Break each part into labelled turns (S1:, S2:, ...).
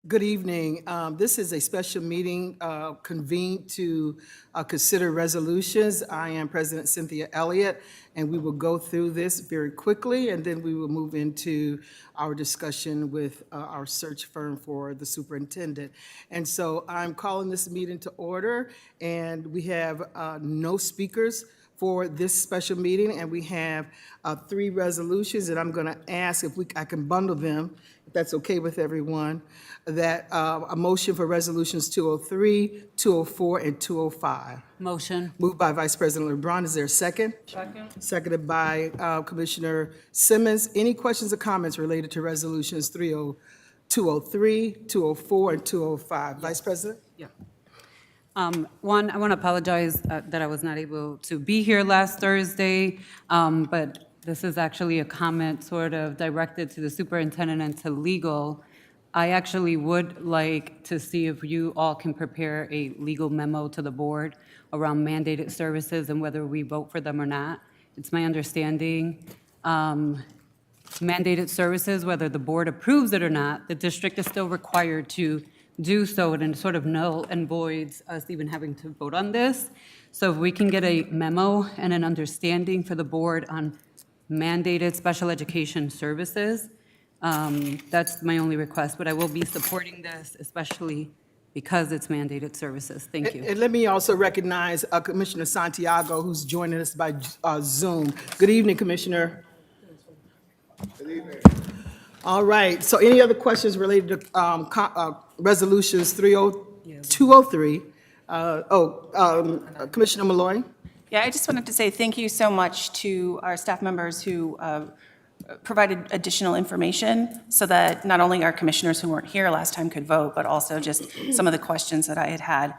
S1: Good evening. This is a special meeting convened to consider resolutions. I am President Cynthia Elliott, and we will go through this very quickly, and then we will move into our discussion with our search firm for the superintendent. And so I'm calling this meeting to order, and we have no speakers for this special meeting, and we have three resolutions, and I'm going to ask if I can bundle them, if that's okay with everyone, that a motion for resolutions 203, 204, and 205.
S2: Motion.
S1: Moved by Vice President LeBron. Is there a second?
S3: Second.
S1: Seconded by Commissioner Simmons. Any questions or comments related to resolutions 203, 204, and 205? Vice President?
S2: Yeah. One, I want to apologize that I was not able to be here last Thursday, but this is actually a comment sort of directed to the superintendent and to legal. I actually would like to see if you all can prepare a legal memo to the board around mandated services and whether we vote for them or not. It's my understanding, mandated services, whether the board approves it or not, the district is still required to do so, and sort of null and voids us even having to vote on this. So if we can get a memo and an understanding for the board on mandated special education services, that's my only request, but I will be supporting this, especially because it's mandated services. Thank you.
S1: And let me also recognize Commissioner Santiago, who's joining us by Zoom. Good evening, Commissioner. Good evening. All right, so any other questions related to resolutions 203? Commissioner Malloy?
S3: Yeah, I just wanted to say thank you so much to our staff members who provided additional information so that not only our commissioners who weren't here last time could vote, but also just some of the questions that I had.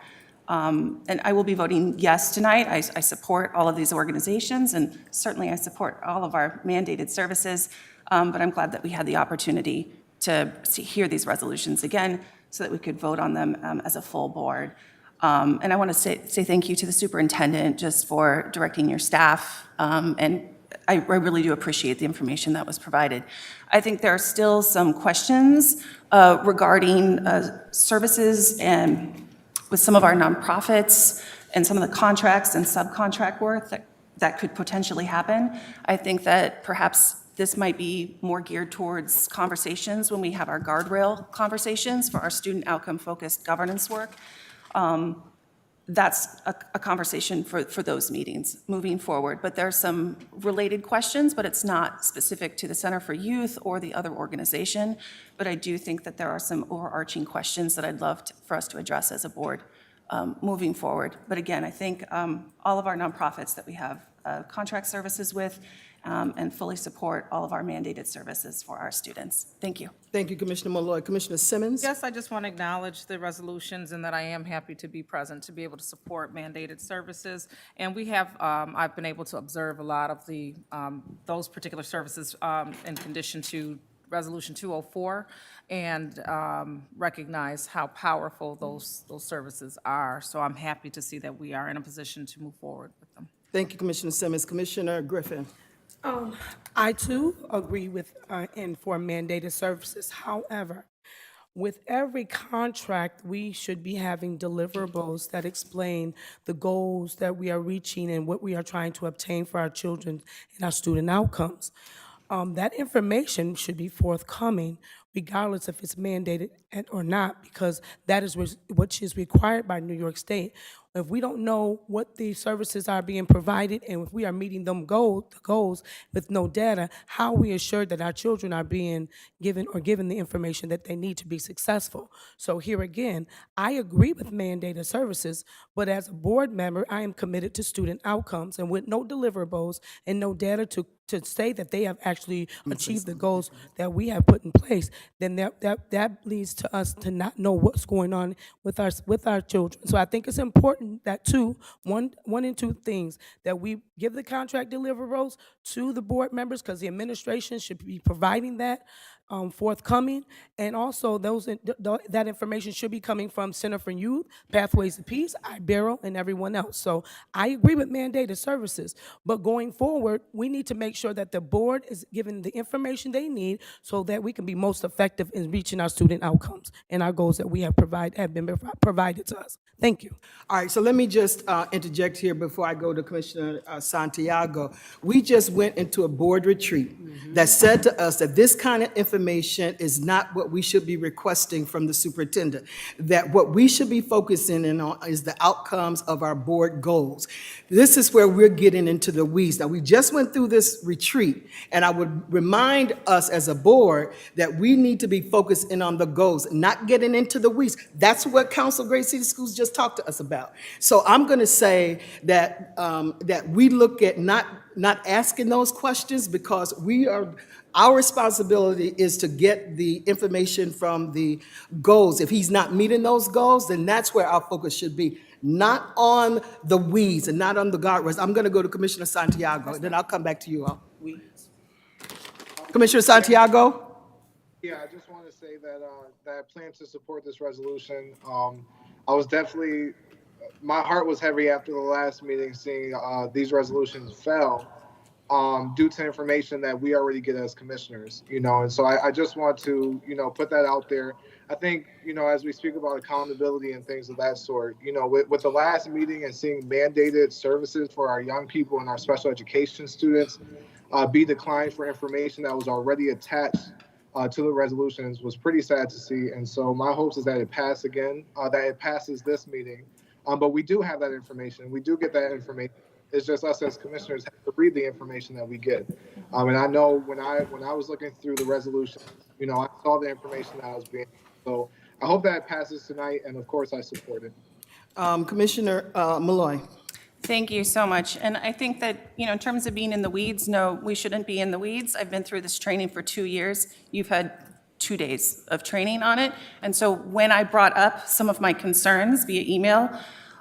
S3: And I will be voting yes tonight. I support all of these organizations, and certainly I support all of our mandated services. But I'm glad that we had the opportunity to hear these resolutions again so that we could vote on them as a full board. And I want to say thank you to the superintendent just for directing your staff. And I really do appreciate the information that was provided. I think there are still some questions regarding services and with some of our nonprofits and some of the contracts and subcontract work that could potentially happen. I think that perhaps this might be more geared towards conversations when we have our guardrail conversations for our student outcome-focused governance work. That's a conversation for those meetings moving forward. But there are some related questions, but it's not specific to the Center for Youth or the other organization. But I do think that there are some overarching questions that I'd love for us to address as a board moving forward. But again, I think all of our nonprofits that we have contract services with and fully support all of our mandated services for our students. Thank you.
S1: Thank you, Commissioner Malloy. Commissioner Simmons?
S4: Yes, I just want to acknowledge the resolutions and that I am happy to be present to be able to support mandated services. And we have, I've been able to observe a lot of the those particular services in condition to Resolution 204 and recognize how powerful those services are. So I'm happy to see that we are in a position to move forward with them.
S1: Thank you, Commissioner Simmons. Commissioner Griffin?
S5: I too agree with and for mandated services. However, with every contract, we should be having deliverables that explain the goals that we are reaching and what we are trying to obtain for our children and our student outcomes. That information should be forthcoming regardless if it's mandated or not, because that is what is required by New York State. If we don't know what the services are being provided and if we are meeting the goals with no data, how are we assured that our children are being given the information that they need to be successful? So here again, I agree with mandated services, but as a board member, I am committed to student outcomes, and with no deliverables and no data to say that they have actually achieved the goals that we have put in place, then that leads to us to not know what's going on with our children. So I think it's important that one and two things, that we give the contract deliverables to the board members, because the administration should be providing that forthcoming, and also that information should be coming from Center for Youth, Pathways to Peace, IBERO, and everyone else. So I agree with mandated services, but going forward, we need to make sure that the board is given the information they need so that we can be most effective in reaching our student outcomes and our goals that we have been provided to us. Thank you.
S1: All right, so let me just interject here before I go to Commissioner Santiago. We just went into a board retreat that said to us that this kind of information is not what we should be requesting from the superintendent, that what we should be focusing in on is the outcomes of our board goals. This is where we're getting into the weeds. Now, we just went through this retreat, and I would remind us as a board that we need to be focused in on the goals, not getting into the weeds. That's what Council of Great City Schools just talked to us about. So I'm going to say that that we look at not asking those questions, because our responsibility is to get the information from the goals. If he's not meeting those goals, then that's where our focus should be, not on the weeds and not on the guardrails. I'm going to go to Commissioner Santiago, and then I'll come back to you all. Commissioner Santiago?
S6: Yeah, I just want to say that that I plan to support this resolution. I was definitely, my heart was heavy after the last meeting, seeing these resolutions fell due to information that we already get as commissioners, and so I just want to, put that out there. I think, as we speak about accountability and things of that sort, with the last meeting and seeing mandated services for our young people and our special education students be declined for information that was already attached to the resolutions was pretty sad to see. And so my hopes is that it passes again, that it passes this meeting. But we do have that information. We do get that information. It's just us as commissioners have to read the information that we get. And I know when I was looking through the resolution, I saw the information that I was being. So I hope that it passes tonight. And of course, I support it.
S1: Commissioner Malloy.
S3: Thank you so much. And I think that, in terms of being in the weeds, no, we shouldn't be in the weeds. I've been through this training for 2 years. You've had 2 days of training on it. And so when I brought up some of my concerns via email,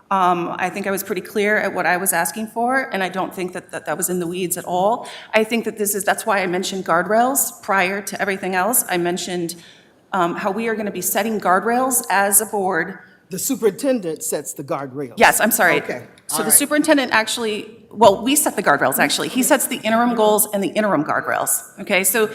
S3: I think I was pretty clear at what I was asking for, and I don't think that was in the weeds at all. I think that that's why I mentioned guardrails prior to everything else. I mentioned how we are going to be setting guardrails as a board.
S1: The superintendent sets the guardrails.
S3: Yes, I'm sorry.
S1: Okay.
S3: So the superintendent actually, well, we set the guardrails, actually. He sets the interim goals and the interim guardrails, okay? So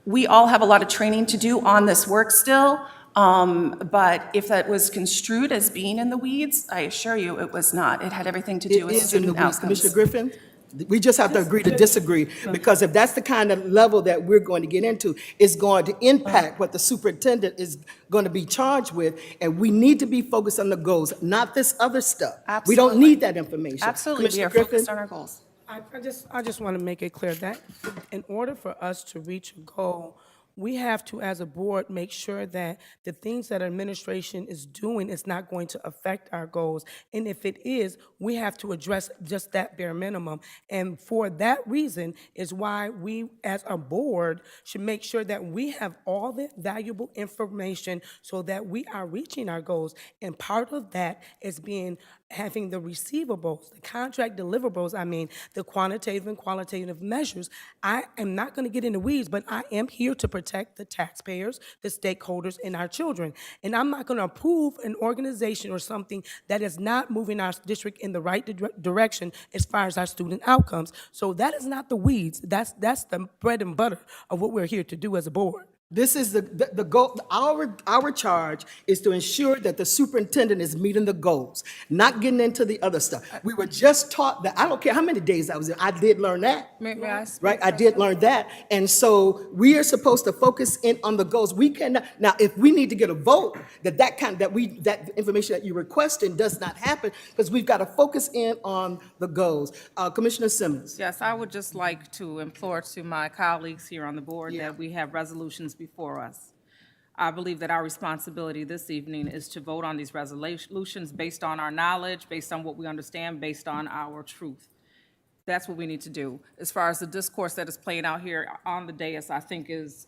S3: we all have a lot of training to do on this work still, but if that was construed as being in the weeds, I assure you it was not. It had everything to do with student outcomes.
S1: Commissioner Griffin? We just have to agree to disagree, because if that's the kind of level that we're going to get into, it's going to impact what the superintendent is going to be charged with, and we need to be focused on the goals, not this other stuff. We don't
S3: Absolutely.
S1: need that information.
S3: Absolutely, we
S1: Commissioner
S3: are
S1: Griffin?
S3: focused on our goals.
S5: I just want to make it clear that in order for us to reach a goal, we have to, as a board, make sure that the things that administration is doing is not going to affect our goals. And if it is, we have to address just that bare minimum. And for that reason is why we, as a board, should make sure that we have all the valuable information so that we are reaching our goals. And part of that is having the receivables, the contract deliverables, the quantitative and qualitative measures. I am not going to get in the weeds, but I am here to protect the taxpayers, the stakeholders, and our children. And I'm not going to approve an organization or something that is not moving our district in the right direction as far as our student outcomes. So that is not the weeds. That's the bread and butter of what we're here to do as a board.
S1: This is the goal. Our charge is to ensure that the superintendent is meeting the goals, not getting into the other stuff. We were just taught that. I don't care how many days I was there. I did learn that.
S4: May I speak?
S1: Right, I did learn that. And so we are supposed to focus in on the goals. We cannot, now, if we need to get a vote, that information that you're requesting does not happen, because we've got to focus in on the goals. Commissioner Simmons.
S4: Yes, I would just like to implore to my colleagues here on the board
S1: Yeah.
S4: that we have resolutions before us. I believe that our responsibility this evening is to vote on these resolutions based on our knowledge, based on what we understand, based on our truth. That's what we need to do. As far as the discourse that is playing out here on the dais, I think is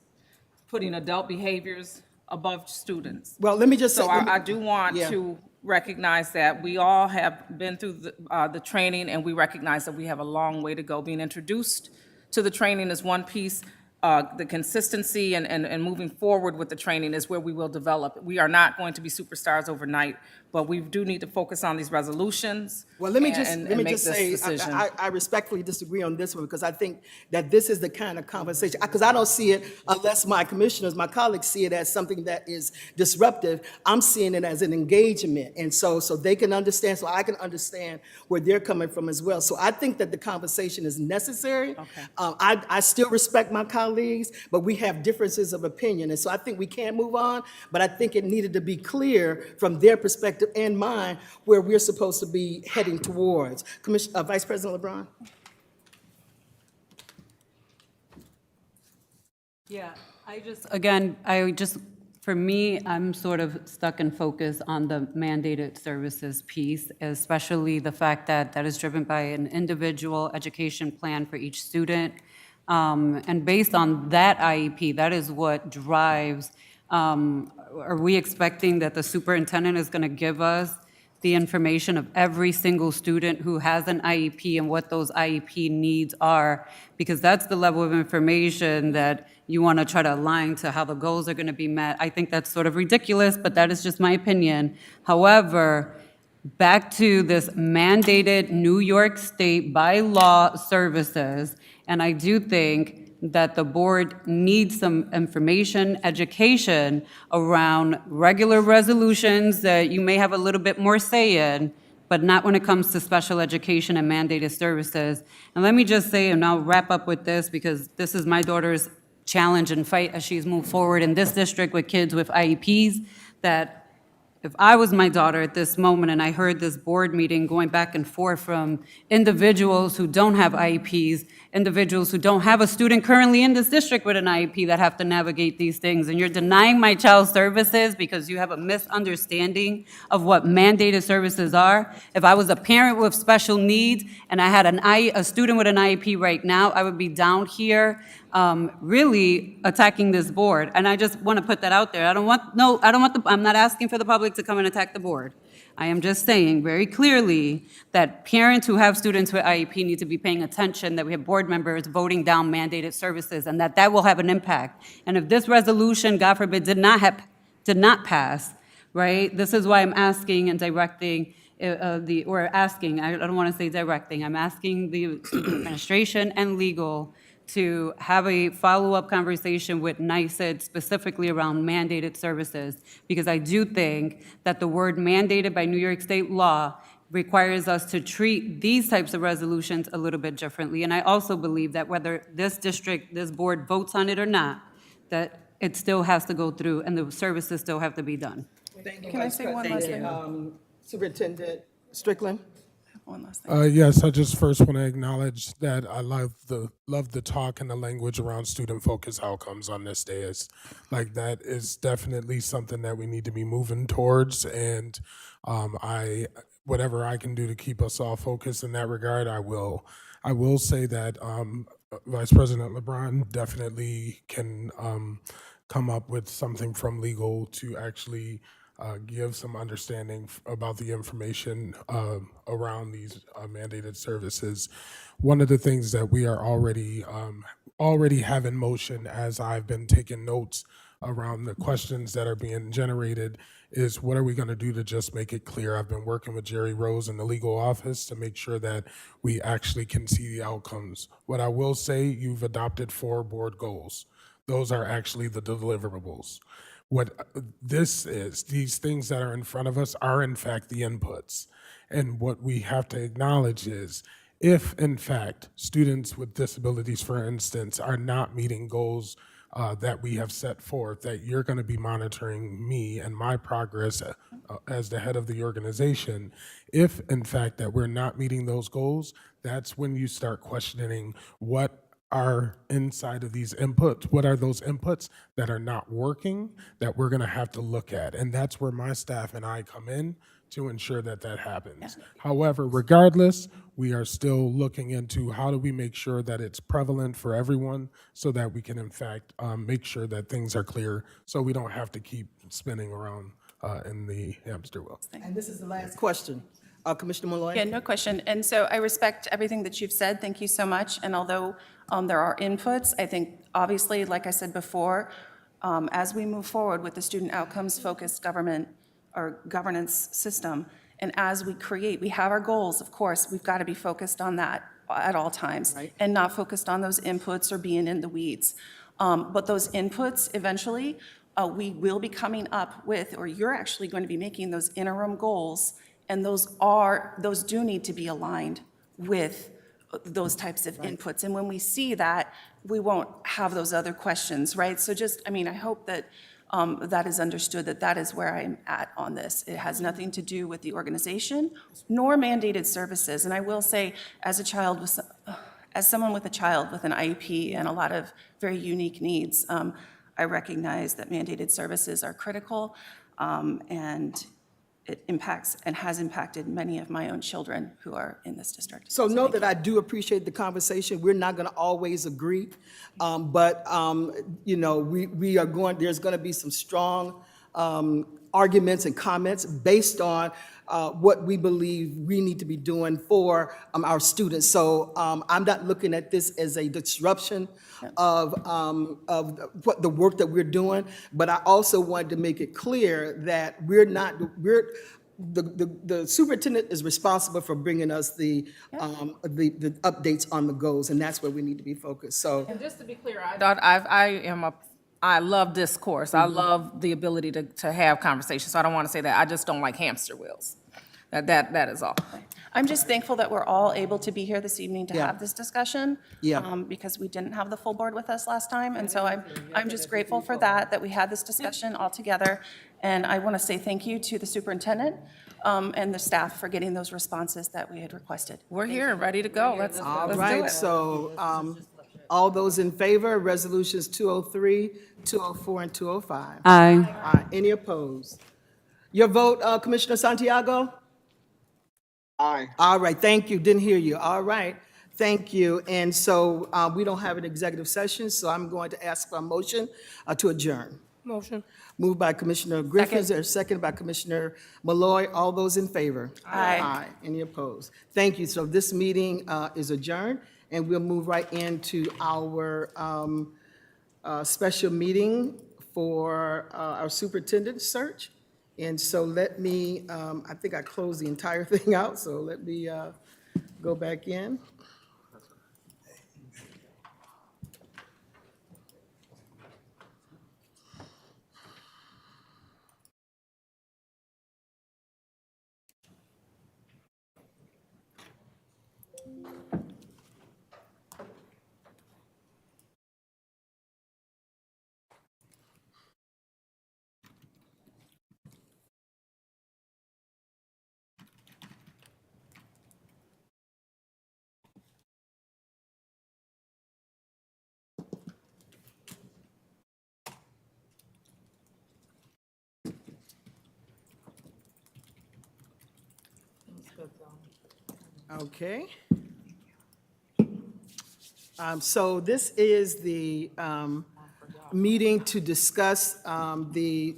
S4: putting adult behaviors above students.
S1: Well, let me just say.
S4: So I do want
S1: Yeah.
S4: to recognize that we all have been through the training, and we recognize that we have a long way to go. Being introduced to the training is one piece. the consistency and moving forward with the training is where we will develop. We are not going to be superstars overnight, but we do need to focus on these resolutions.
S1: Well, let me
S4: and
S1: just
S4: make this
S1: say,
S4: decision.
S1: I respectfully disagree on this one, because I think that this is the kind of conversation, because I don't see it, unless my commissioners, my colleagues see it as something that is disruptive. I'm seeing it as an engagement, and so they can understand, so I can understand where they're coming from as well. So I think that the conversation is necessary.
S4: Okay.
S1: I still respect my colleagues, but we have differences of opinion, and so I think we can move on, but I think it needed to be clear from their perspective and mine where we're supposed to be heading towards. Vice President LeBron?
S2: Yeah, for me, I'm sort of stuck and focused on the mandated services piece, especially the fact that that is driven by an individual education plan for each student. And based on that IEP, that is what drives, are we expecting that the superintendent is going to give us the information of every single student who has an IEP and what those IEP needs are? Because that's the level of information that you want to try to align to how the goals are going to be met. I think that's sort of ridiculous, but that is just my opinion. However, back to this mandated New York State by law services, and I do think that the board needs some information, education around regular resolutions that you may have a little bit more say in, but not when it comes to special education and mandated services. And let me just say, and I'll wrap up with this, because this is my daughter's challenge and fight as she's moved forward in this district with kids with IEPs, that if I was my daughter at this moment and I heard this board meeting going back and forth from individuals who don't have IEPs, individuals who don't have a student currently in this district with an IEP that have to navigate these things, and you're denying my child services because you have a misunderstanding of what mandated services are. If I was a parent with special needs and I had a student with an IEP right now, I would be down here really attacking this board. And I just want to put that out there. I'm not asking for the public to come and attack the board. I am just saying very clearly that parents who have students with IEP need to be paying attention, that we have board members voting down mandated services, and that will have an impact. And if this resolution, God forbid, did not pass, right, this is why I'm asking and directing I don't want to say directing, I'm asking the student administration and legal to have a follow-up conversation with NYSED specifically around mandated services, because I do think that the word mandated by New York State law requires us to treat these types of resolutions a little bit differently. And I also believe that whether this board votes on it or not, that it still has to go through and the services still have to be done.
S1: Thank you,
S3: Can I
S1: Vice
S3: say one
S1: President.
S3: last thing?
S1: Superintendent Strickland?
S3: One last thing.
S7: Yes, I just first want to acknowledge that I love the talk and the language around student-focused outcomes on this day. It's like that is definitely something that we need to be moving towards, and whatever I can do to keep us all focused in that regard, I will. I will say that Vice President LeBron definitely can come up with something from legal to actually give some understanding about the information around these mandated services. One of the things that we are already have in motion, as I've been taking notes around the questions that are being generated, is what are we going to do to just make it clear? I've been working with Jerry Rose in the legal office to make sure that we actually can see the outcomes. What I will say, you've adopted 4 board goals. Those are actually the deliverables. What this is, these things that are in front of us are in fact the inputs. And what we have to acknowledge is, if in fact students with disabilities, for instance, are not meeting goals that we have set forth, that you're going to be monitoring me and my progress as the head of the organization. If in fact that we're not meeting those goals, that's when you start questioning what are inside of these inputs. What are those inputs that are not working that we're going to have to look at? And that's where my staff and I come in to ensure that that happens. Yeah. However, regardless, we are still looking into how do we make sure that it's prevalent for everyone so that we can in fact make sure that things are clear so we don't have to keep spinning around in the hamster wheel.
S1: And this is the last question. Commissioner Malloy?
S3: Yeah, no question. And so I respect everything that you've said. Thank you so much. And although there are inputs, I think obviously, like I said before, as we move forward with the student outcomes-focused government or governance system, and as we have our goals, of course, we've got to be focused on that at all times,
S1: Right.
S3: and not focused on those inputs or being in the weeds. But those inputs, eventually, we will be coming up with, or you're actually going to be making those interim goals, and those do need to be aligned with those types of inputs. And when we see that, we won't have those other questions, right? So just, I mean, I hope that that is understood, that that is where I'm at on this. It has nothing to do with the organization nor mandated services. And I will say, as someone with a child with an IEP and a lot of very unique needs, I recognize that mandated services are critical, and it impacts and has impacted many of my own children who are in this district.
S1: So know
S3: thank
S1: that I do appreciate the conversation. We're not going to always agree, but, you know, there's going to be some strong arguments and comments based on what we believe we need to be doing for our students. So I'm not looking at this as a disruption of what the work that we're doing, but I also wanted to make it clear that the superintendent is responsible for bringing us the updates on the goals, and that's where we need to be focused. So,
S4: And just to be clear, I love discourse. I love the ability to have conversations. So I don't want to say that. I just don't like hamster wheels. That is all.
S3: I'm just thankful that we're all able to be here this evening to
S1: Yeah.
S3: have this discussion.
S1: Yeah.
S3: Because we didn't have the full board with us last time, and so I'm just grateful for that we had this discussion all together. And I want to say thank you to the superintendent and the staff for getting those responses that we had requested.
S4: We're here, ready to go. Let's
S1: all
S4: do
S1: right,
S4: it.
S1: so all those in favor, resolutions 203, 204, and 205?
S2: Aye.
S1: Any opposed? Your vote, Commissioner Santiago?
S6: Aye.
S1: All right, thank you, didn't hear you. All right, thank you. And so we don't have an executive session, so I'm going to ask for a motion to adjourn.
S5: Motion.
S1: Moved by Commissioner Griffin, is there a second by Commissioner Malloy? All those in favor?
S3: Aye.
S1: Any opposed? Thank you. So this meeting is adjourned, and we'll move right into our special meeting for our superintendent search. And so let me, I think I closed the entire thing out, so let me go back in. Okay. So this is the meeting to discuss the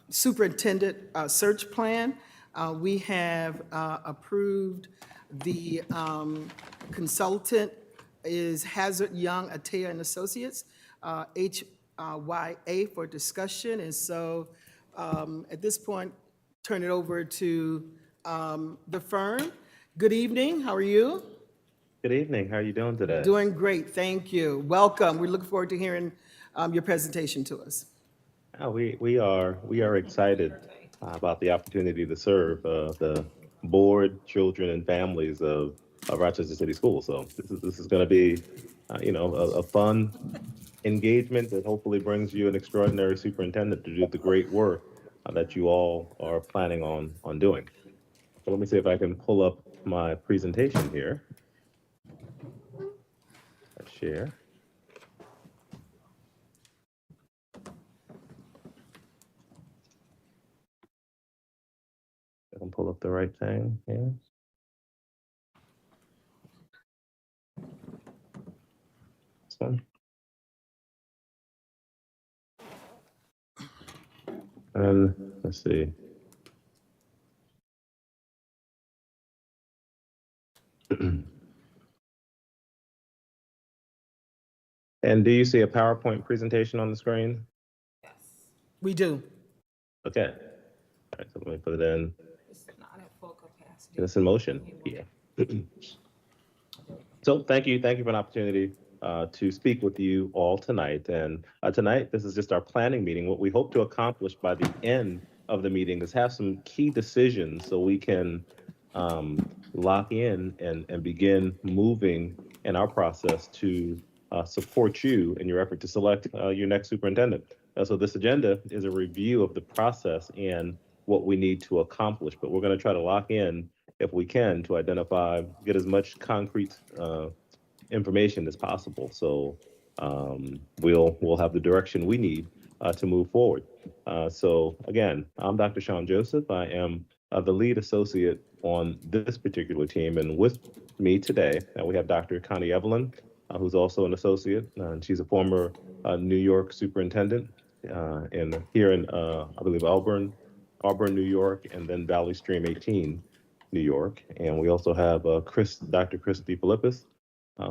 S1: superintendent search plan. We have approved the consultant is Hazard Young Atea and Associates, HYA, for discussion. And so at this point, turn it over to the firm. Good evening, how are you?
S8: Good evening. How are you doing today?
S1: Doing great, thank you. Welcome. We look forward to hearing your presentation to us.
S8: We are excited about the opportunity to serve the board, children, and families of Rochester City Schools. So this is going to be, a fun engagement that hopefully brings you an extraordinary superintendent to do the great work that you all are planning on doing. So let me see if I can pull up my presentation here. Let's share. I can pull up the right thing here. This one. And let's see. And do you see a PowerPoint presentation on the screen?
S1: We do.
S8: Okay. All right, so let me put it in.
S4: It's not at full capacity.
S8: Get this in motion. Yeah. So thank you for an opportunity to speak with you all tonight. And tonight, this is just our planning meeting. What we hope to accomplish by the end of the meeting is have some key decisions so we can lock in and begin moving in our process to support you in your effort to select your next superintendent. So this agenda is a review of the process and what we need to accomplish, but we're going to try to lock in if we can to identify, get as much concrete information as possible. So we'll have the direction we need to move forward. So again, I'm Dr. Sean Joseph. I am the lead associate on this particular team, and with me today, we have Dr. Connie Evelyn, who's also an associate, and she's a former New York superintendent, and here in I believe Auburn, New York, and then Valley Stream 18, New York. And we also have Dr. Chris DeFilippis,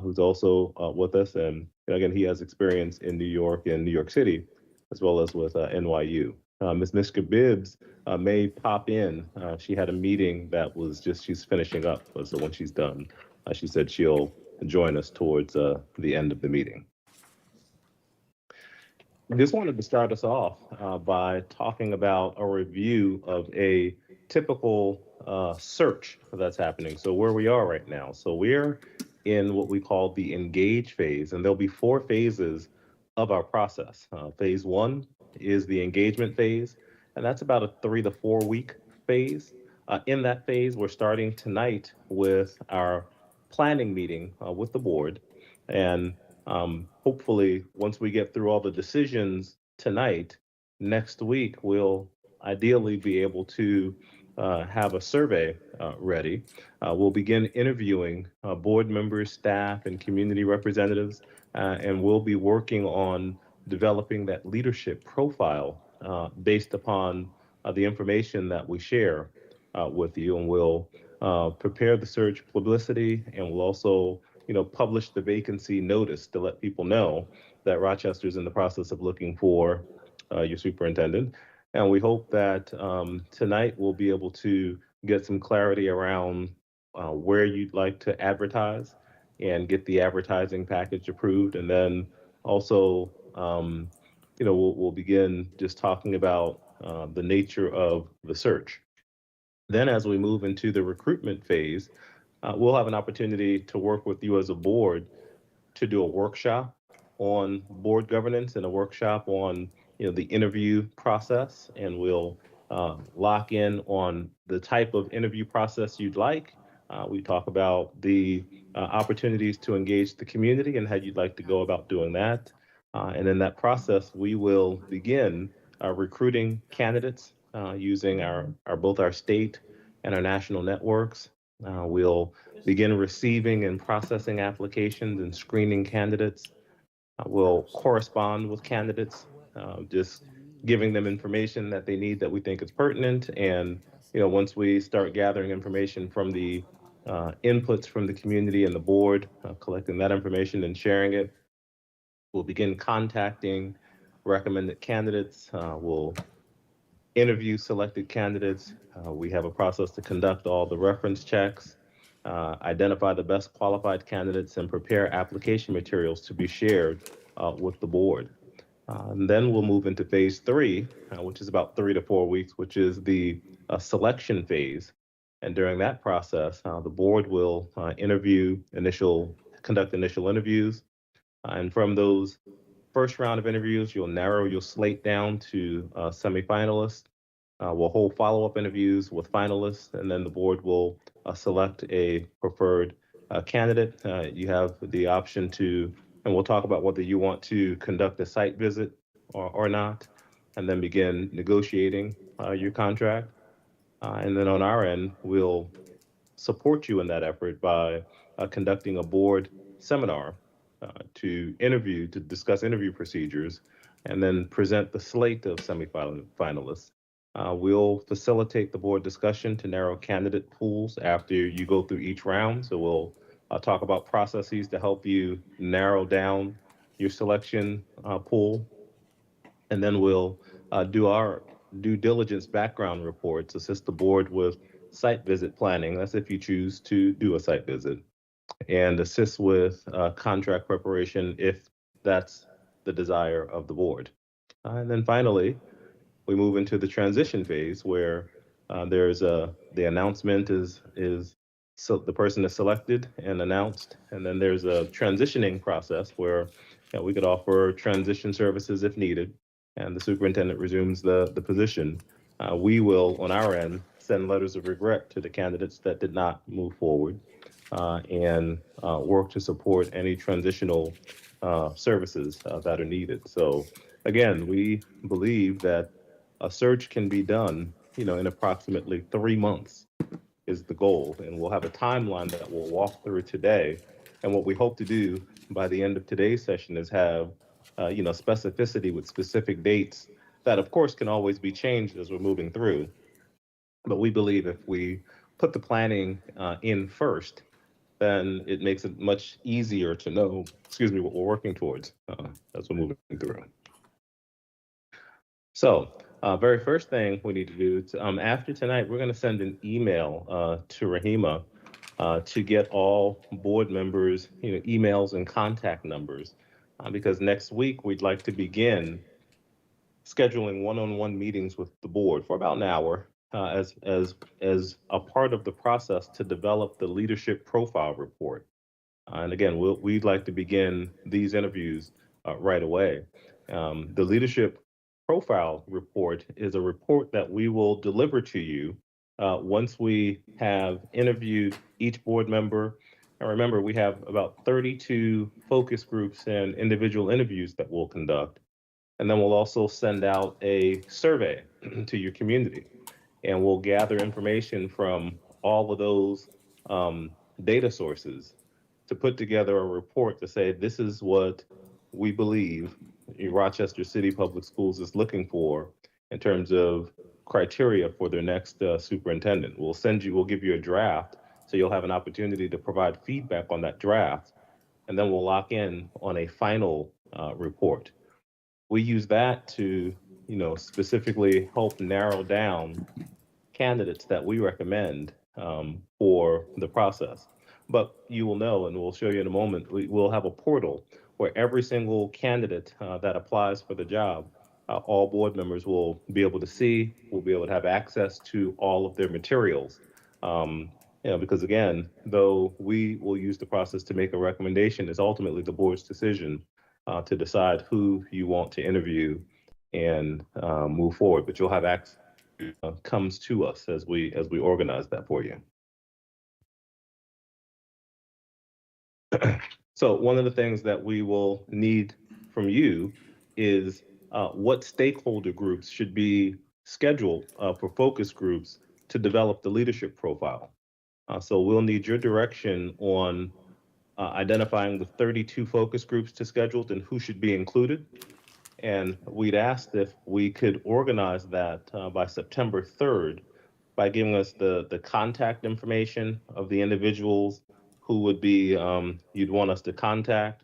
S8: who's also with us. And again, he has experience in New York and New York City, as well as with NYU. Ms. Mishka Bibbs may pop in. She had a meeting that was she's finishing up. So when she's done, she said she'll join us towards the end of the meeting. I just wanted to start us off by talking about a review of a typical search that's happening. So where we are right now. So we're in what we call the engage phase, and there'll be 4 phases of our process. Phase 1 is the engagement phase, and that's about a 3 to 4 week phase. In that phase, we're starting tonight with our planning meeting with the board, and hopefully, once we get through all the decisions tonight, next week, we'll ideally be able to have a survey ready. We'll begin interviewing board members, staff, and community representatives, and we'll be working on developing that leadership profile based upon the information that we share with you, and we'll prepare the search publicity, and we'll also publish the vacancy notice to let people know that Rochester is in the process of looking for your superintendent. And we hope that tonight we'll be able to get some clarity around where you'd like to advertise and get the advertising package approved. And then also, we'll begin just talking about the nature of the search. Then as we move into the recruitment phase, we'll have an opportunity to work with you as a board to do a workshop on board governance and a workshop on the interview process, and we'll lock in on the type of interview process you'd like. We talk about the opportunities to engage the community and how you'd like to go about doing that. And in that process, we will begin recruiting candidates using both our state and our national networks. We'll begin receiving and processing applications and screening candidates. We'll correspond with candidates, just giving them information that they need that we think is pertinent. And once we start gathering information from the inputs from the community and the board, collecting that information and sharing it, we'll begin contacting recommended candidates. We'll interview selected candidates. We have a process to conduct all the reference checks, identify the best qualified candidates, and prepare application materials to be shared with the board. And then we'll move into phase 3, which is about 3 to 4 weeks, which is the selection phase. And during that process, the board will conduct initial interviews. And from those first round of interviews, you'll narrow your slate down to semifinalists. We'll hold follow-up interviews with finalists, and then the board will select a preferred candidate. You have the option to, and we'll talk about whether you want to conduct a site visit or not, and then begin negotiating your contract. And then on our end, we'll support you in that effort by conducting a board seminar to discuss interview procedures, and then present the slate of semifinalists. We'll facilitate the board discussion to narrow candidate pools after you go through each round. So we'll talk about processes to help you narrow down your selection pool, and then we'll do our due diligence background reports, assist the board with site visit planning. That's if you choose to do a site visit, and assist with contract preparation if that's the desire of the board. And then finally, we move into the transition phase where there's the announcement is so the person is selected and announced, and then there's a transitioning process where we could offer transition services if needed, and the superintendent resumes the position. We will, on our end, send letters of regret to the candidates that did not move forward, and work to support any transitional services that are needed. So again, we believe that a search can be done, in approximately 3 months is the goal. And we'll have a timeline that we'll walk through today. And what we hope to do by the end of today's session is have, specificity with specific dates that, of course, can always be changed as we're moving through. But we believe if we put the planning in first, then it makes it much easier to know, what we're working towards as we're moving through. So, very first thing we need to do, after tonight, we're going to send an email to Rahima to get all board members, emails and contact numbers, because next week we'd like to begin scheduling one-on-one meetings with the board for about an hour as a part of the process to develop the leadership profile report. And again, we'd like to begin these interviews right away. The leadership profile report is a report that we will deliver to you once we have interviewed each board member. And remember, we have about 32 focus groups and individual interviews that we'll conduct. And then we'll also send out a survey to your community. And we'll gather information from all of those data sources to put together a report to say this is what we believe Rochester City Public Schools is looking for in terms of criteria for their next superintendent. We'll give you a draft so you'll have an opportunity to provide feedback on that draft, and then we'll lock in on a final report. We use that to, specifically help narrow down candidates that we recommend for the process. But you will know, and we'll show you in a moment, we'll have a portal where every single candidate that applies for the job, all board members will be able to see, will be able to have access to all of their materials. Because again, though we will use the process to make a recommendation, it's ultimately the board's decision to decide who you want to interview and move forward. But you'll have access comes to us as we organize that for you. So one of the things that we will need from you is what stakeholder groups should be scheduled for focus groups to develop the leadership profile. So we'll need your direction on identifying the 32 focus groups to schedule and who should be included. And we'd asked if we could organize that by September 3rd by giving us the contact information of the individuals who would be you'd want us to contact.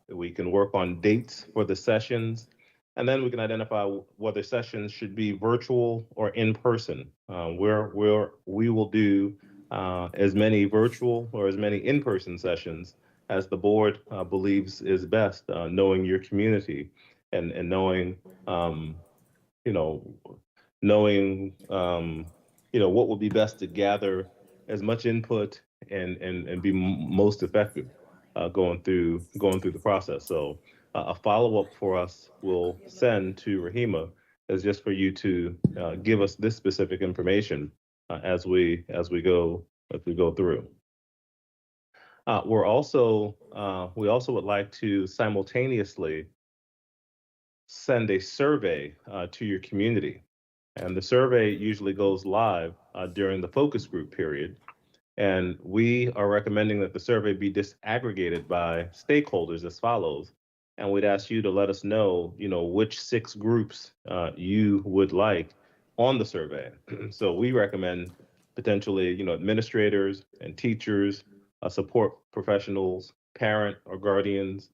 S8: We can work on dates for the sessions, and then we can identify whether sessions should be virtual or in person. We will do as many virtual or as in-person in-person sessions as the board believes is best, knowing your community and knowing, knowing, what would be best to gather as much input and be most effective going through the process. So a follow-up for us will send to Rahima is just for you to give us this specific information as we go through. We also would like to simultaneously send a survey to your community. And the survey usually goes live during the focus group period. And we are recommending that the survey be disaggregated by stakeholders as follows. And we'd ask you to let us know, which 6 groups you would like on the survey. So we recommend potentially, administrators and teachers, support professionals, parent or guardians,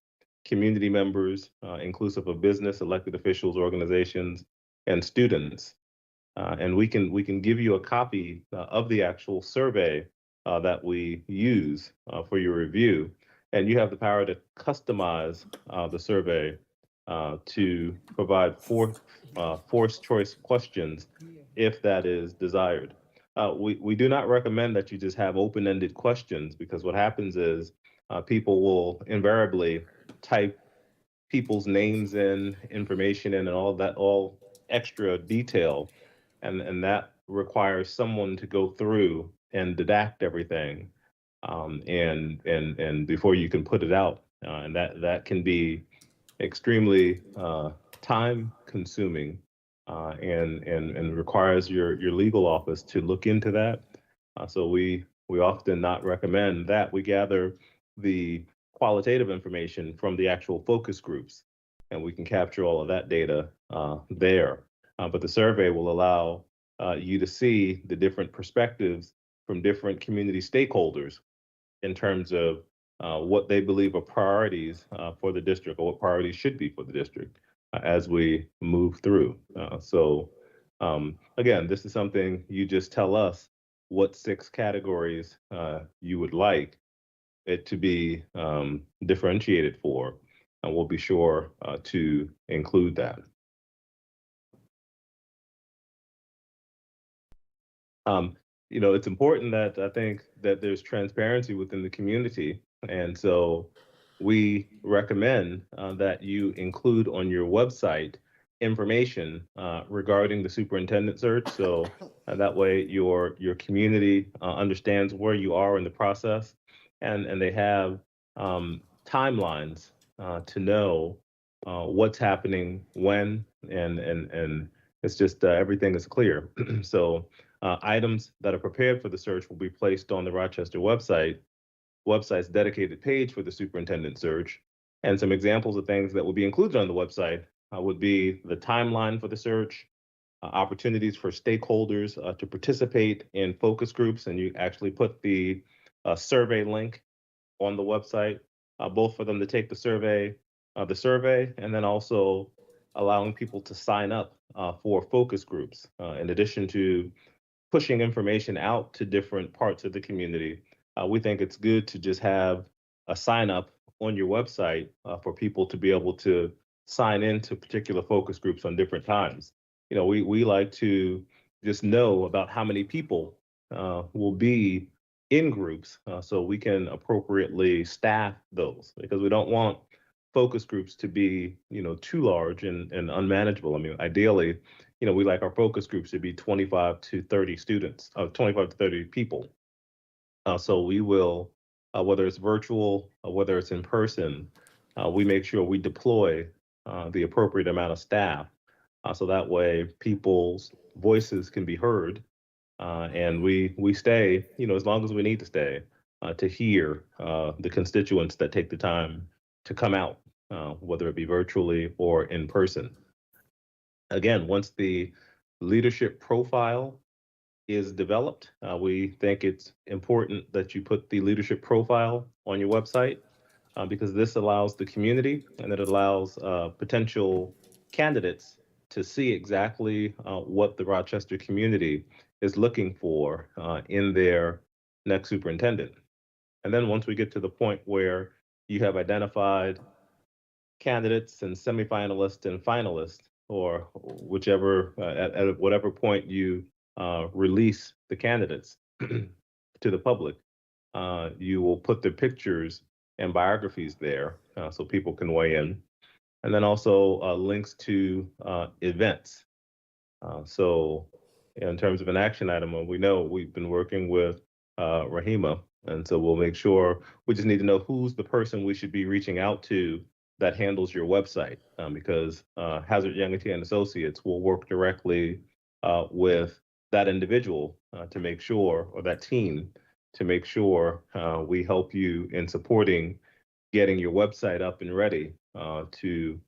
S8: community members, inclusive of business, elected officials, organizations, and students. And we can give you a copy of the actual survey that we use for your review. And you have the power to customize the survey to provide forced choice questions if that is desired. We do not recommend that you just have open-ended questions, because what happens is people will invariably type people's names in, information in, and all extra detail, and that requires someone to go through and dedact everything, and before you can put it out, and that can be extremely time consuming, and requires your legal office to look into that. So we often not recommend that. We gather the qualitative information from the actual focus groups, and we can capture all of that data there. But the survey will allow you to see the different perspectives from different community stakeholders in terms of what they believe are priorities for the district, or what priorities should be for the district as we move through. Again, this is something you just tell us what 6 categories you would like it to be differentiated for, and we'll be sure to include that. It's important that I think that there's transparency within the community. And so we recommend that you include on your website information regarding the superintendent search. So that way your community understands where you are in the process, and they have timelines to know what's happening when, and it's just everything is clear. So items that are prepared for the search will be placed on the Rochester website's dedicated page for the superintendent search. And some examples of things that will be included on the website would be the timeline for the search, opportunities for stakeholders to participate in focus groups, and you actually put the survey link on the website, both for them to take the survey, and then also allowing people to sign up for focus groups, in addition to pushing information out to different parts of the community. We think it's good to just have a sign up on your website for people to be able to sign into particular focus groups on different times. We like to just know about how many people will be in groups, so we can appropriately staff those, because we don't want focus groups to be too large and unmanageable. I mean, ideally, we like our focus groups to be 25 to 30 students, 25 to 30 people. So we will, whether it's virtual or whether it's in person, we make sure we deploy the appropriate amount of staff, so that way people's voices can be heard, and we stay, as long as we need to stay, to hear the constituents that take the time to come out, whether it be virtually or in person. Again, once the leadership profile is developed, we think it's important that you put the leadership profile on your website, because this allows the community, and it allows potential candidates to see exactly what the Rochester community is looking for in their next superintendent. And then once we get to the point where you have identified candidates and semifinalists and finalists, or whichever, at whatever point you release the candidates to the public, you will put their pictures and biographies there, so people can weigh in. And then also links to events. So in terms of an action item, we know we've been working with Rahima, and so we'll make sure, we just need to know who's the person we should be reaching out to that handles your website, because Hazard Young and Associates will work directly with that individual to make sure, or that team, to make sure we help you in supporting getting your website up and ready to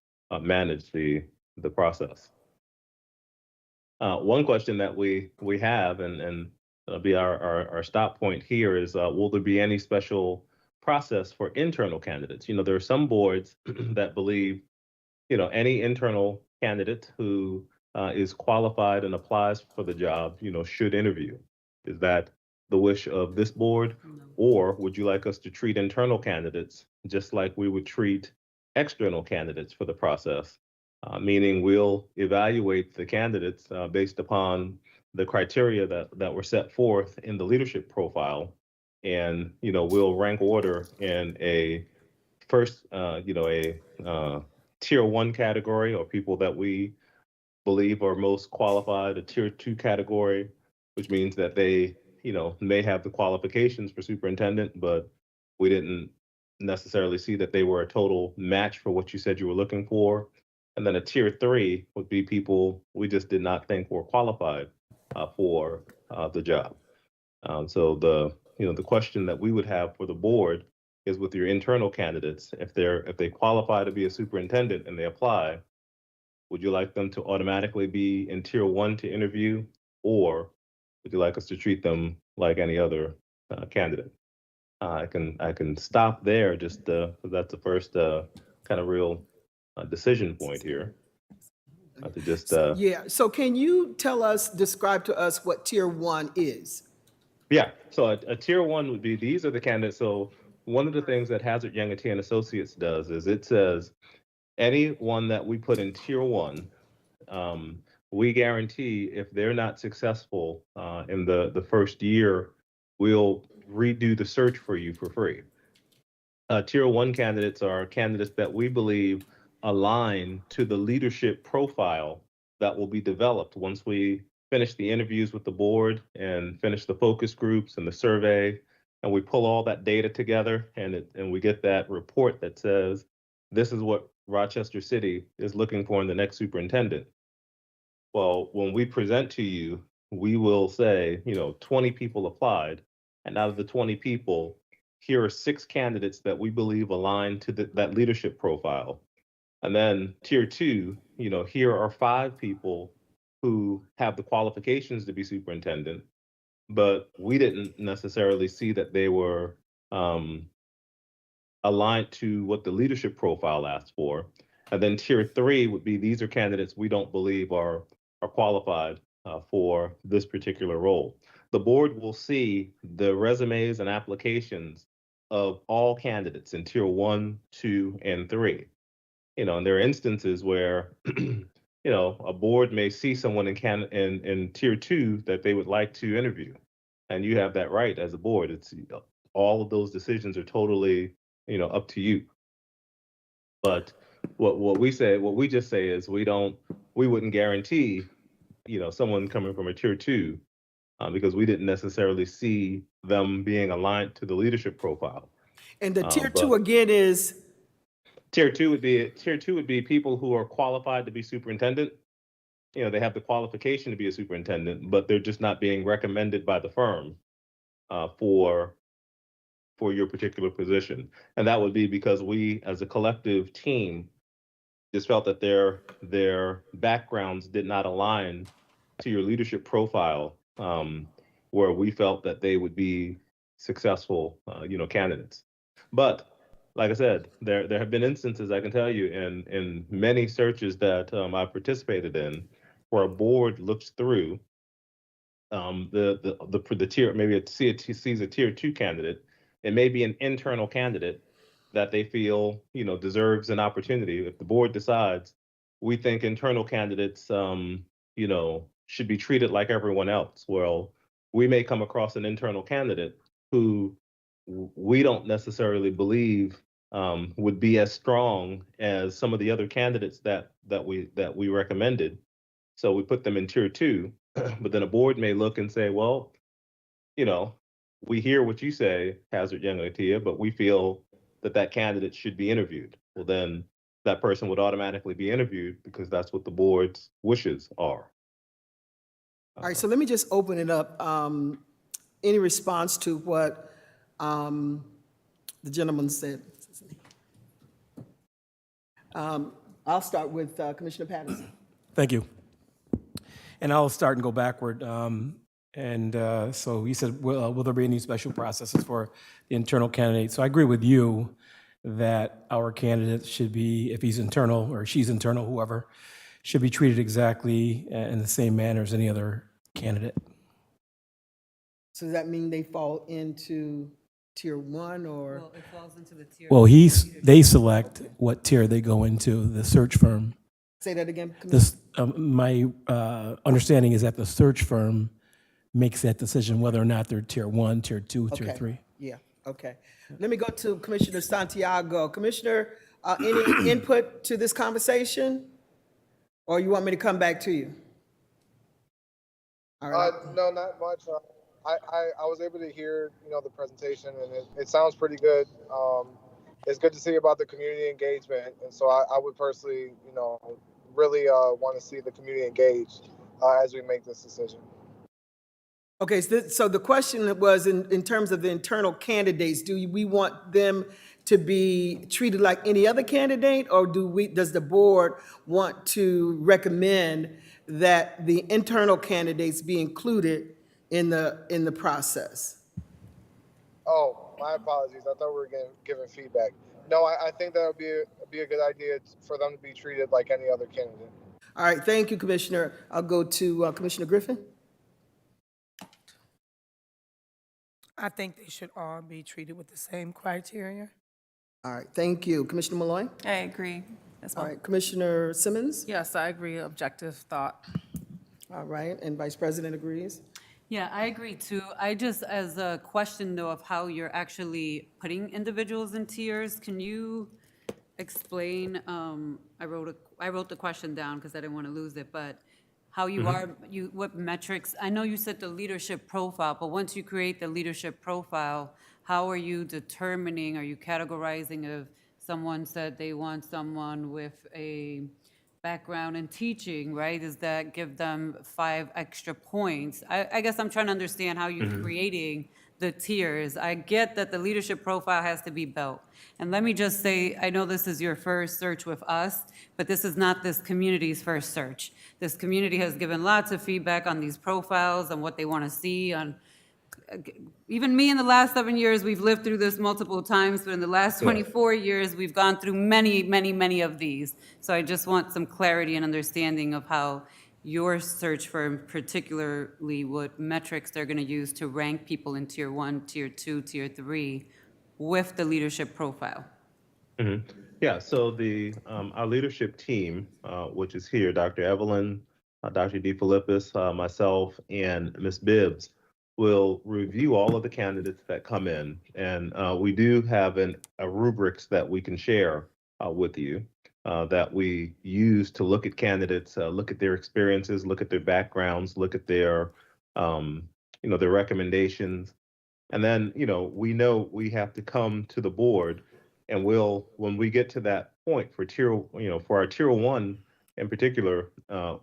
S8: manage the process. One question that we have, and that'll be our stop point here, is will there be any special process for internal candidates. There are some boards that believe, any internal candidate who is qualified and applies for the job, should interview. Is that the wish of this board? Or would you like us to treat internal candidates just like we would treat external candidates for the process? Meaning we'll evaluate the candidates based upon the criteria that were set forth in the leadership profile. And, we'll rank order in a first, a tier 1 category, or people that we believe are most qualified, a tier 2 category, which means that they, may have the qualifications for superintendent, but we didn't necessarily see that they were a total match for what you said you were looking for. And then a tier 3 would be people we just did not think were qualified for the job. So the question that we would have for the board is, with your internal candidates, if they qualify to be a superintendent and they apply, would you like them to automatically be in tier 1 to interview, or would you like us to treat them like any other candidate? I can stop there. Just that's the first kind of real decision point here. To just
S1: Yeah, so can you describe to us what tier 1 is?
S8: Yeah, so a tier 1 would be, these are the candidates. So one of the things that Hazard Young and Associates does is it says anyone that we put in tier 1, we guarantee if they're not successful in the first year, we'll redo the search for you for free. Tier 1 candidates are candidates that we believe align to the leadership profile that will be developed once we finish the interviews with the board and finish the focus groups and the survey, and we pull all that data together, and we get that report that says this is what Rochester City is looking for in the next superintendent. Well, when we present to you, we will say, 20 people applied, and out of the 20 people, here are 6 candidates that we believe align to that leadership profile. And then tier 2, here are 5 people who have the qualifications to be superintendent, but we didn't necessarily see that they were aligned to what the leadership profile asked for. And then tier 3 would be, these are candidates we don't believe are qualified for this particular role. The board will see the resumes and applications of all candidates in tier 1, 2, and 3. And there are instances where a board may see someone in tier 2 that they would like to interview, and you have that right as a board. It's all of those decisions are totally up to you. But what we just say is we wouldn't guarantee someone coming from a tier 2 because we didn't necessarily see them being aligned to the leadership profile.
S1: And the tier 2 again is?
S8: Tier 2 would be people who are qualified to be superintendent. They have the qualification to be a superintendent, but they're just not being recommended by the firm for your particular position. And that would be because we, as a collective team, just felt that their backgrounds did not align to your leadership profile, where we felt that they would be successful, candidates. But like I said, there have been instances, I can tell you, in many searches that I've participated in, where a board looks through the tier, maybe it sees a tier 2 candidate. It may be an internal candidate that they feel deserves an opportunity. If the board decides we think internal candidates should be treated like everyone else, well, we may come across an internal candidate who we don't necessarily believe would be as strong as some of the other candidates that we recommended. So we put them in tier 2, but then a board may look and say, well, we hear what you say, Hazard Young Atia, but we feel that candidate should be interviewed. Well, then that person would automatically be interviewed because that's what the board's wishes are.
S1: All right, so let me just open it up. Any response to what the gentleman said? I'll start with Commissioner Patterson.
S9: Thank you. And I'll start and go backward. And And so he said, will there be any special processes for the internal candidate? So I agree with you that our candidate should be, if he's internal or she's internal, whoever, should be treated exactly in the same manner as any other candidate.
S1: So does that mean they fall into tier 1 or?
S2: Well, it falls into the tier.
S9: Well, they select what tier they go into, the search firm.
S1: Say that again, Commissioner?
S9: My understanding is that the search firm makes that decision whether or not they're tier 1, tier 2, tier
S1: Okay.
S9: 3.
S1: Yeah, okay. Let me go to Commissioner Santiago. Commissioner, any input to this conversation? Or you want me to come back to you? All right.
S6: No, not much. I was able to hear, the presentation, and it sounds pretty good. It's good to see about the community engagement, and so I would personally, really want to see the community engaged as we make this decision.
S1: Okay, so the question was in terms of the internal candidates, do we want them to be treated like any other candidate, or does the board want to recommend that the internal candidates be included in the process?
S6: Oh, my apologies. I thought we were giving feedback. No, I think that would be a good idea for them to be treated like any other candidate.
S1: All right, thank you, Commissioner. I'll go to Commissioner Griffin.
S5: I think they should all be treated with the same criteria.
S1: All right, thank you. Commissioner Malloy?
S3: I agree as
S1: All
S3: well.
S1: right, Commissioner Simmons?
S4: Yes, I agree, objective thought.
S1: All right, and Vice President agrees?
S2: Yeah, I agree too. I just, as a question though of how you're actually putting individuals in tiers, can you explain, I wrote the question down because I didn't want to lose it, but how you are, what metrics, I know you said the leadership profile, but once you create the leadership profile, how are you determining, are you categorizing if someone said they want someone with a background in teaching, right? Does that give them 5 extra points? I guess I'm trying to understand how you're creating the tiers. I get that the leadership profile has to be built. And let me just say, I know this is your first search with us, but this is not this community's first search. This community has given lots of feedback on these profiles and what they want to see on. Even me in the last 7 years, we've lived through this multiple times, but in the last 24 years, we've gone through many, many, many of these. So I just want some clarity and understanding of how your search firm, particularly what metrics they're going to use to rank people in tier 1, tier 2, tier 3 with the leadership profile.
S8: Yeah, so our leadership team, which is here, Dr. Evelyn, Dr. DeFilippis, myself, and Ms. Bibbs, will review all of the candidates that come in. And we do have a rubrics that we can share with you that we use to look at candidates, look at their experiences, look at their backgrounds, look at their, their recommendations. And then, we know we have to come to the board, and when we get to that point for for our tier 1 in particular,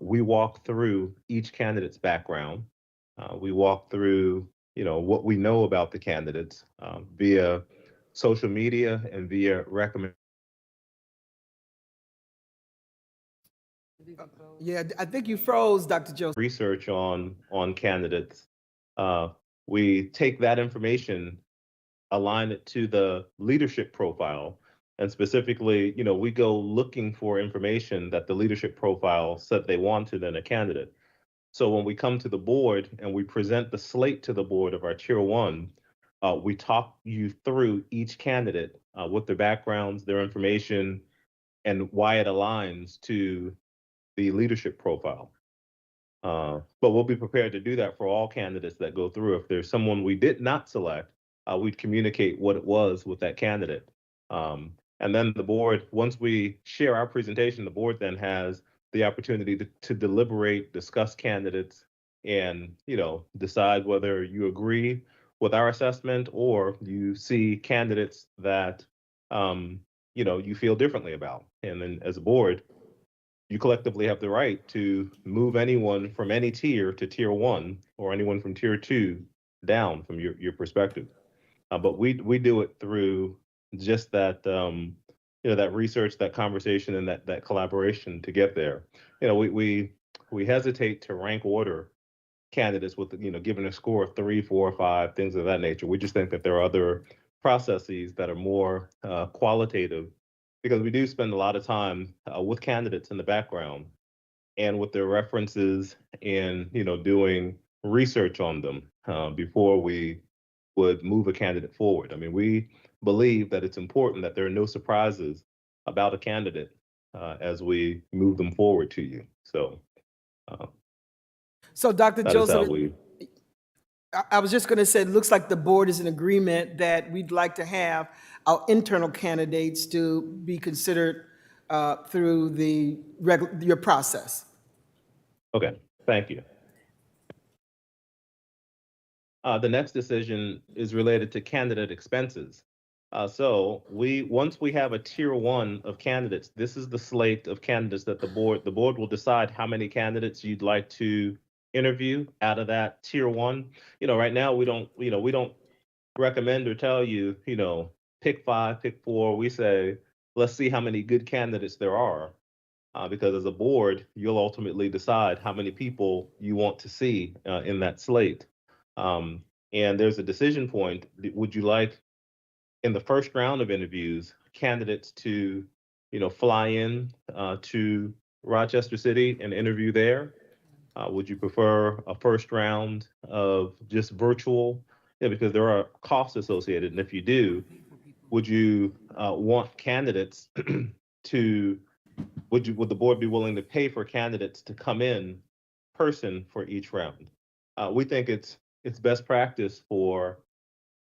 S8: we walk through each candidate's background. We walk through, what we know about the candidates via social media and via recommend.
S1: Yeah, I think you froze, Dr. Joseph.
S8: Research on candidates. We take that information, align it to the leadership profile, and specifically, we go looking for information that the leadership profile said they wanted in a candidate. So when we come to the board and we present the slate to the board of our tier 1, we talk you through each candidate with their backgrounds, their information, and why it aligns to the leadership profile. But we'll be prepared to do that for all candidates that go through. If there's someone we did not select, we'd communicate what it was with that candidate. And then the board, once we share our presentation, the board then has the opportunity to deliberate, discuss candidates, and decide whether you agree with our assessment or you see candidates that you feel differently about. And then as a board, you collectively have the right to move anyone from any tier to tier 1 or anyone from tier 2 down from your perspective. But we do it through just that that research, that conversation, and that collaboration to get there. We hesitate to rank order candidates with, given a score of 3, 4, 5, things of that nature. We just think that there are other processes that are more qualitative, because we do spend a lot of time with candidates in the background and with their references and, doing research on them before we would move a candidate forward. I mean, we believe that it's important that there are no surprises about a candidate as we move them forward to you. So
S1: So, Dr.
S8: that is how
S1: Joseph,
S8: we.
S1: I was just going to say, it looks like the board is in agreement that we'd like to have our internal candidates to be considered through your process.
S8: Okay, thank you. The next decision is related to candidate expenses. So once we have a tier 1 of candidates, this is the slate of candidates that the board will decide how many candidates you'd like to interview out of that tier 1. Right now we don't recommend or tell you, pick 5, pick 4. We say, let's see how many good candidates there are. Because as a board, you'll ultimately decide how many people you want to see in that slate. And there's a decision point. Would you like, in the first round of interviews, candidates to, fly in to Rochester City and interview there? Would you prefer a first round of just virtual? Yeah, because there are costs associated. And if you do, would you want candidates to, would the board be willing to pay for candidates to come in person for each round? We think it's best practice for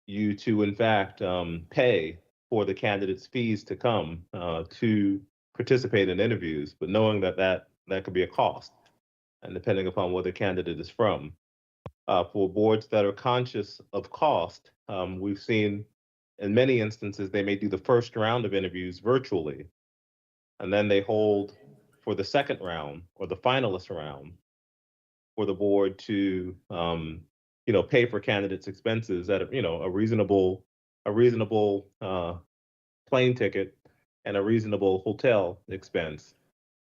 S8: you to, in fact, pay for the candidates' fees to come to participate in interviews, but knowing that could be a cost, and depending upon where the candidate is from. For boards that are conscious of cost, we've seen in many instances they may do the first round of interviews virtually, and then they hold for the second round or the finalist round for the board to pay for candidates' expenses at a reasonable plane ticket and a reasonable hotel expense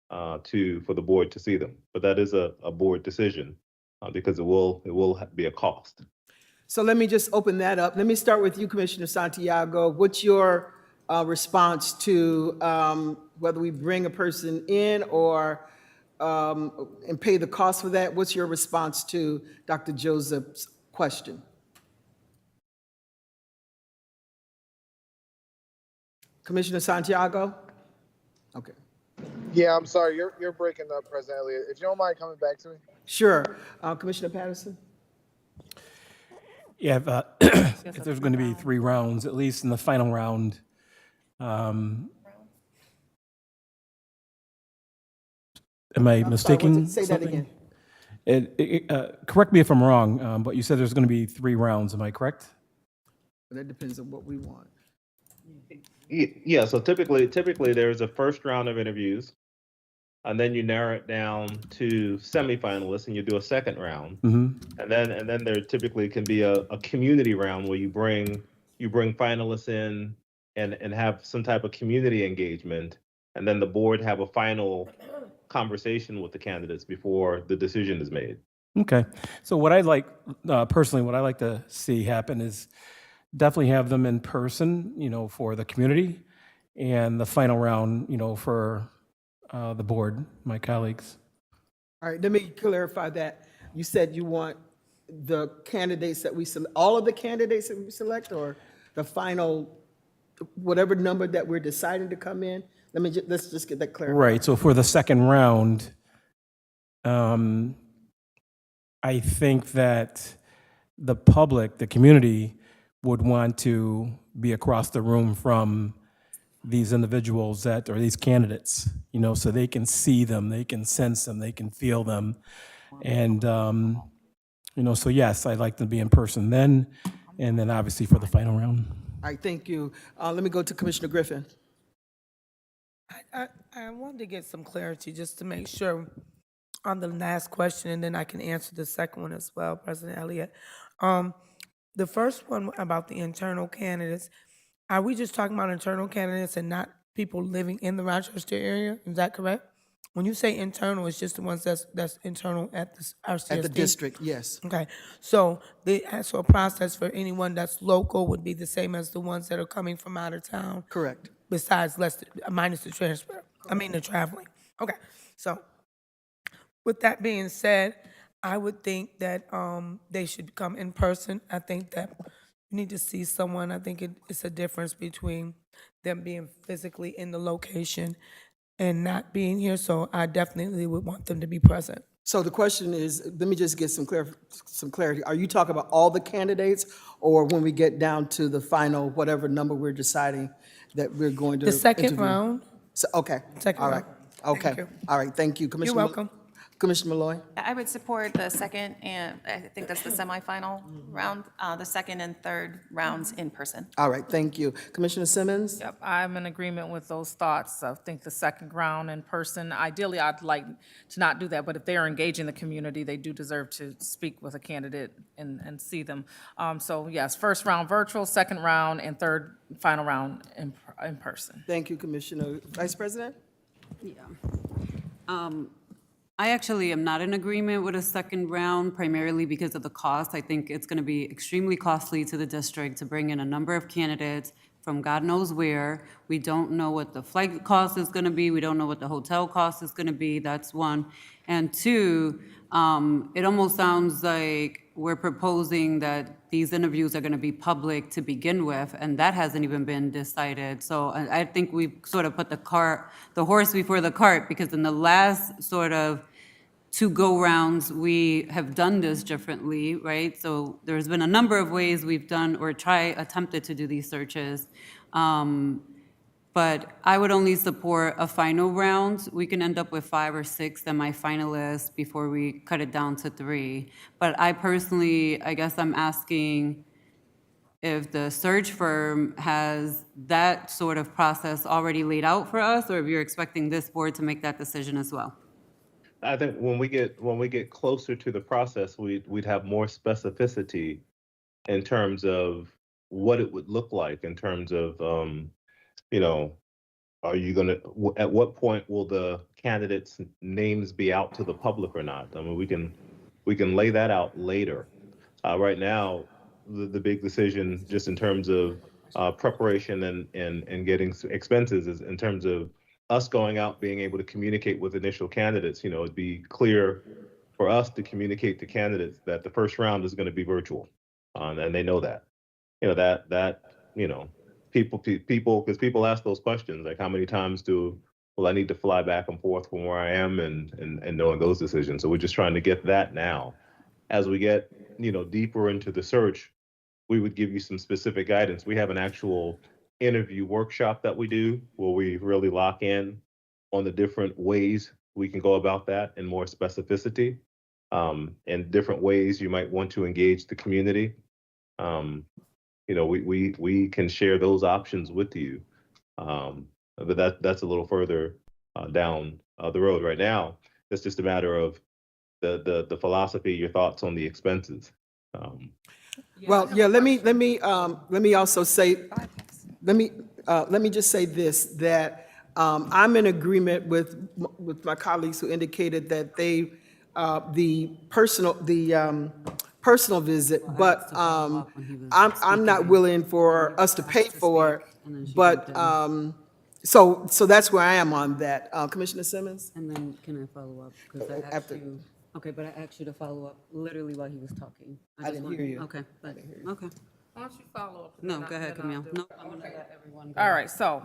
S8: for the board to see them. But that is a board decision because it will be a cost.
S1: So let me just open that up. Let me start with you, Commissioner Santiago. What's your response to whether we bring a person in or and pay the cost for that? What's your response to Dr. Joseph's question? Commissioner Santiago? Okay.
S6: Yeah, I'm sorry, you're breaking up, President Elliott. If you don't mind coming back to me.
S1: Sure. Commissioner Patterson?
S9: Yeah, if there's going to be 3 rounds, at least in the final round, am I mistaken?
S1: Say that again.
S9: Correct me if I'm wrong, but you said there's going to be 3 rounds. Am I correct?
S1: That depends on what we want.
S8: Yeah, so typically there's a first round of interviews, and then you narrow it down to semifinalists, and you do a second round, and then there typically can be a community round where you bring finalists in and have some type of community engagement, and then the board have a final conversation with the candidates before the decision is made.
S9: Okay. So what I like, personally, what I like to see happen is definitely have them in person, for the community, and the final round, for the board, my colleagues.
S1: All right, let me clarify that. You said you want the candidates that we select, all of the candidates that we select, or the final, whatever number that we're deciding to come in? Let's just get that clarified.
S9: Right. So for the second round, I think that the public, the community, would want to be across the room from these individuals or these candidates, so they can see them, they can sense them, they can feel them. And, so yes, I'd like to be in person then, and then obviously for the final round.
S1: All right, thank you. Let me go to Commissioner Griffin.
S5: I wanted to get some clarity just to make sure on the last question, and then I can answer the second one as well, President Elliott. The first one about the internal candidates, are we just talking about internal candidates and not people living in the Rochester area? Is that correct? When you say internal, it's just the ones that's internal at our CSD?
S1: At the district, yes.
S5: Okay, so the actual process for anyone that's local would be the same as the ones that are coming from out of town?
S1: Correct.
S5: Besides minus the transfer, the traveling. Okay, so with that being said, I would think that they should come in person. I think that you need to see someone. I think it's a difference between them being physically in the location and not being here, so I definitely would want them to be present.
S1: So the question is, let me just get some clarity. Are you talking about all the candidates, or when we get down to the final, whatever number we're deciding that we're going to
S5: The second
S1: interview?
S5: round,
S1: Okay,
S5: Second
S1: all right,
S5: round. Thank
S1: okay,
S5: you.
S1: all right, thank you. Commissioner
S5: welcome.
S1: Commissioner Malloy?
S3: I would support the second, and I think that's the semifinal round, the second and third rounds in person.
S1: All right, thank you. Commissioner Simmons?
S4: Yep, I'm in agreement with those thoughts. I think the second round in person, ideally, I'd like to not do that, but if they're engaging the community, they do deserve to speak with a candidate and see them. So yes, first round virtual, second round, and third, final round in person.
S1: Thank you, Commissioner. Vice President?
S2: I actually am not in agreement with a second round, primarily because of the cost. I think it's going to be extremely costly to the district to bring in a number of candidates from God knows where. We don't know what the flight cost is going to be. We don't know what the hotel cost is going to be. That's one. And two, it almost sounds like we're proposing that these interviews are going to be public to begin with, and that hasn't even been decided. So I think we've sort of put the horse before the cart, because in the last sort of two go-rounds, we have done this differently, right? So there's been a number of ways we've done or attempted to do these searches. But I would only support a final round. We can end up with 5 or 6 semifinalists before we cut it down to 3. But I personally, I guess I'm asking if the search firm has that sort of process already laid out for us, or if you're expecting this board to make that decision as well.
S8: I think when we get closer to the process, we'd have more specificity in terms of what it would look like, in terms of, are you gonna, at what point will the candidates' names be out to the public or not? I mean, we can lay that out later. Right now, the big decision, just in terms of preparation and getting expenses, is in terms of us going out, being able to communicate with initial candidates. It'd be clear for us to communicate to candidates that the first round is going to be virtual, and they know that. People, because people ask those questions, like how many times will I need to fly back and forth from where I am, and knowing those decisions. So we're just trying to get that now. As we get deeper into the search, we would give you some specific guidance. We have an actual interview workshop that we do where we really lock in on the different ways we can go about that in more specificity, and different ways you might want to engage the community. We can share those options with you, but that's a little further down the road. Right now, it's just a matter of the philosophy, your thoughts on the expenses.
S1: Well, yeah, let me also say, let me just say this, that I'm in agreement with my colleagues who indicated that the personal visit, but I'm not willing for us to pay for it, but, so that's where I am on that. Commissioner Simmons?
S2: And then can I follow up? Because I asked
S1: After-
S2: you, okay, but I asked you to follow up literally while he was talking.
S1: I
S2: just
S1: didn't
S2: wanted-
S1: hear you.
S2: Okay, okay.
S4: Why don't you follow up?
S2: No, go ahead, Camille. No, I'm gonna let everyone go.
S4: All right, so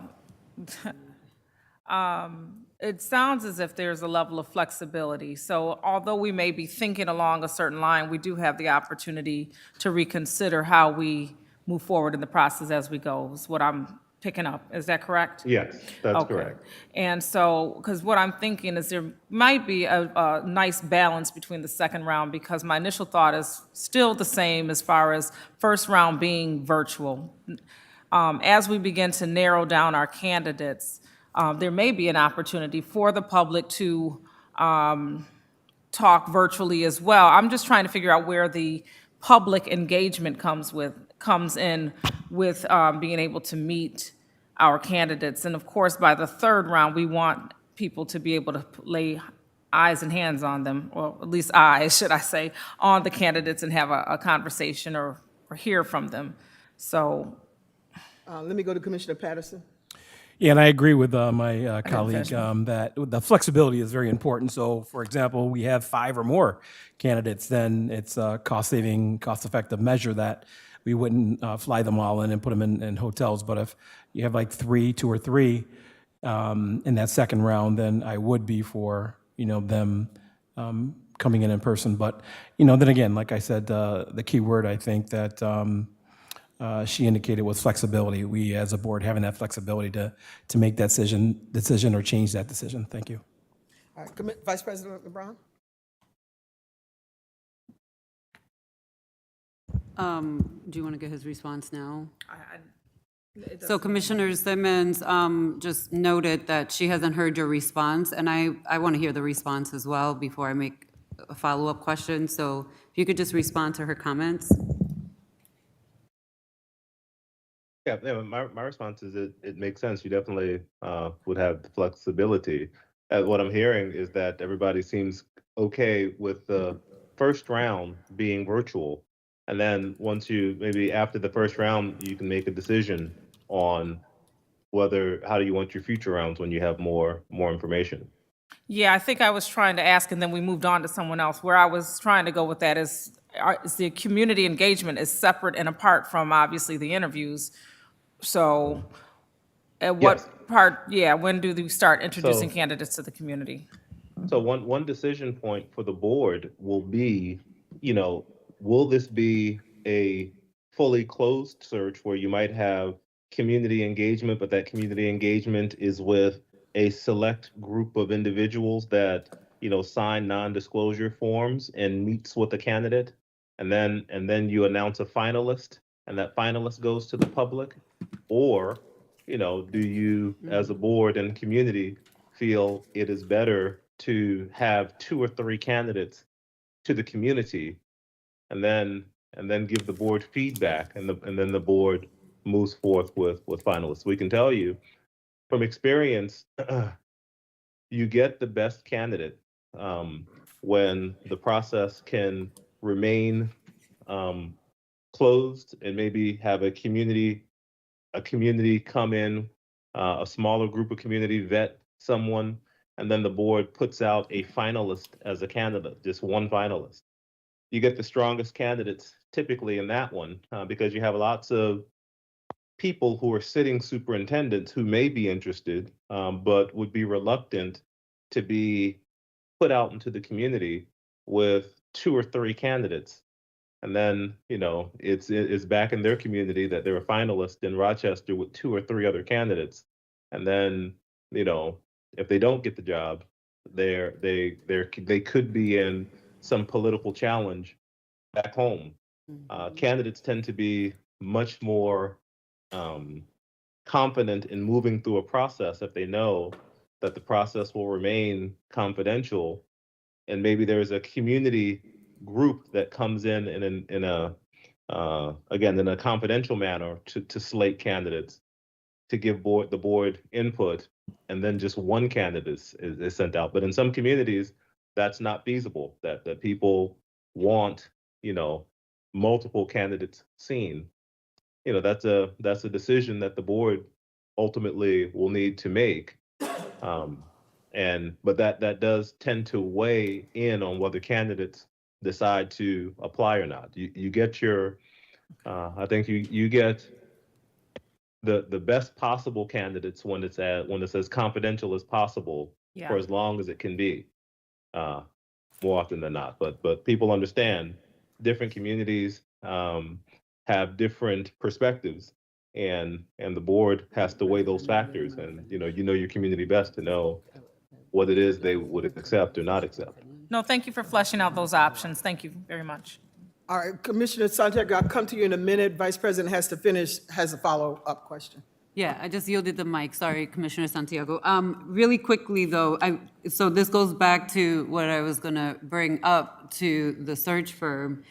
S4: it sounds as if there's a level of flexibility. So although we may be thinking along a certain line, we do have the opportunity to reconsider how we move forward in the process as we go, is what I'm picking up. Is that correct?
S8: Yes, that's
S4: Okay.
S8: correct.
S4: And so, because what I'm thinking is there might be a nice balance between the second round, because my initial thought is still the same as far as first round being virtual. As we begin to narrow down our candidates, there may be an opportunity for the public to talk virtually as well. I'm just trying to figure out where the public engagement comes in with being able to meet our candidates. And of course, by the third round, we want people to be able to lay eyes and hands on them, or at least eyes, should I say, on the candidates and have a conversation or hear from them. So,
S1: Let me go to Commissioner Patterson.
S9: Yeah, and I agree with my colleague
S4: finish.
S9: that the flexibility is very important. So, for example, we have 5 or more candidates, then it's a cost-saving, cost-effective measure that we wouldn't fly them all in and put them in hotels. But if you have like 2 or 3 in that second round, then I would be for them coming in person. But then again, like I said, the key word I think that she indicated was flexibility. We, as a board, having that flexibility to make that decision or change that decision. Thank you.
S1: All right, Vice President LeBron?
S2: Do you want to get his response now? So Commissioner Simmons just noted that she hasn't heard your response, and I want to hear the response as well before I make a follow-up question. So if you could just respond to her comments.
S8: Yeah, my response is it makes sense. You definitely would have the flexibility. What I'm hearing is that everybody seems okay with the first round being virtual. And then once you, maybe after the first round, you can make a decision on how do you want your future rounds when you have more information.
S4: yeah, I think I was trying to ask, and then we moved on to someone else. Where I was trying to go with that is the community engagement is separate and apart from, obviously, the interviews. So at what
S8: Yes.
S4: part, when do we start introducing
S8: So-
S4: candidates to the community?
S8: So one decision point for the board will be, will this be a fully closed search where you might have community engagement, but that community engagement is with a select group of individuals that, sign non-disclosure forms and meets with the candidate, and then you announce a finalist, and that finalist goes to the public? Or, do you, as a board and community, feel it is better to have 2 or 3 candidates to the community and then give the board feedback, and then the board moves forth with finalists? We can tell you from experience, you get the best candidate when the process can remain closed and maybe have a community come in, a smaller group of community vet someone, and then the board puts out a finalist as a candidate, just one finalist. You get the strongest candidates typically in that one because you have lots of people who are sitting superintendents who may be interested, but would be reluctant to be put out into the community with 2 or 3 candidates. And then, it's back in their community that they're a finalist in Rochester with 2 or 3 other candidates. And then, if they don't get the job, they could be in some political challenge back home. Candidates tend to be much more confident in moving through a process if they know that the process will remain confidential, and maybe there's a community group that comes in again in a confidential manner to slate candidates, to give the board input, and then just one candidate is sent out. But in some communities, that's not feasible. That people want multiple candidates seen. That's a decision that the board ultimately will need to make. But that does tend to weigh in on whether candidates decide to apply or not. You get your, I think you get the best possible candidates when it's as confidential as possible for as long as it can be, more often than not. But people understand different communities have different perspectives, and the board has to weigh those factors. And you know your community best to know what it is they would accept or not accept.
S4: No, thank you for fleshing out those options. Thank you very much.
S1: All right, Commissioner Santiago, I'll come to you in a minute. Vice President has a follow-up question.
S2: Yeah, I just yielded the mic. Sorry, Commissioner Santiago. Really quickly, though, so this goes back to what I was going to bring up to the search firm.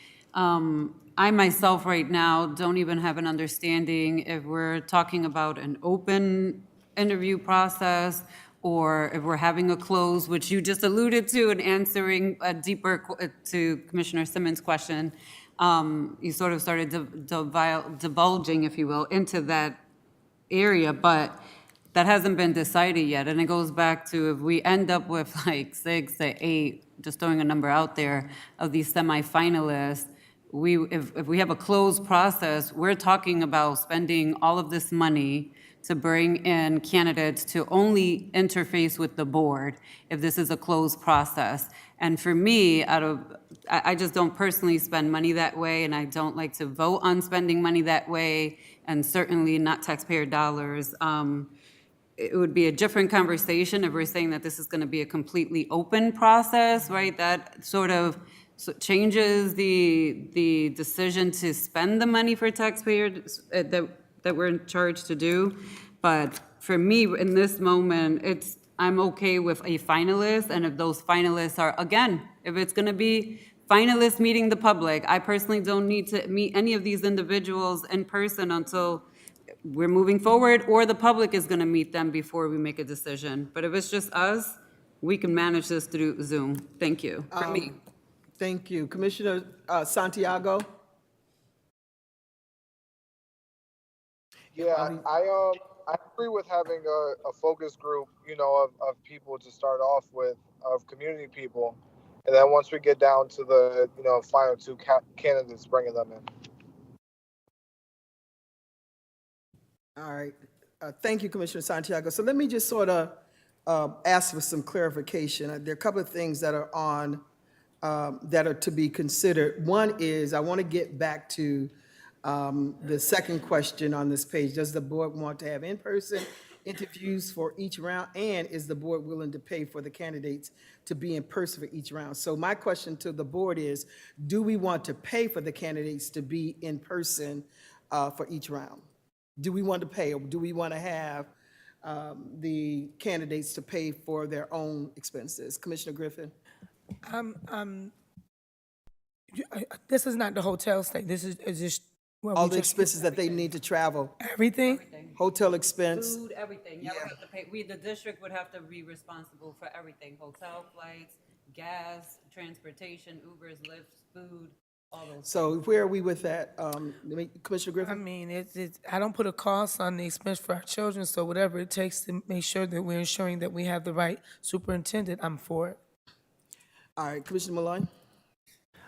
S2: I myself right now don't even have an understanding if we're talking about an open interview process or if we're having a close, which you just alluded to in answering a deeper to Commissioner Simmons' question, you sort of started divulging, if you will, into that area, but that hasn't been decided yet. And it goes back to if we end up with like 6 to 8, just throwing a number out there, of these semifinalists, if we have a closed process, we're talking about spending all of this money to bring in candidates to only interface with the board if this is a closed process. And for me, I just don't personally spend money that way, and I don't like to vote on spending money that way, and certainly not taxpayer dollars. It would be a different conversation if we're saying that this is gonna be a completely open process, right? That sort of changes the decision to spend the money for taxpayers that we're in charge to do. But for me, in this moment, I'm okay with a finalist, and if those finalists are, again, if it's gonna be finalists meeting the public, I personally don't need to meet any of these individuals in person until we're moving forward, or the public is gonna meet them before we make a decision. But if it's just us, we can manage this through Zoom. Thank you, for me.
S1: Thank you. Commissioner Santiago?
S6: Yeah, I agree with having a focus group, of people to start off with, of community people, and then once we get down to the, final two candidates, bringing them in.
S1: All right. Thank you, Commissioner Santiago. So let me just sort of ask for some clarification. There are a couple of things that are on, that are to be considered. One is, I want to get back to the second question on this page. Does the board want to have in-person interviews for each round? And is the board willing to pay for the candidates to be in person for each round? So my question to the board is, do we want to pay for the candidates to be in person for each round? Do we want to pay, or do we want to have the candidates to pay for their own expenses? Commissioner Griffin?
S5: This is not the hotel stay. This is just. Well,
S1: All the expenses that they need to travel,
S5: Everything?
S1: hotel expense.
S2: Food, everything, yeah, we have to pay, the district would have to be responsible for everything, hotel flights, gas, transportation, Ubers, Lyfts, food, all those.
S1: So where are we with that? Commissioner
S5: I
S1: Griffin?
S5: mean, I don't put a cost on the expense for our children, so whatever it takes to make sure that we're ensuring that we have the right superintendent, I'm for it.
S1: All right, Commissioner Malone?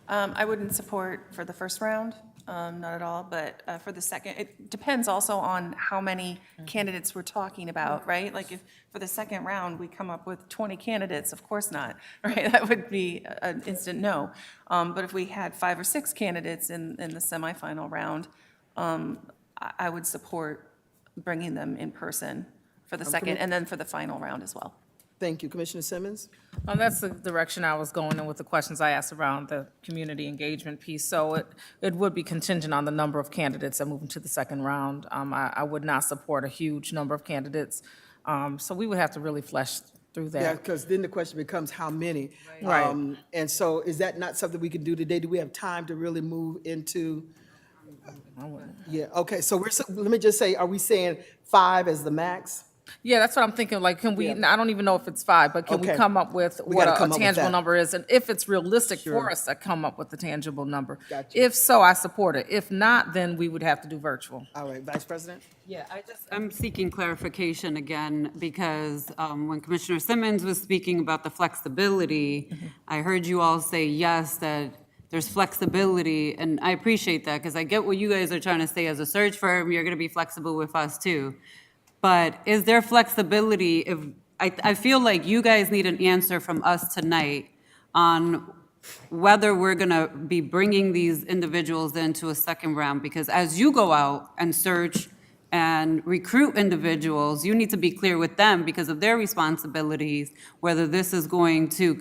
S3: I wouldn't support for the first round, not at all, but for the second, it depends also on how many candidates we're talking about, right? Like if for the second round, we come up with 20 candidates, of course not, right? That would be an instant no. But if we had 5 or 6 candidates in the semifinal round, I would support bringing them in person for the second, and then for the final round as well.
S1: Thank you. Commissioner Simmons?
S4: That's the direction I was going in with the questions I asked around the community engagement piece. So it would be contingent on the number of candidates that move into the second round. I would not support a huge number of candidates. So we would have to really flesh through that.
S1: Yeah, because then the question becomes how many?
S4: Right.
S1: And so is that not something we can do today? Do we have time to really move into? Yeah, okay, so let me just say, are we saying 5 as the max?
S4: Yeah, that's what I'm thinking, like, can we,
S1: Yeah.
S4: I don't even know if it's 5, but can we
S1: Okay.
S4: come up with
S1: We
S4: what
S1: gotta
S4: a
S1: come up with
S4: tangible
S1: that.
S4: number is? And if it's realistic
S1: Sure.
S4: for us to come up with a tangible number.
S1: Gotcha.
S4: If so, I support it. If not, then we would have to do virtual.
S1: All right, Vice President?
S2: Yeah, I'm seeking clarification again, because when Commissioner Simmons was speaking about the flexibility, I heard you all say yes, that there's flexibility, and I appreciate that, because I get what you guys are trying to say. As a search firm, you're gonna be flexible with us too. But is there flexibility if, I feel like you guys need an answer from us tonight on whether we're gonna be bringing these individuals into a second round, because as you go out and search and recruit individuals, you need to be clear with them because of their responsibilities, whether this is going to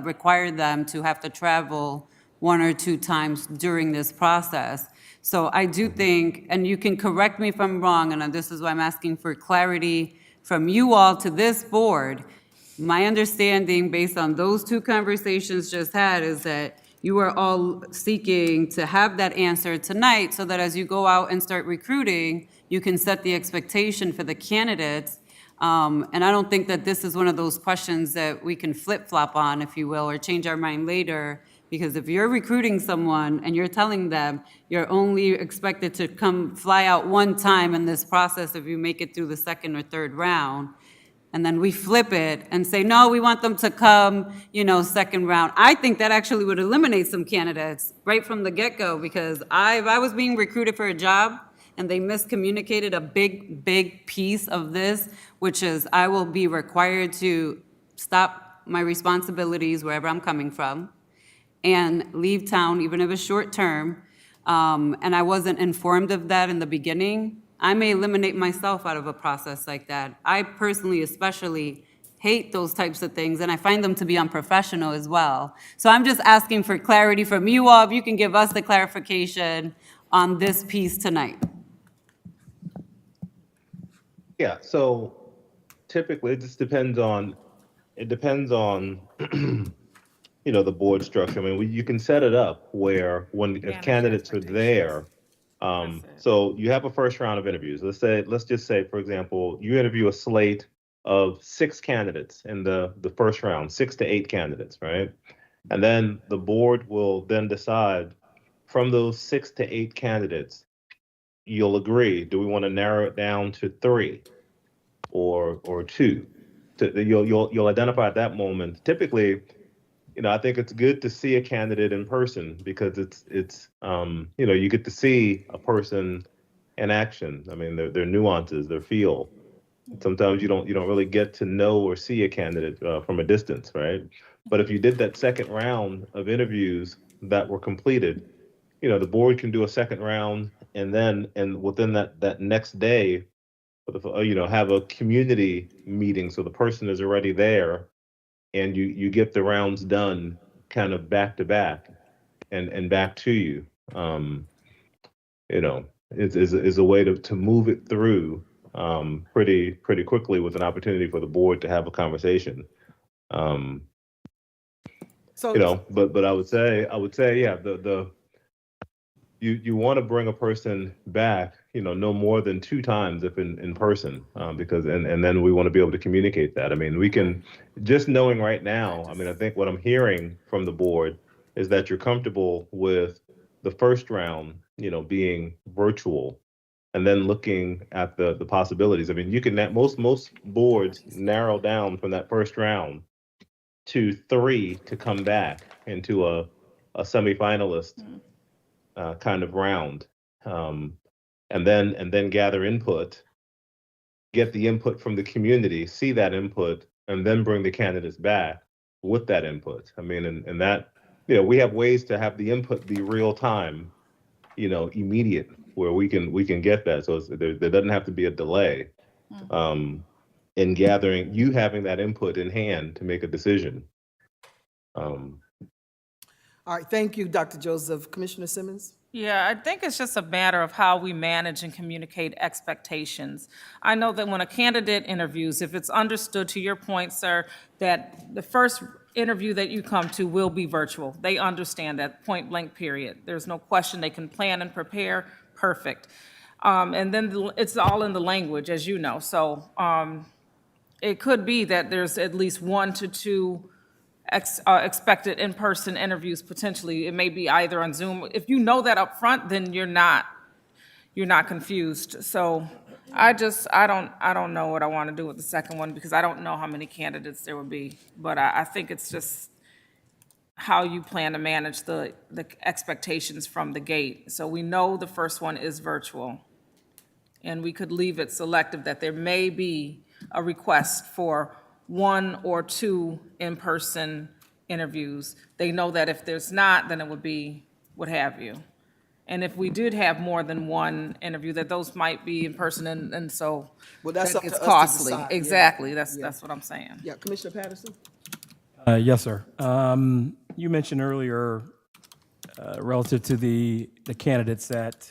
S2: require them to have to travel 1 or 2 times during this process. So I do think, and you can correct me if I'm wrong, and this is why I'm asking for clarity from you all to this board. My understanding, based on those 2 conversations just had, is that you are all seeking to have that answer tonight so that as you go out and start recruiting, you can set the expectation for the candidates And I don't think that this is one of those questions that we can flip-flop on, if you will, or change our mind later. Because if you're recruiting someone and you're telling them you're only expected to come fly out one time in this process if you make it through the second or third round, and then we flip it and say, no, we want them to come, second round. I think that actually would eliminate some candidates right from the get-go, because if I was being recruited for a job and they miscommunicated a big, big piece of this, which is I will be required to stop my responsibilities wherever I'm coming from and leave town, even if it's short term, and I wasn't informed of that in the beginning, I may eliminate myself out of a process like that. I personally especially hate those types of things, and I find them to be unprofessional as well. So I'm just asking for clarity from you all, if you can give us the clarification on this piece tonight.
S8: Yeah, so typically it just depends on, the board structure. I mean, you can set it up where if candidates are there, so you have a first round of interviews. Let's just say, for example, you interview a slate of 6 candidates in the first round, 6 to 8 candidates, right? And then the board will then decide from those 6 to 8 candidates, you'll agree, do we want to narrow it down to 3 or 2? You'll identify at that moment. Typically, I think it's good to see a candidate in person, because it's you get to see a person in action. I mean, their nuances, their feel. Sometimes you don't really get to know or see a candidate from a distance, right? But if you did that second round of interviews that were completed, the board can do a second round, and within that next day, have a community meeting, so the person is already there, and you get the rounds done kind of back to back and back to you. Is a way to move it through pretty quickly, with an opportunity for the board to have a conversation. But I would say, yeah, you want to bring a person back, no more than 2 times if in person, because and then we want to be able to communicate that. I mean, we can, just knowing right now, I mean, I think what I'm hearing from the board is that you're comfortable with the first round, being virtual, and then looking at the possibilities. I mean, you can, most boards narrow down from that first round to 3 to come back into a semifinalist kind of round, and then gather input, get the input from the community, see that input, and then bring the candidates back with that input. I mean, and that, we have ways to have the input be real time, immediate, where we can get that. So there doesn't have to be a delay in gathering, having that input in hand to make a decision.
S1: All right, thank you, Dr. Joseph. Commissioner Simmons?
S4: Yeah, I think it's just a matter of how we manage and communicate expectations. I know that when a candidate interviews, if it's understood, to your point, sir, that the first interview that you come to will be virtual. They understand that, point blank, period. There's no question. They can plan and prepare, perfect. And then it's all in the language, as you know. So it could be that there's at least 1 to 2 expected in-person interviews potentially. It may be either on Zoom. If you know that up front, then you're not confused. So I don't know what I want to do with the second one, because I don't know how many candidates there will be. But I think it's just how you plan to manage the expectations from the gate. So we know the first one is virtual, and we could leave it selective that there may be a request for 1 or 2 in-person interviews. They know that if there's not, then it would be what have you. And if we did have more than 1 interview, that those might be in person, and so
S1: Well, that's
S4: that
S1: up to
S4: gets
S1: us to
S4: costly.
S1: decide, yeah.
S4: Exactly, that's what I'm saying.
S1: Yeah, Commissioner Patterson?
S9: Yes, sir. You mentioned earlier, relative to the candidates, that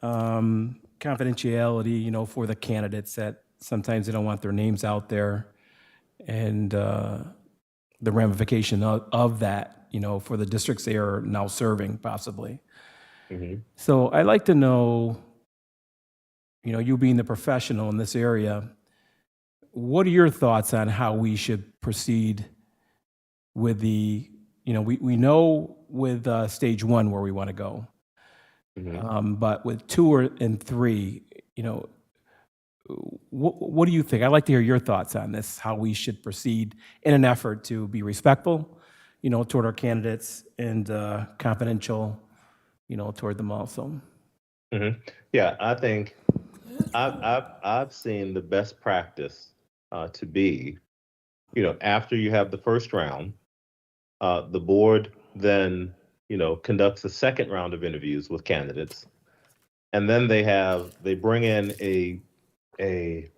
S9: confidentiality, for the candidates, that sometimes they don't want their names out there, and the ramification of that, for the districts they are now serving, possibly.
S8: Mm-hmm.
S9: So I'd like to know, you being the professional in this area, what are your thoughts on how we should proceed with the, we know with stage one where we want to go. But with and three, what do you think? I'd like to hear your thoughts on this, how we should proceed in an effort to be respectful, toward our candidates and confidential, toward them also.
S8: Yeah, I think I've seen the best practice to be, after you have the first round, the board then, conducts a second round of interviews with candidates, and then they bring in a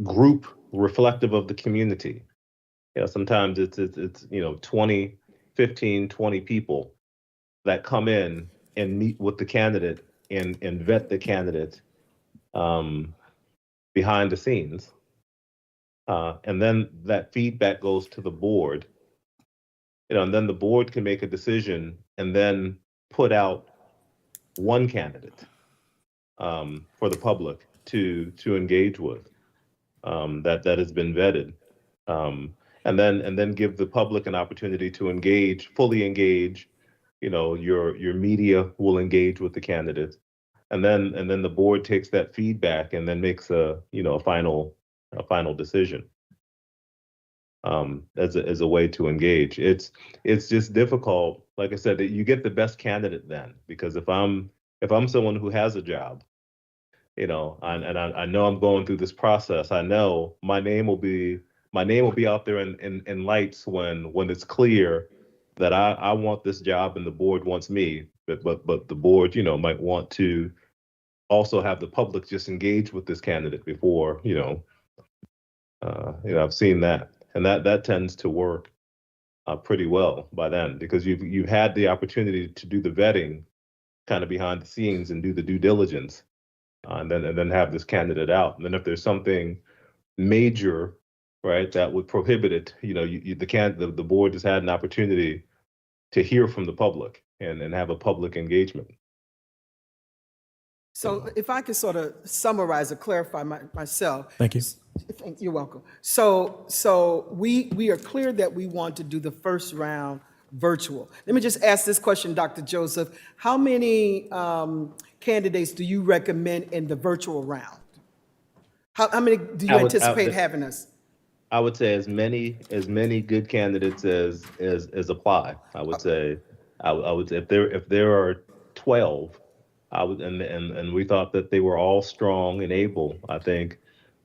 S8: group reflective of the community. Sometimes it's 20, 15, 20 people that come in and meet with the candidate and vet the candidate behind the scenes. And then that feedback goes to the board, and then the board can make a decision and then put out one candidate for the public to engage with that has been vetted, and then give the public an opportunity to fully engage. Your media will engage with the candidate, and then the board takes that feedback and then makes a final decision as a way to engage. It's just difficult, like I said, that you get the best candidate then, because if I'm someone who has a job, I know I'm going through this process, I know my name will be out there in lights when it's clear that I want this job and the board wants me, but the board might want to also have the public just engage with this candidate before. I've seen that, and that tends to work pretty well by then, because you've had the opportunity to do the vetting kind of behind the scenes and do the due diligence, and then have this candidate out. And then if there's something major, right, that would prohibit it, the board has had an opportunity to hear from the public and have a public engagement.
S1: So if I could sort of summarize or clarify myself.
S9: Thank you.
S1: You're welcome. So we are clear that we want to do the first round virtual. Let me just ask this question, Dr. Joseph. How many candidates do you recommend in the virtual round? How many do you anticipate having us?
S8: I would say as many good candidates as apply. I would say if there are 12, and we thought that they were all strong and able. I think,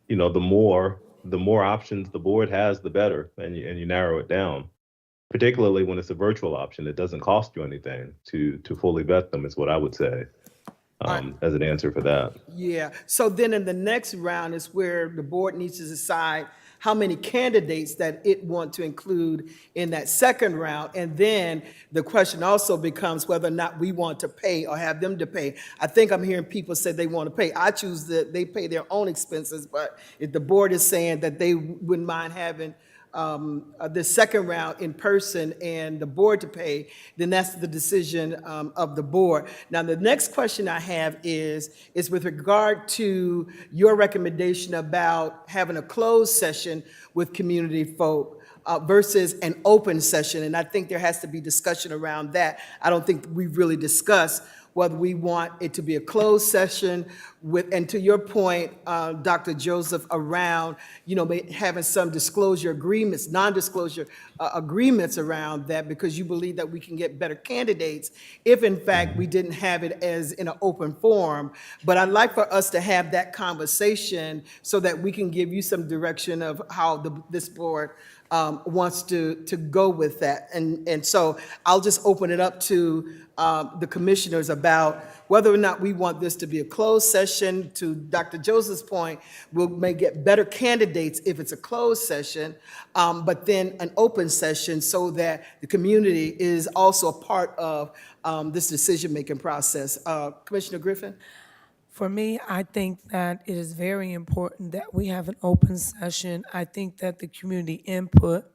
S8: the more options the board has, the better, and you narrow it down. Particularly when it's a virtual option, it doesn't cost you anything to fully vet them, is what I would say, as an answer for that.
S1: Yeah, so then in the next round is where the board needs to decide how many candidates that it want to include in that second round. And then the question also becomes whether or not we want to pay or have them to pay. I think I'm hearing people say they want to pay. I choose that they pay their own expenses, but if the board is saying that they wouldn't mind having the second round in person and the board to pay, then that's the decision of the board. Now, the next question I have is with regard to your recommendation about having a closed session with community folk versus an open session, and I think there has to be discussion around that. I don't think we've really discussed whether we want it to be a closed session with, and to your point, Dr. Joseph, around, having some disclosure agreements, non-disclosure agreements around that, because you believe that we can get better candidates if in fact we didn't have it as in an open forum. But I'd like for us to have that conversation so that we can give you some direction of how this board wants to go with that. And so I'll just open it up to the commissioners about whether or not we want this to be a closed session. To Dr. Joseph's point, we may get better candidates if it's a closed session, but then an open session so that the community is also a part of this decision-making process. Commissioner Griffin?
S5: For me, I think that it is very important that we have an open session. I think that the community input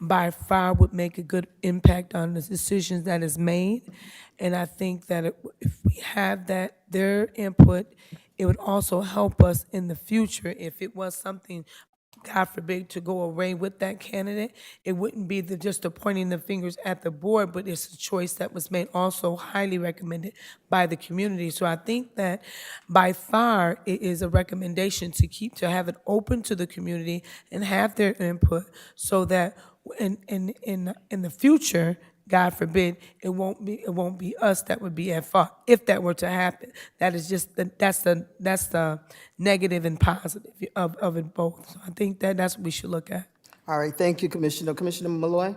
S5: by far would make a good impact on the decisions that is made. And I think that if we have that, their input it would also help us in the future if it was something, God forbid, to go away with that candidate. It wouldn't be just pointing the fingers at the board, but it's a choice that was made also highly recommended by the community. So I think that by far it is a recommendation to have it open to the community and have their input, so that in the future, God forbid, it won't be us that would be at fault if that were to happen. That is just that's the negative and positive of it both. So I think that's what we should look at.
S1: All right, thank you, Commissioner. Commissioner Malloy?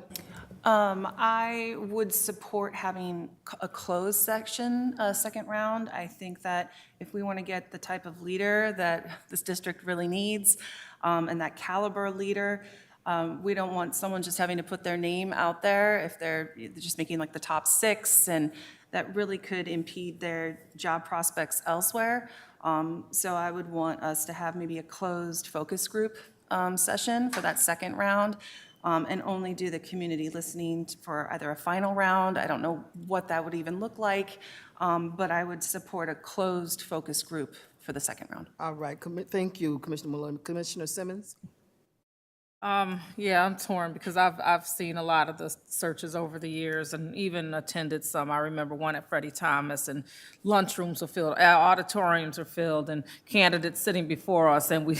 S3: I would support having a closed section, second round. I think that if we want to get the type of leader that this district really needs, and that caliber leader, we don't want someone just having to put their name out there if they're just making like the top 6, and that really could impede their job prospects elsewhere. So I would want us to have maybe a closed focus group session for that second round, and only do the community listening for either a final round. I don't know what that would even look like, but I would support a closed focus group for the second round.
S1: All right, thank you, Commissioner Malloy. Commissioner Simmons?
S4: Yeah, I'm torn because I've seen a lot of the searches over the years and even attended some. I remember one at Freddie Thomas, and lunchrooms were filled, auditoriums were filled, and candidates sitting before us, and we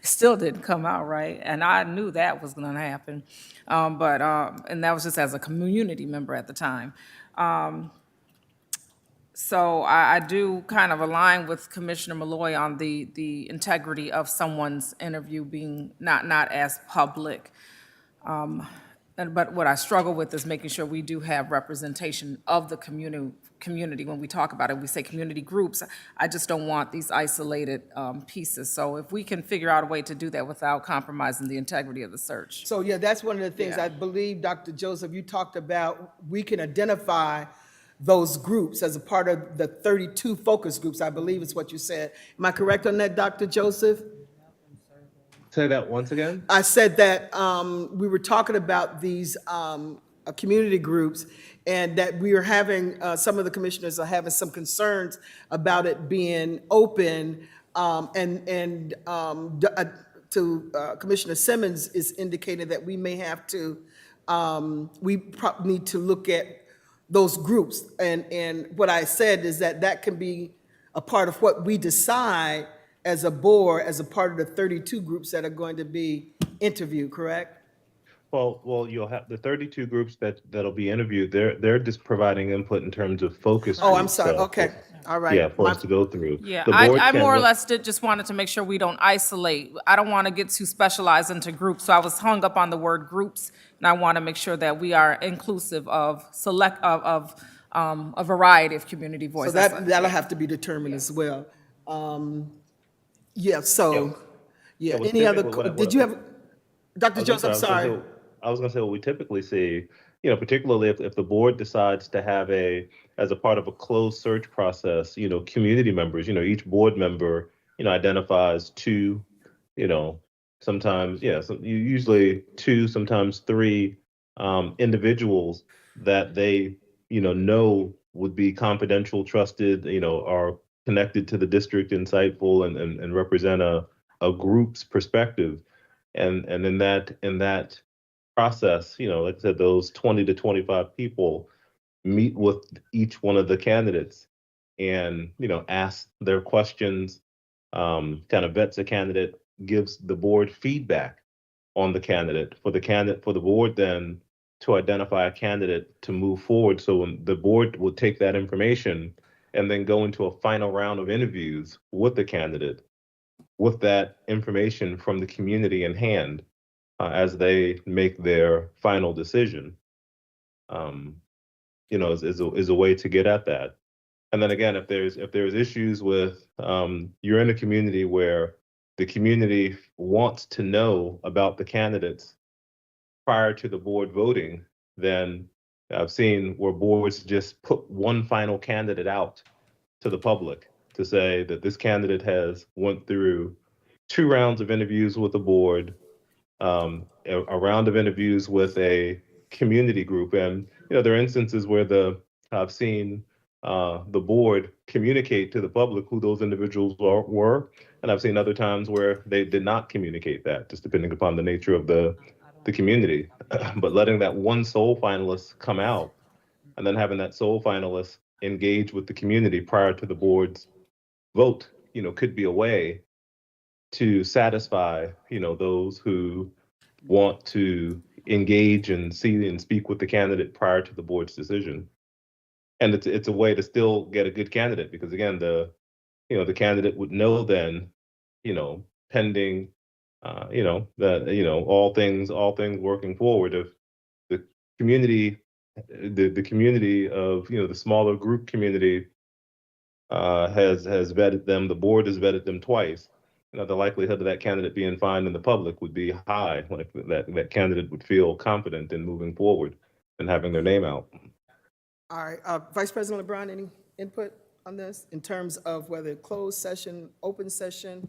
S4: still didn't come out right. And I knew that was going to happen, and that was just as a community member at the time. So I do kind of align with Commissioner Malloy on the integrity of someone's interview being not as public. But what I struggle with is making sure we do have representation of the community when we talk about it. We say community groups. I just don't want these isolated pieces. So if we can figure out a way to do that without compromising the integrity of the search.
S1: So, yeah, that's one of the things
S4: Yeah.
S1: I believe, Dr. Joseph, you talked about. We can identify those groups as a part of the 32 focus groups, I believe is what you said. Am I correct on that, Dr. Joseph?
S8: Say that once again?
S1: I said that we were talking about these community groups, and that we are having, some of the commissioners are having some concerns about it being open, Commissioner Simmons is indicating that we may have to, need to look at those groups. And what I said is that can be a part of what we decide as a board, as a part of the 32 groups that are going to be interviewed, correct?
S8: Well, you'll have the 32 groups that'll be interviewed. They're just providing input in terms of focus.
S1: Oh, I'm
S8: groups,
S1: sorry,
S8: so
S1: okay, all right.
S8: Yeah, for us to go through.
S4: Yeah,
S8: The board
S4: I
S8: can
S4: more or
S8: look-
S4: less just wanted to make sure we don't isolate. I don't want to get too specialized into groups, so I was hung up on the word groups, and I want to make sure that we are inclusive of a variety of community
S1: So
S4: voices.
S1: that'll have to be determined as well. Yeah, so, yeah,
S8: well,
S1: any other,
S8: typically what-
S1: did you have, Dr.
S8: I was
S1: Joseph,
S8: gonna say-
S1: sorry.
S8: I was going to say what we typically see, particularly if the board decides to have as a part of a closed search process, community members, each board member, identifies two, sometimes, usually two, sometimes three individuals that they, know would be confidential, trusted, are connected to the district, insightful, and represent a group's perspective. And in that process, like I said, those 20 to 25 people meet with each one of the candidates and, ask their questions, kind of vets a candidate, gives the board feedback on the candidate, for the board then to identify a candidate to move forward. So when the board will take that information and then go into a final round of interviews with the candidate with that information from the community in hand, as they make their final decision, is a way to get at that. And then again, if there's issues with, you're in a community where the community wants to know about the candidates prior to the board voting, then I've seen where boards just put one final candidate out to the public to say that this candidate has went through 2 rounds of interviews with the board, a round of interviews with a community group. And, there are instances where I've seen the board communicate to the public who those individuals were. And I've seen other times where they did not communicate that, just depending upon the nature of the community. But letting that one sole finalist come out and then having that sole finalist engage with the community prior to the board's vote, could be a way to satisfy, those who want to engage and see and speak with the candidate prior to the board's decision. And it's a way to still get a good candidate because again, the candidate would know then, pending, all things working forward if the community, the community of, the smaller group community has vetted them, the board has vetted them twice. The likelihood of that candidate being found in the public would be high. Like that candidate would feel confident in moving forward and having their name out.
S1: All right, Vice President LeBron, any input on this in terms of whether closed session, open session?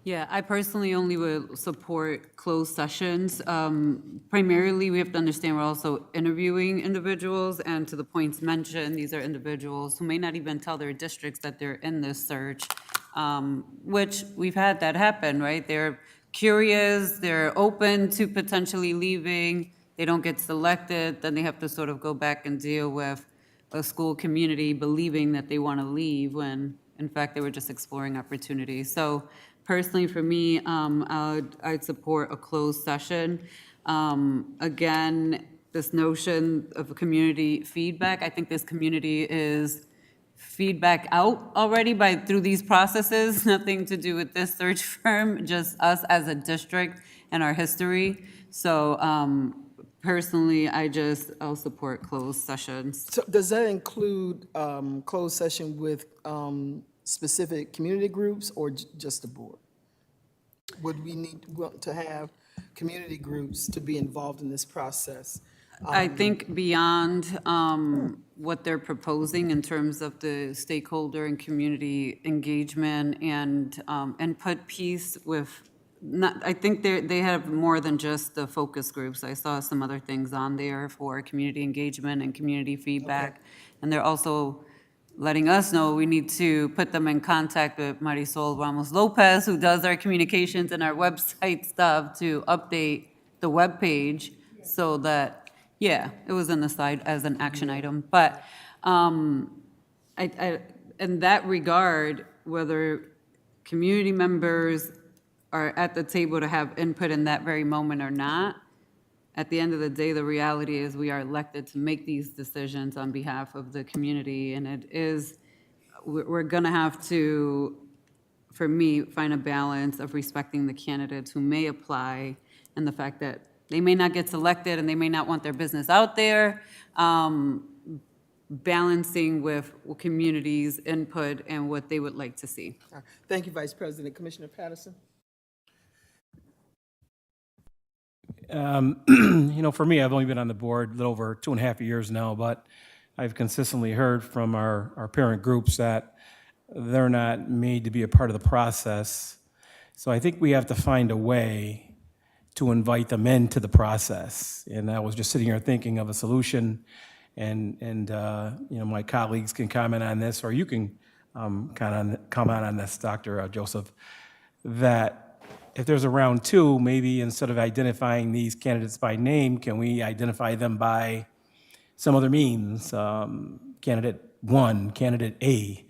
S2: Yeah, I personally only would support closed sessions. Primarily, we have to understand we're also interviewing individuals, and to the points mentioned, these are individuals who may not even tell their districts that they're in this search, which we've had that happen, right? They're curious, they're open to potentially leaving, they don't get selected, then they have to sort of go back and deal with a school community believing that they want to leave when, in fact, they were just exploring opportunities. So personally, for me, I'd support a closed session. Again, this notion of community feedback, I think this community is feedback out already through these processes, nothing to do with this search firm, just us as a district and our history. So personally, I'll support closed sessions.
S1: So does that include closed session with specific community groups or just the board? Would we want to have community groups to be involved in this process?
S2: I think beyond what they're proposing in terms of the stakeholder and community engagement and input piece with, I think they have more than just the focus groups. I saw some other things on there for community engagement and community feedback. Okay. And they're also letting us know we need to put them in contact with Marisol Ramos Lopez, who does our communications and our website stuff, to update the webpage so that, yeah, it was an aside as an action item. But in that regard, whether community members are at the table to have input in that very moment or not, at the end of the day, the reality is we are elected to make these decisions on behalf of the community, and we're gonna have to, for me, find a balance of respecting the candidates who may apply and the fact that they may not get selected and they may not want their business out there, balancing with communities' input and what they would like to see.
S1: Thank you, Vice President. Commissioner Patterson?
S9: For me, I've only been on the board a little over 2.5 years now, but I've consistently heard from our parent groups that they're not made to be a part of the process. So I think we have to find a way to invite them into the process. And I was just sitting here thinking of a solution, and my colleagues can comment on this, or you can comment on this, Dr. Joseph, that if there's a round two, maybe instead of identifying these candidates by name, can we identify them by some other means? Candidate one, candidate A,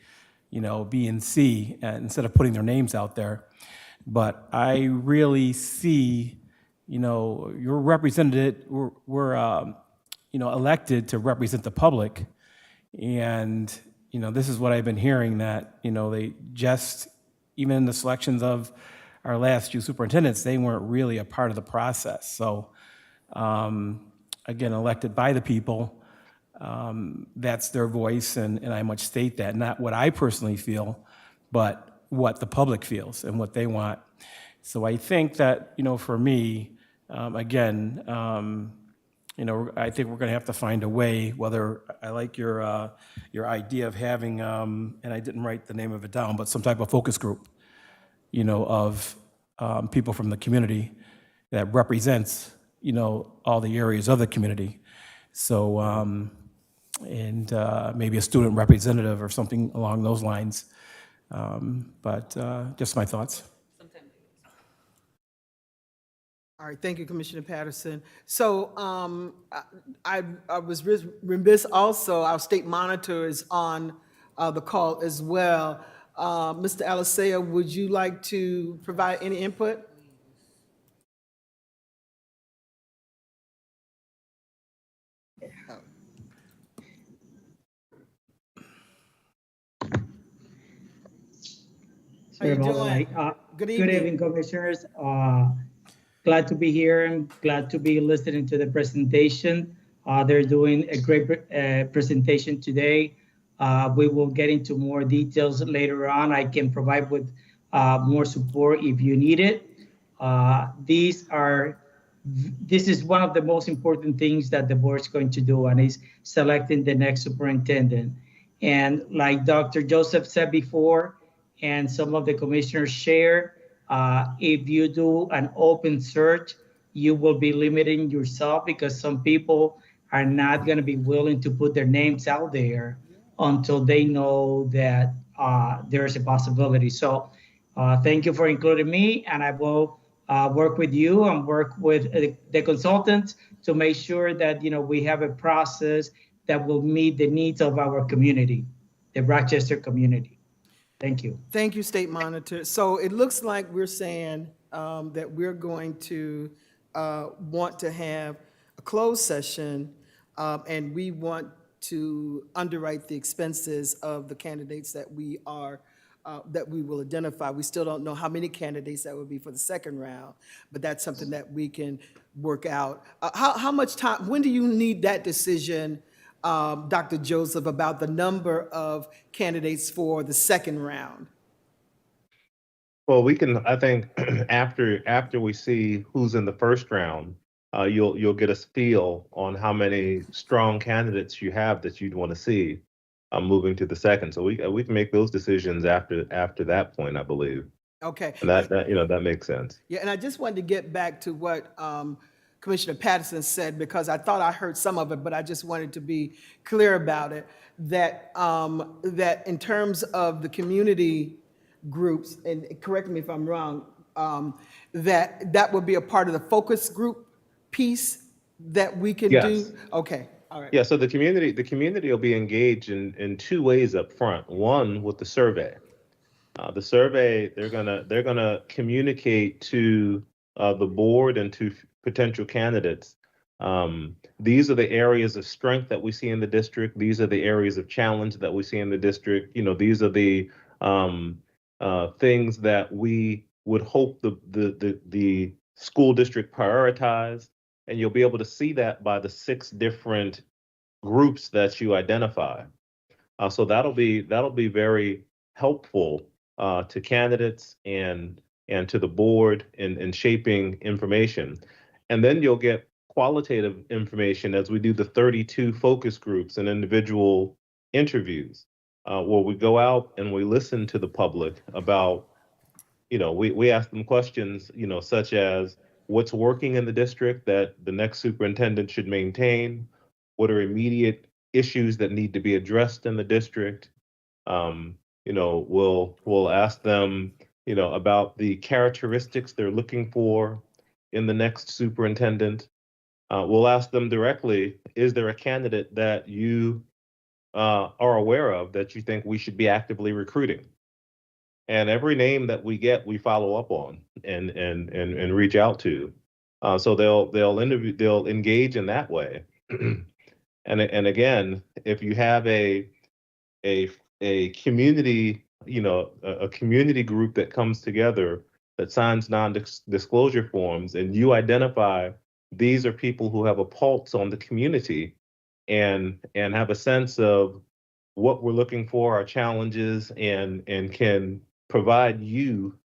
S9: B and C, instead of putting their names out there. But I really see, you're represented, we're elected to represent the public. And, this is what I've been hearing, that, they just, even in the selections of our last few superintendents, they weren't really a part of the process. So, again, elected by the people, that's their voice, and I must state that, not what I personally feel, but what the public feels and what they want. So I think that, for me, again, I think we're going to have to find a way, whether I like your idea of having, and I didn't write the name of it down, but some type of focus group, of people from the community that represents, all the areas of the community. So and maybe a student representative or something along those lines. But just my thoughts.
S1: All right, thank you, Commissioner Patterson. So I was remiss also, our state monitor is on the call as well. Mr. Alisea, would you like to provide any input? How you
S10: Sorry about
S1: doing?
S10: that.
S1: Good
S10: Good
S1: evening.
S10: evening, commissioners. Glad to be here and glad to be listening to the presentation. They're doing a great presentation today. We will get into more details later on. I can provide with more support if you need it. This is one of the most important things that the board is going to do, and is selecting the next superintendent. And like Dr. Joseph said before, and some of the commissioners share, if you do an open search, you will be limiting yourself because some people are not going to be willing to put their names out there until they know that there's a possibility. So thank you for including me, and I will work with you and work with the consultants to make sure that we have a process that will meet the needs of our community, the Rochester community. Thank you.
S1: Thank you, State Monitor. So it looks like we're saying that we're going to want to have a closed session, and we want to underwrite the expenses of the candidates that we will identify. We still don't know how many candidates that would be for the second round, but that's something that we can work out. How much time, when do you need that decision, Dr. Joseph, about the number of candidates for the second round?
S8: Well, we can, I think, after we see who's in the first round, you'll get a feel on how many strong candidates you have that you'd want to see moving to the second. So we can make those decisions after that point, I believe.
S1: Okay.
S8: And that makes sense.
S1: Yeah, and I just wanted to get back to what Commissioner Patterson said, because I thought I heard some of it, but I just wanted to be clear about it, that in terms of the community groups, and correct me if I'm wrong, that would be a part of the focus group piece that we can do?
S8: Yes.
S1: Okay, all right.
S8: Yeah, so the community will be engaged in two ways up front. One, with the survey. The survey, they're gonna communicate to the board and to potential candidates. These are the areas of strength that we see in the district. These are the areas of challenge that we see in the district. These are the things that we would hope the school district prioritize. And you'll be able to see that by the 6 different groups that you identify. So that'll be very helpful to candidates and to the board in shaping information. And then you'll get qualitative information as we do the 32 focus groups and individual interviews, where we go out and we listen to the public about, we ask them questions, such as what's working in the district that the next superintendent should maintain, what are immediate issues that need to be addressed in the district. We'll ask them, about the characteristics they're looking for in the next superintendent. We'll ask them directly, is there a candidate that you are aware of that you think we should be actively recruiting? And every name that we get, we follow up on and reach out to. So they'll engage in that way. And again, if you have a community, a community group that comes together that signs non-disclosure forms, and you identify these are people who have a pulse on the community and have a sense of what we're looking for, our challenges, and can provide you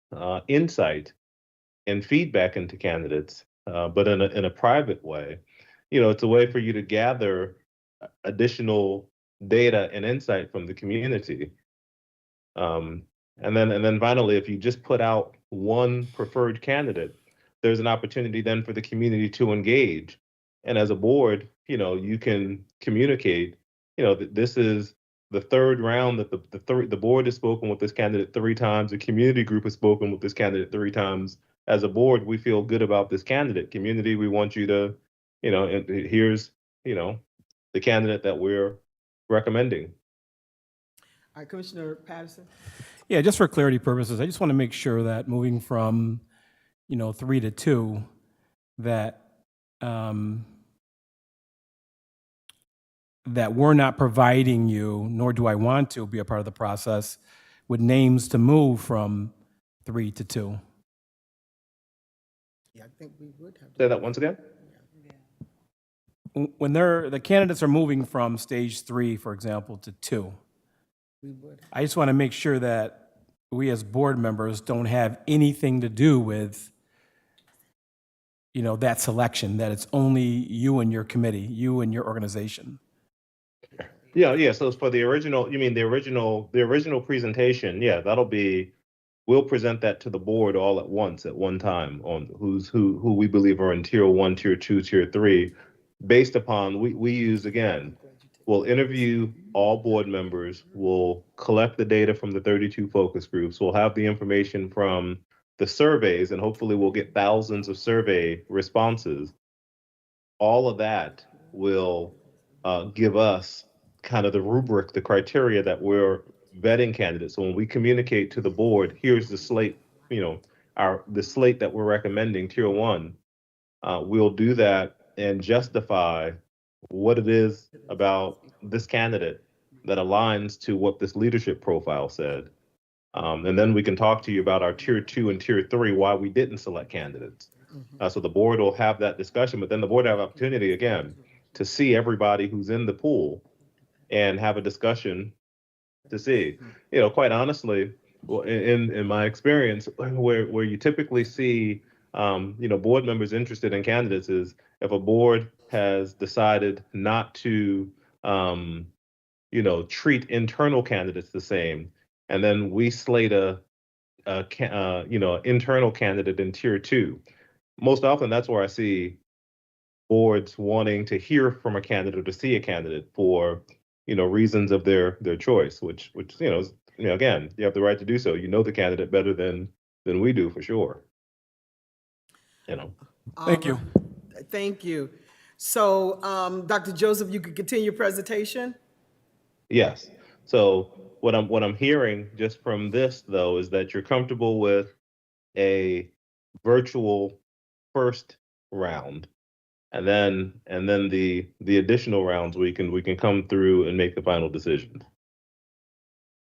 S8: insight and feedback into candidates, but in a private way. It's a way for you to gather additional data and insight from the community. And then finally, if you just put out one preferred candidate, there's an opportunity then for the community to engage. And as a board, you can communicate, this is the third round that the board has spoken with this candidate 3 times. The community group has spoken with this candidate 3 times. As a board, we feel good about this candidate. Community, we want you to, and here's, the candidate that we're recommending.
S1: All right, Commissioner Patterson.
S9: Yeah, just for clarity purposes, I just want to make sure that moving from, 3 to 2, that that we're not providing you, nor do I want to be a part of the process, with names to move from 3 to 2.
S1: Yeah, I think we would have.
S8: Say that once again.
S9: When the candidates are moving from stage 3, for example, to 2,
S1: We would.
S9: I just want to make sure that we as board members don't have anything to do with, that selection, that it's only you and your committee, you and your organization.
S8: Yeah. So for the original, you mean the original presentation? Yeah, we'll present that to the board all at once at one time on who we believe are in tier 1, tier 2, tier 3, based upon we use again. We'll interview all board members. We'll collect the data from the 32 focus groups. We'll have the information from the surveys, and hopefully we'll get thousands of survey responses. All of that will give us kind of the rubric, the criteria that we're vetting candidates. So when we communicate to the board, here's the slate, the slate that we're recommending, tier 1, we'll do that and justify what it is about this candidate that aligns to what this leadership profile said. And then we can talk to you about our tier 2 and tier 3, why we didn't select candidates. So the board will have that discussion, but then the board will have opportunity again to see everybody who's in the pool and have a discussion to see. Quite honestly, in my experience, where you typically see board members interested in candidates is if a board has decided not to treat internal candidates the same, and then we slate a internal candidate in tier 2. Most often that's where I see boards wanting to hear from a candidate or to see a candidate for reasons of their choice, which is, again, you have the right to do so. You know the candidate better than we do, for sure.
S9: Thank you.
S1: Thank you. So, Dr. Joseph, you could continue your presentation?
S8: Yes. So what I'm hearing just from this, though, is that you're comfortable with a virtual first round, and then the additional rounds we can come through and make the final decision.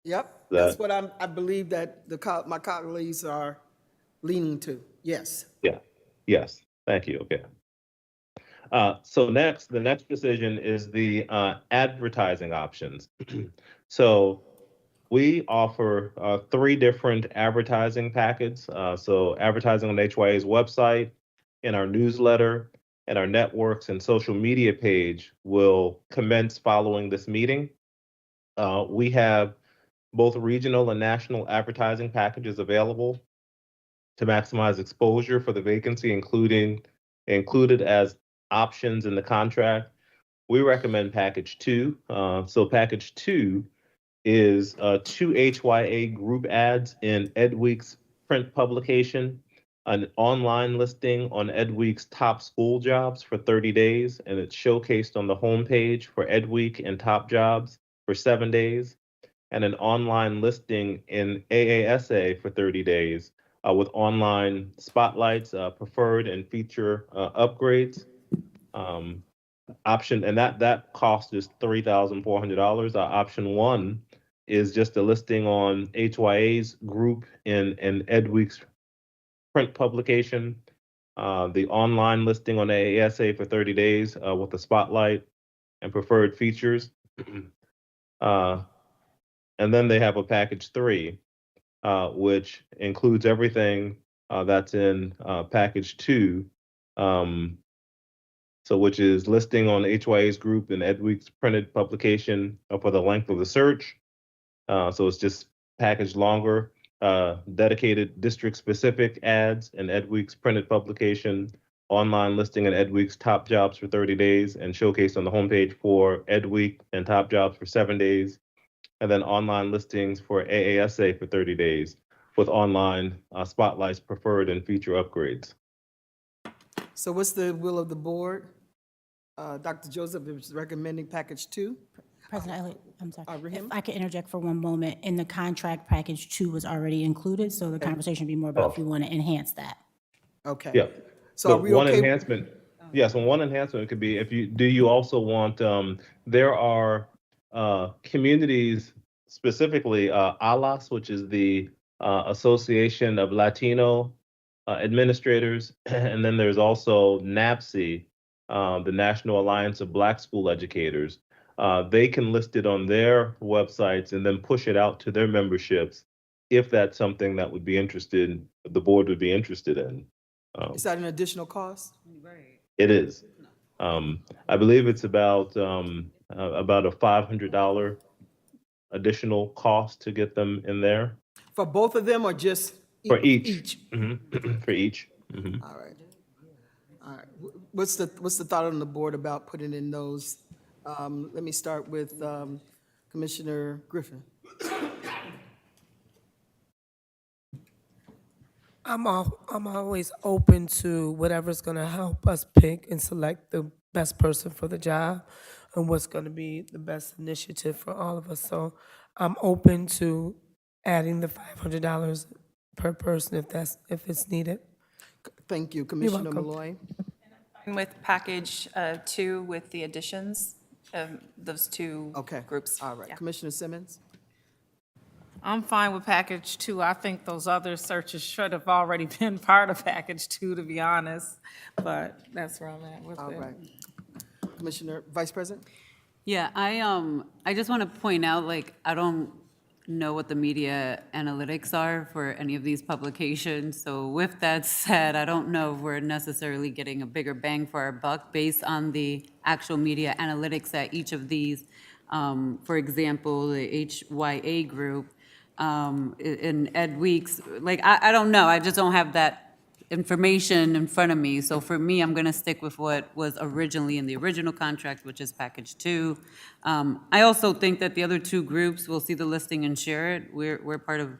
S1: Yep, that's what I believe that my colleagues are leaning to. Yes.
S8: Yeah. Yes. Thank you. Okay. So the next decision is the advertising options. So we offer 3 different advertising packages. So advertising on HYA's website, in our newsletter, and our networks and social media page will commence following this meeting. We have both regional and national advertising packages available to maximize exposure for the vacancy, included as options in the contract. We recommend package 2. So package 2 is 2 HYA group ads in EdWeek's print publication, an online listing on EdWeek's top school jobs for 30 days, and it's showcased on the homepage for EdWeek and top jobs for 7 days, and an online listing in AASA for 30 days with online spotlights, preferred and feature upgrades. Option, and that cost is $3,400. Option 1 is just a listing on HYA's group in EdWeek's print publication, the online listing on AASA for 30 days with the spotlight and preferred features. And then they have a package 3, which includes everything that's in package 2. So which is listing on HYA's group in EdWeek's printed publication for the length of the search. So it's just packaged longer, dedicated district-specific ads in EdWeek's printed publication online listing in Ed Week's top jobs for 30 days and showcased on the homepage for Ed Week and top jobs for 7 days. And then online listings for AASA for 30 days with online spotlights preferred and feature upgrades.
S1: So what's the will of the board? Dr. Joseph is recommending package 2.
S11: President Elliott, I'm sorry. If
S1: Raheem?
S11: I could interject for one moment, in the contract, package 2 was already included, so the conversation would be more about if you want to enhance that.
S1: Okay.
S8: Yeah.
S1: So are we
S8: one
S1: okay?
S8: enhancement, yes, and one enhancement could be do you also want, there are communities, specifically ALAS, which is the Association of Latino Administrators, and then there's also NAPSE, the National Alliance of Black School Educators. They can list it on their websites and then push it out to their memberships if that's something that the board would be interested in.
S1: Is that an additional cost?
S8: It is. I believe it's about a $500 additional cost to get them in there
S1: For both of them or just
S8: for each.
S1: each?
S8: Mhm. For each. Mhm.
S1: All right. All right. What's the thought on the board about putting in those? Let me start with Commissioner Griffin.
S5: I'm always open to whatever's going to help us pick and select the best person for the job and what's going to be the best initiative for all of us. So I'm open to adding the $500 per person if it's needed.
S1: Thank you, Commissioner
S5: welcome.
S1: Malloy.
S3: With package 2 with the additions, those two
S1: Okay.
S3: groups.
S1: All right.
S3: Yeah.
S1: Commissioner Simmons?
S4: I'm fine with package 2. I think those other searches should have already been part of package 2, to be honest, but that's where I'm at with it.
S1: All right. Commissioner, Vice President?
S2: Yeah, I just want to point out, like, I don't know what the media analytics are for any of these publications. So with that said, I don't know if we're necessarily getting a bigger bang for our buck based on the actual media analytics that each of these, for example, the HYA group, in Ed Weeks, like, I don't know, I just don't have that information in front of me. So for me, I'm going to stick with what was originally in the original contract, which is package 2. I also think that the other two groups will see the listing and share it. We're part of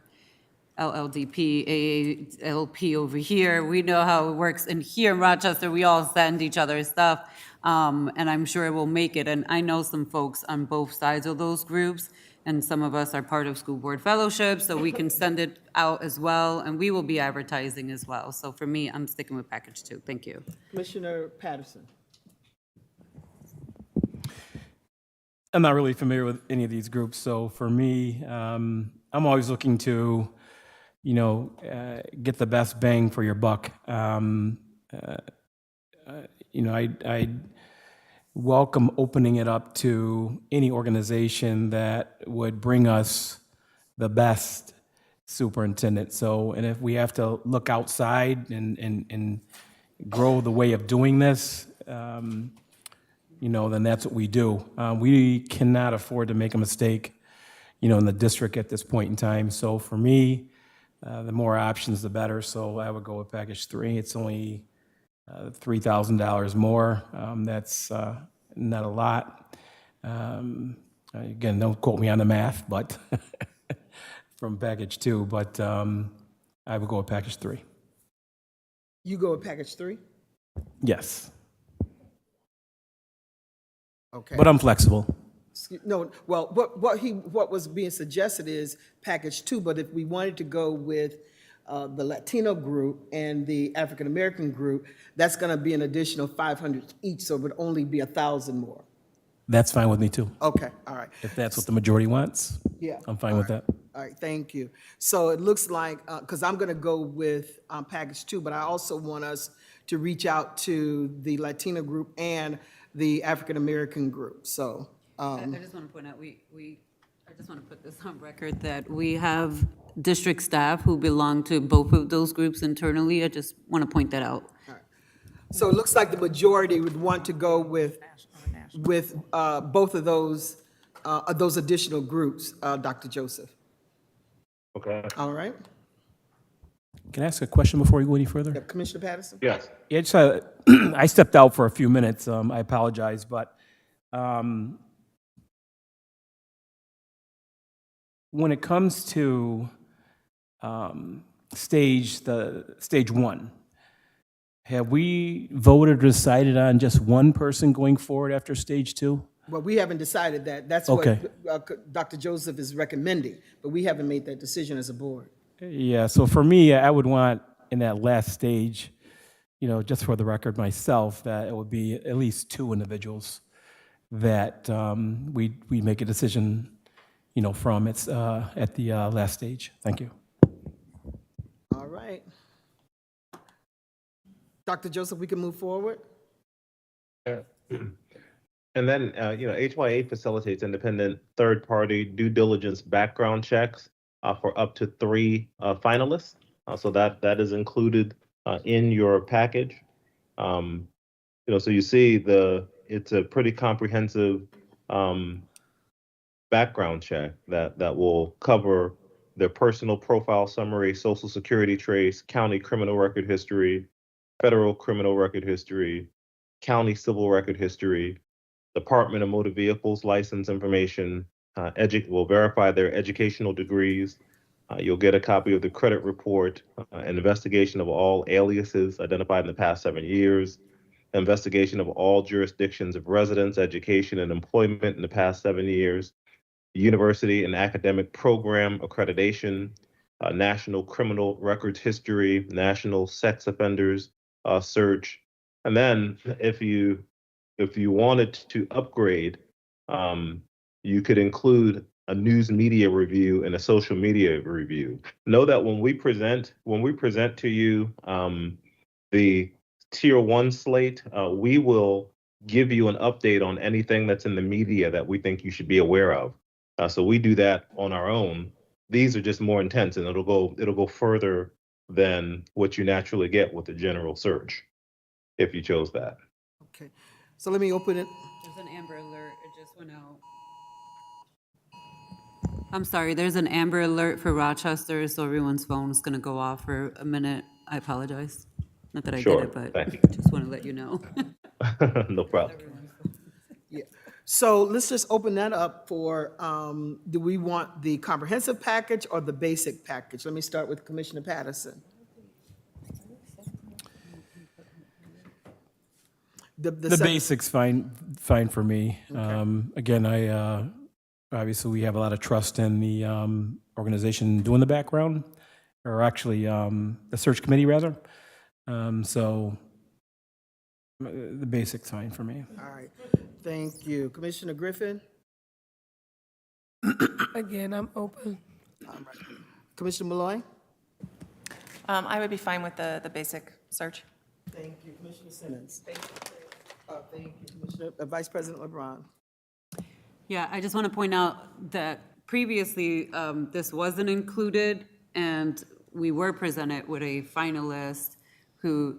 S2: LLDP, AALP over here. We know how it works. And here in Rochester, we all send each other stuff, and I'm sure it will make it. And I know some folks on both sides of those groups, and some of us are part of school board fellowships, so we can send it out as well, and we will be advertising as well. So for me, I'm sticking with package 2. Thank you.
S1: Commissioner Patterson?
S9: I'm not really familiar with any of these groups, so for me, I'm always looking to, get the best bang for your buck. I welcome opening it up to any organization that would bring us the best superintendent. So, and if we have to look outside and grow the way of doing this, then that's what we do. We cannot afford to make a mistake, in the district at this point in time. So for me, the more options, the better. So I would go with package 3. It's only $3,000 more. That's not a lot. Again, don't quote me on the math, but from package 2. But I would go with package 3.
S1: You go with package 3?
S9: Yes,
S1: Okay.
S9: but I'm flexible.
S1: No, well, what was being suggested is package 2, but if we wanted to go with the Latino group and the African American group, that's going to be an additional 500 each, so it would only be 1,000 more.
S9: That's fine with me too.
S1: Okay, all right.
S9: If that's what the majority wants,
S1: Yeah.
S9: I'm fine with that.
S1: All right, thank you. So it looks like, because I'm going to go with package 2, but I also want us to reach out to the Latino group and the African American group, so.
S2: I just want to point out, I just want to put this on record that we have district staff who belong to both of those groups internally. I just want to point that out.
S1: So it looks like the majority would want to go with both of those additional groups, Dr. Joseph.
S8: Okay.
S1: All right?
S9: Can I ask a question before we go any further?
S1: Commissioner Patterson?
S8: Yes.
S9: Yeah, just, I stepped out for a few minutes. I apologize, but when it comes to stage one, have we voted or decided on just one person going forward after stage two?
S1: Well, we haven't decided that. That's what
S9: Okay.
S1: Dr. Joseph is recommending, but we haven't made that decision as a board.
S9: Yeah, so for me, I would want in that last stage, just for the record myself, that it would be at least two individuals that we make a decision, from it's at the last stage. Thank you.
S1: All right. Dr. Joseph, we can move forward?
S8: And then, HYA facilitates independent third-party due diligence background checks for up to 3 finalists. So that is included in your package. So you see it's a pretty comprehensive background check that will cover their personal profile summary, social security trace, county criminal record history, federal criminal record history, county civil record history, Department of Motor Vehicles license information, will verify their educational degrees. You'll get a copy of the credit report, an investigation of all aliases identified in the past 7 years, investigation of all jurisdictions of residence, education, and employment in the past 7 years, university and academic program accreditation, national criminal records history, national sex offenders search. And then if you wanted to upgrade, you could include a news media review and a social media review. Know that when we present to you the tier 1 slate, we will give you an update on anything that's in the media that we think you should be aware of. So we do that on our own. These are just more intense, and it'll go further than what you naturally get with the general search, if you chose that.
S1: Okay. So let me open it.
S2: There's an Amber Alert, it just went out. I'm sorry, there's an Amber Alert for Rochester, so everyone's phone is gonna go off for a minute. I apologize. Not that I did
S8: Sure,
S2: it, but
S8: thank you.
S2: just want to let you know.
S8: No problem.
S1: Yeah. So let's just open that up for, do we want the comprehensive package or the basic package? Let me start with Commissioner Patterson. The
S9: Basics fine for me. Again, obviously we have a lot of trust in the organization doing the background, or actually the search committee rather. So the basics fine for me.
S1: All right, thank you. Commissioner Griffin?
S5: Again, I'm open.
S1: All right. Commissioner Malloy?
S3: I would be fine with the basic search.
S1: Thank you. Commissioner Simmons? Thank you. Thank you, Commissioner, Vice President LeBron.
S2: Yeah, I just want to point out that previously, this wasn't included, and we were presented with a finalist who,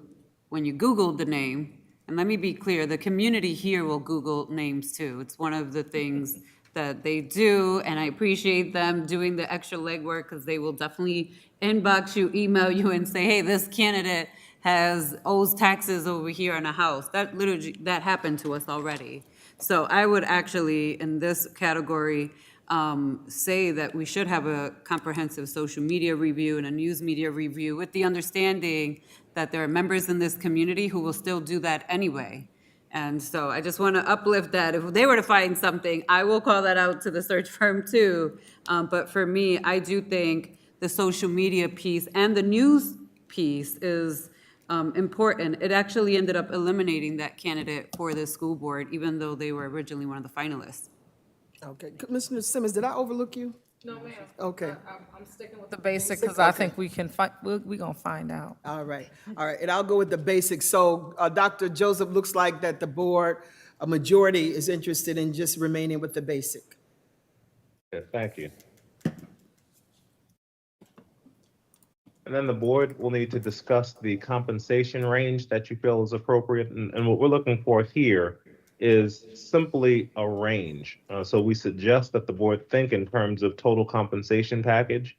S2: when you Googled the name, and let me be clear, the community here will Google names too. It's one of the things that they do, and I appreciate them doing the extra legwork, because they will definitely inbox you, email you, and say, hey, this candidate owes taxes over here on a house. That happened to us already. So I would actually, in this category, say that we should have a comprehensive social media review and a news media review, with the understanding that there are members in this community who will still do that anyway. And so I just want to uplift that. If they were to find something, I will call that out to the search firm too. But for me, I do think the social media piece and the news piece is important. It actually ended up eliminating that candidate for the school board, even though they were originally one of the finalists.
S1: Okay, Commissioner Simmons, did I overlook you?
S4: No, ma'am.
S1: Okay.
S4: I'm sticking with the basic, because I think we can find, we're gonna find out.
S1: All right, and I'll go with the basics. So, Dr. Joseph, looks like that the board, a majority is interested in just remaining with the basic.
S8: Yeah, thank you. And then the board will need to discuss the compensation range that you feel is appropriate. And what we're looking for here is simply a range. So we suggest that the board think in terms of total compensation package.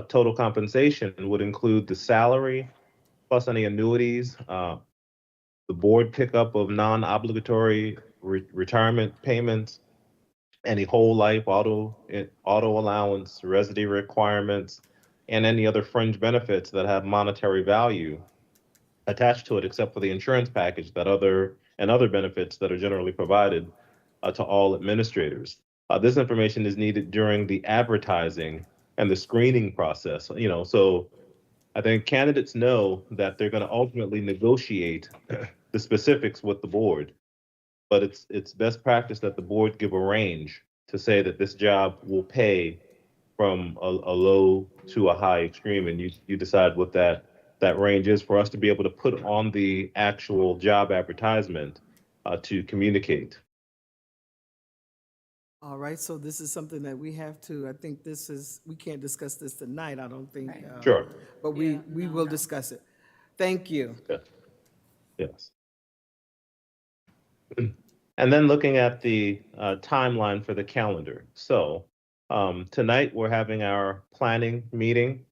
S8: total compensation would include the salary plus any annuities, the board pickup of non-obligatory retirement payments, any whole life auto allowance, residency requirements, and any other fringe benefits that have monetary value attached to it, except for the insurance package that other benefits that are generally provided to all administrators. This information is needed during the advertising and the screening process. So I think candidates know that they're going to ultimately negotiate the specifics with the board, but it's best practice that the board give a range to say that this job will pay from a low to a high extreme, and you decide what that range is for us to be able to put on the actual job advertisement to communicate.
S1: All right, so this is something that we have to, I think we can't discuss this tonight, I don't think.
S8: Sure.
S1: But we will discuss it. Thank you.
S8: Yeah. Yes. And then looking at the timeline for the calendar. So tonight we're having our planning meeting.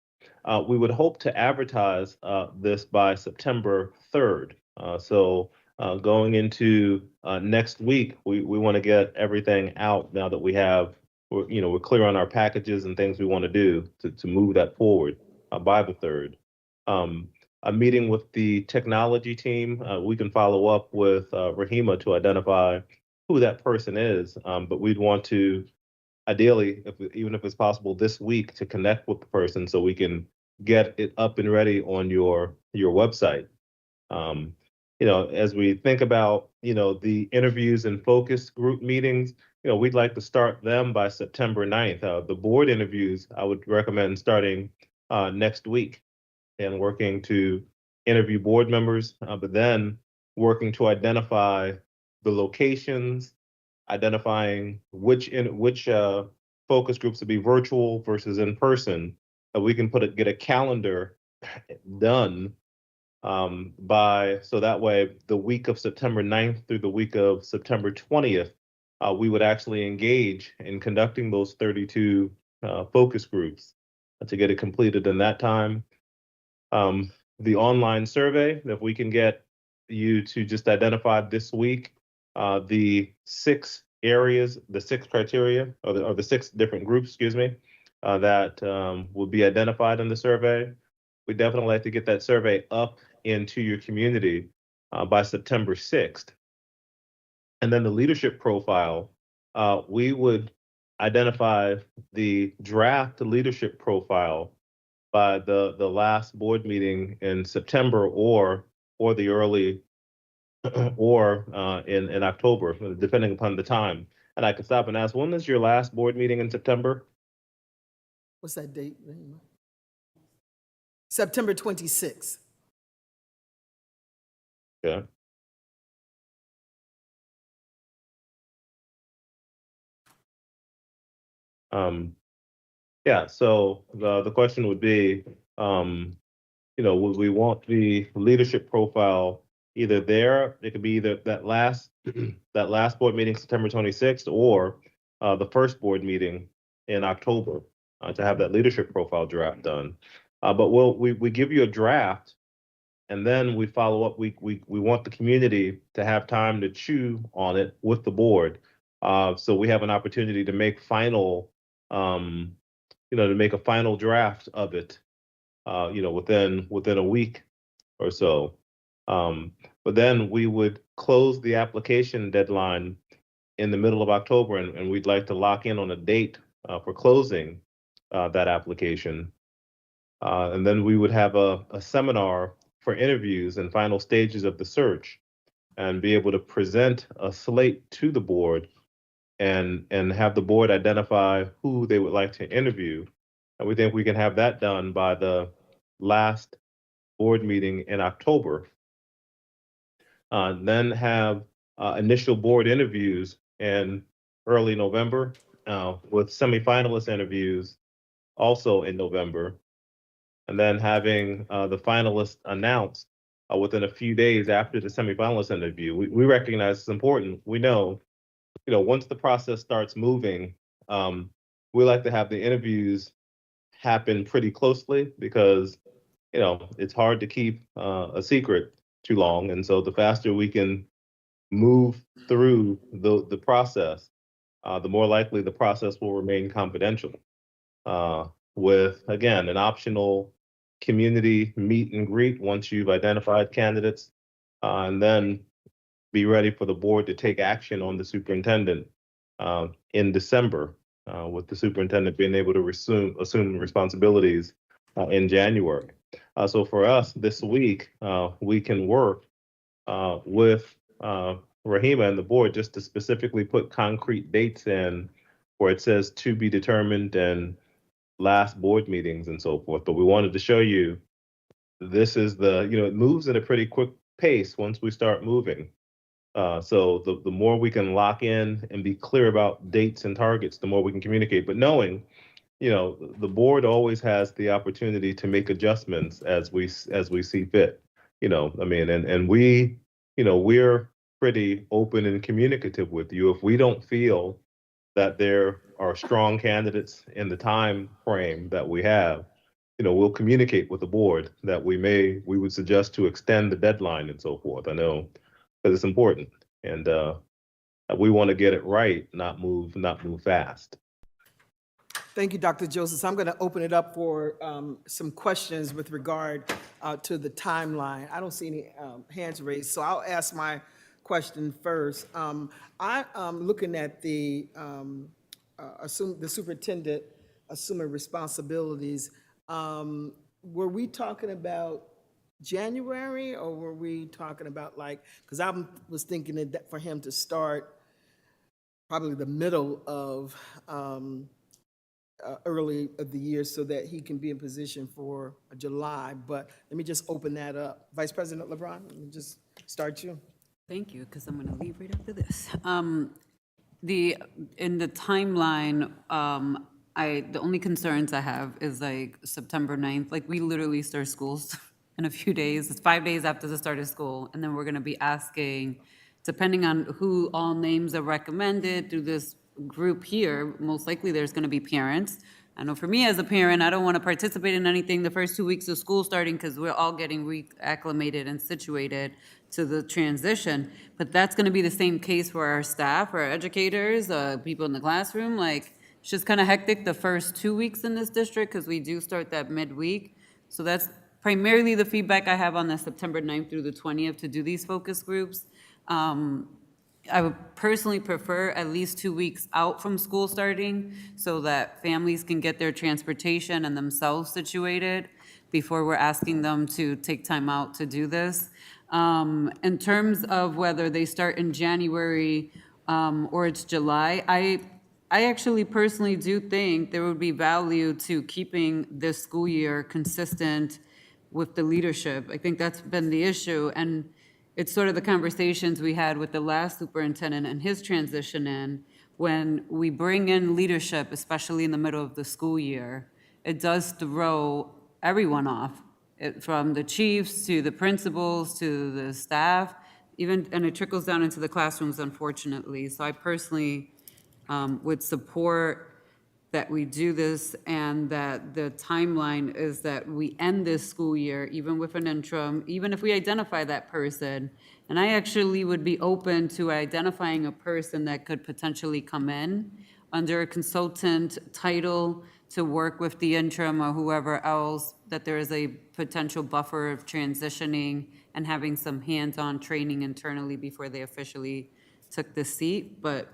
S8: We would hope to advertise this by September 3rd. So going into next week, we want to get everything out now that we're clear on our packages and things we want to do to move that forward by the 3rd. A meeting with the technology team. We can follow up with Rahima to identify who that person is, but we'd want to ideally, even if it's possible this week, to connect with the person so we can get it up and ready on your website. As we think about, the interviews and focus group meetings, we'd like to start them by September 9th. The board interviews, I would recommend starting next week and working to interview board members, but then working to identify the locations, identifying which focus groups to be virtual versus in person, that we can get a calendar done so that way the week of September 9th through the week of September 20th, we would actually engage in conducting those 32 focus groups to get it completed in that time. The online survey, if we can get you to just identify this week the 6 areas, the 6 criteria, or the 6 different groups, excuse me, that will be identified in the survey. We definitely like to get that survey up into your community by September 6th. And then the leadership profile, we would identify the draft leadership profile by the last board meeting in September or the early or in October, depending upon the time. And I could stop and ask, when is your last board meeting in September?
S1: What's that date? September 26th.
S8: Yeah. Yeah, so the question would be, would we want the leadership profile either there? It could be either that last that last board meeting, September 26th, or the first board meeting in October to have that leadership profile draft done. But we give you a draft, and then we follow up. We want the community to have time to chew on it with the board, so we have an opportunity to make to make a final draft of it, within a week or so. But then we would close the application deadline in the middle of October, and we'd like to lock in on a date for closing that application. And then we would have a seminar for interviews and final stages of the search, and be able to present a slate to the board and have the board identify who they would like to interview. And we think we can have that done by the last board meeting in October. Then have initial board interviews in early November, with semifinalist interviews also in November, and then having the finalists announced within a few days after the semifinalist interview. We recognize it's important. We know, once the process starts moving, we like to have the interviews happen pretty closely because, you know, it's hard to keep a secret too long. And so the faster we can move through the process, the more likely the process will remain confidential. With, again, an optional community meet and greet once you've identified candidates, and then be ready for the board to take action on the superintendent in December, with the superintendent being able to assume responsibilities in January. So for us this week, we can work with Rahima and the board just to specifically put concrete dates in where it says to be determined and last board meetings and so forth. But we wanted to show you this is it moves at a pretty quick pace once we start moving. So the more we can lock in and be clear about dates and targets, the more we can communicate. But knowing, the board always has the opportunity to make adjustments as we see fit. And we, we're pretty open and communicative with you. If we don't feel that there are strong candidates in the time frame that we have, we'll communicate with the board that we would suggest to extend the deadline and so forth. I know because it's important, and we want to get it right, not move fast.
S1: Thank you, Dr. Joseph. I'm going to open it up for some questions with regard to the timeline. I don't see any hands raised, so I'll ask my question first. I'm looking at the superintendent assuming responsibilities. Were we talking about January, or were we talking about because I was thinking that for him to start probably the middle of early of the year so that he can be in position for July. But let me just open that up. Vice President LeBron, let me just start you.
S2: Thank you, because I'm going to leave right after this. In the timeline, the only concerns I have is September 9th. We literally start schools in a few days. It's 5 days after the start of school. And then we're going to be asking, depending on who all names are recommended through this group here, most likely there's going to be parents. I know for me as a parent, I don't want to participate in anything the first 2 weeks of school starting because we're all getting reacclimated and situated to the transition. But that's going to be the same case for our staff, our educators, people in the classroom. It's just kind of hectic the first 2 weeks in this district because we do start that midweek. So that's primarily the feedback I have on the September 9th through the 20th to do these focus groups. I would personally prefer at least 2 weeks out from school starting so that families can get their transportation and themselves situated before we're asking them to take time out to do this. In terms of whether they start in January or it's July, I actually personally do think there would be value to keeping this school year consistent with the leadership. I think that's been the issue. And it's sort of the conversations we had with the last superintendent and his transition in. When we bring in leadership, especially in the middle of the school year, it does throw everyone off, from the chiefs to the principals to the staff, and it trickles down into the classrooms, unfortunately. So I personally would support that we do this, and that the timeline is that we end this school year, even with an interim, even if we identify that person. And I actually would be open to identifying a person that could potentially come in under a consultant title to work with the interim or whoever else, that there is a potential buffer of transitioning and having some hands-on training internally before they officially took the seat. But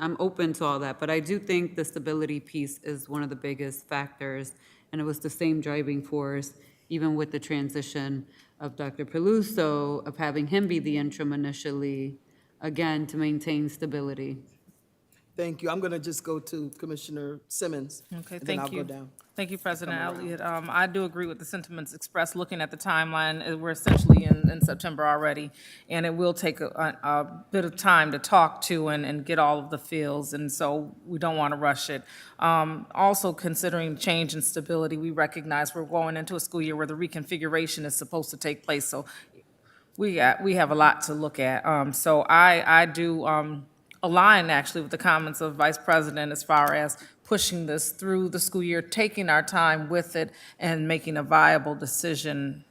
S2: I'm open to all that, but I do think the stability piece is one of the biggest factors, and it was the same driving force, even with the transition of Dr. Peluso, of having him be the interim initially, again, to maintain stability.
S1: Thank you. I'm going to just go to Commissioner Simmons.
S4: Okay,
S1: and then
S4: thank
S1: I'll
S4: you.
S1: go down.
S4: Thank you, President Elliott. I do agree with the sentiments expressed. Looking at the timeline, we're essentially in September already, and it will take a bit of time to talk to and get all of the feels, and so we don't want to rush it. Also, considering change and stability, we recognize we're going into a school year where the reconfiguration is supposed to take place, so we have a lot to look at. So I do align actually with the comments of Vice President as far as pushing this through the school year, taking our time with it, and making a viable decision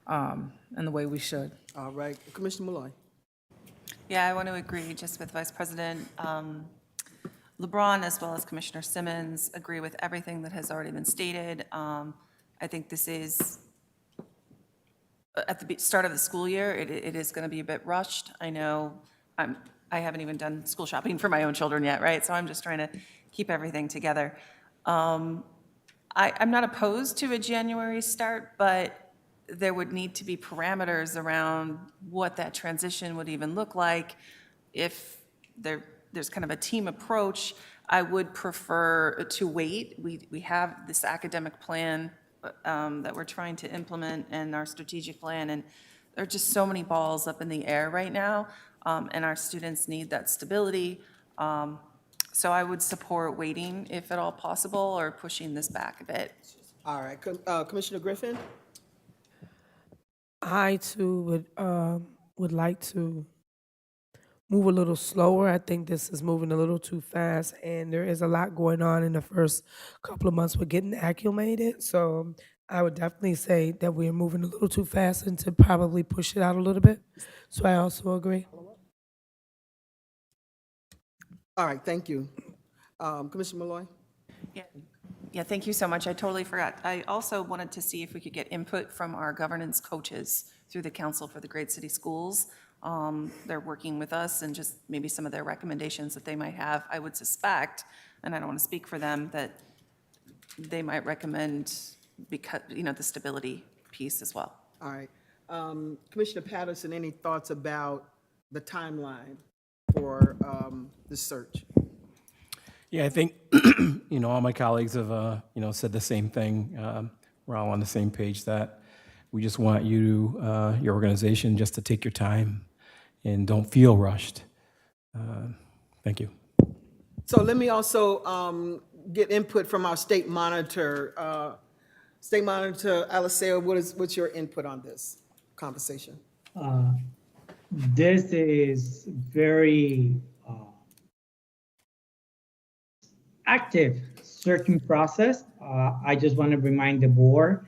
S4: in the way we should.
S1: All right, Commissioner Malloy.
S3: Yeah, I want to agree just with Vice President LeBron as well as Commissioner Simmons, agree with everything that has already been stated. I think this is, at the start of the school year, it is going to be a bit rushed. I know I haven't even done school shopping for my own children yet, right? So I'm just trying to keep everything together. I'm not opposed to a January start, but there would need to be parameters around what that transition would even look like. If there's kind of a team approach, I would prefer to wait. We have this academic plan that we're trying to implement and our strategic plan, and there are just so many balls up in the air right now, and our students need that stability. So I would support waiting if at all possible, or pushing this back a bit.
S1: All right, Commissioner Griffin?
S5: I too would like to move a little slower. I think this is moving a little too fast, and there is a lot going on in the first couple of months with getting acclimated. So I would definitely say that we're moving a little too fast and to probably push it out a little bit. So I also agree.
S1: All right, thank you. Commissioner Malloy?
S3: Yeah, thank you so much. I totally forgot. I also wanted to see if we could get input from our governance coaches through the Council for the Great City Schools. They're working with us, and just maybe some of their recommendations that they might have. I would suspect, and I don't want to speak for them, that they might recommend, because, the stability piece as well.
S1: All right. Commissioner Patterson, any thoughts about the timeline for the search?
S9: Yeah, I think, all my colleagues have, said the same thing. We're all on the same page that we just want you, your organization, just to take your time and don't feel rushed. Thank you.
S1: So let me also get input from our state monitor. State Monitor Alicea, what's your input on this conversation?
S10: This is very active searching process. I just want to remind the board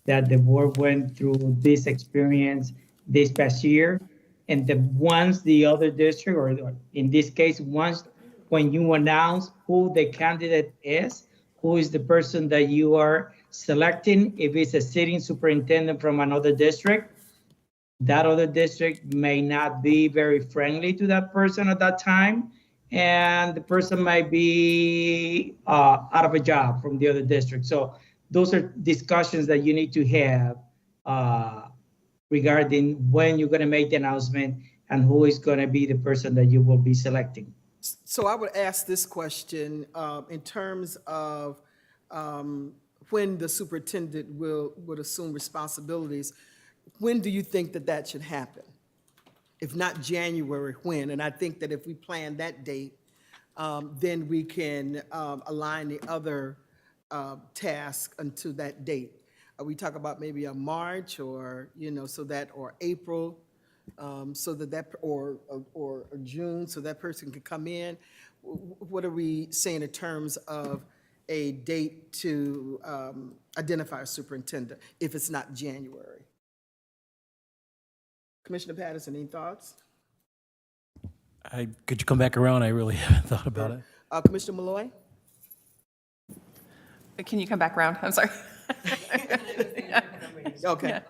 S10: that the board went through this experience this past year, and once the other district, or in this case, once when you announce who the candidate is, who is the person that you are selecting, if it's a sitting superintendent from another district, that other district may not be very friendly to that person at that time, and the person might be out of a job from the other district. So those are discussions that you need to have regarding when you're going to make the announcement and who is going to be the person that you will be selecting.
S1: So I would ask this question in terms of when the superintendent would assume responsibilities. When do you think that should happen? If not January, when? And I think that if we plan that date, then we can align the other tasks until that date. We talk about maybe a March, or or April, so that or June, so that person can come in. What are we saying in terms of a date to identify a superintendent if it's not January? Commissioner Patterson, any thoughts?
S9: Could you come back around? I really haven't thought about it.
S1: Commissioner Malloy?
S3: Can you come back around? I'm sorry.
S1: Okay.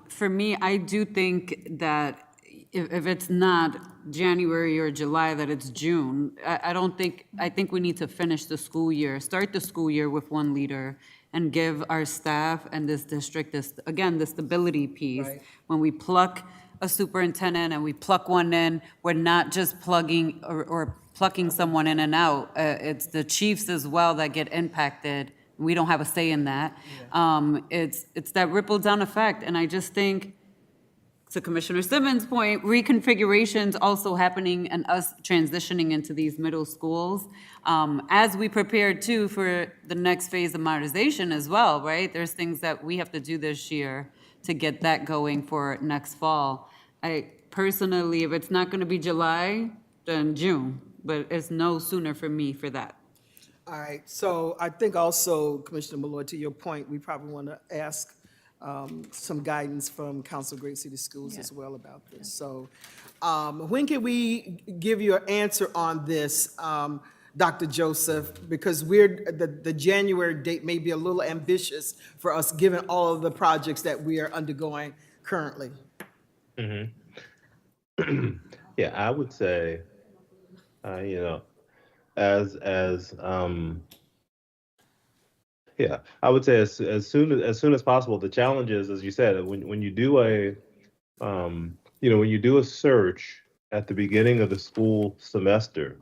S2: For me, I do think that if it's not January or July, that it's June. I think we need to finish the school year, start the school year with one leader, and give our staff and this district, the stability piece.
S1: Right.
S2: When we pluck a superintendent and we pluck one in, we're not just plugging or plucking someone in and out. It's the chiefs as well that get impacted. We don't have a say in that. Yeah. It's that ripple down effect. And I just think, to Commissioner Simmons' point, reconfigurations also happening and us transitioning into these middle schools as we prepare too for the next phase of modernization as well, right? There's things that we have to do this year to get that going for next fall. I personally, if it's not going to be July, then June, but it's no sooner for me for that.
S1: All right, so I think also, Commissioner Malloy, to your point, we probably want to ask some guidance from Council of Great City Schools as well about this. So when can we give you an answer on this, Dr. Joseph? Because the January date may be a little ambitious for us, given all of the projects that we are undergoing currently.
S8: Yeah, I would say, you know, as yeah, I would say as soon as possible. The challenge is, as you said, when you do when you do a search at the beginning of the school semester,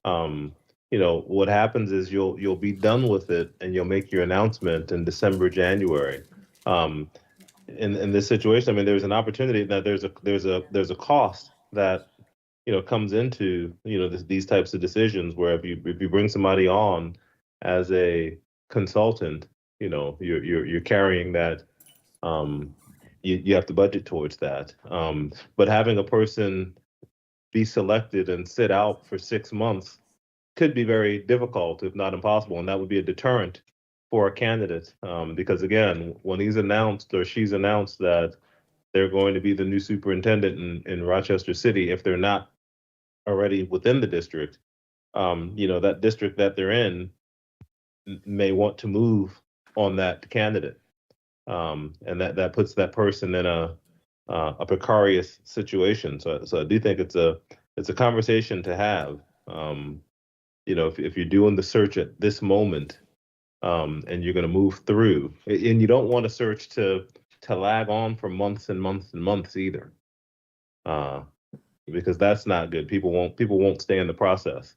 S8: what happens is you'll be done with it and you'll make your announcement in December, January. Um, in this situation, I mean, there's an opportunity that there's a cost that comes into these types of decisions where if you bring somebody on as a consultant, you're carrying that. You have to budget towards that. But having a person be selected and sit out for 6 months could be very difficult, if not impossible, and that would be a deterrent for a candidate. Because again, when he's announced or she's announced that they're going to be the new superintendent in Rochester City, if they're not already within the district, that district that they're in may want to move on that candidate, and that puts that person in a precarious situation. So I do think it's a conversation to have. If you're doing the search at this moment, and you're going to move through, and you don't want a search to lag on for months and months and months either, because that's not good. People won't stay in the process.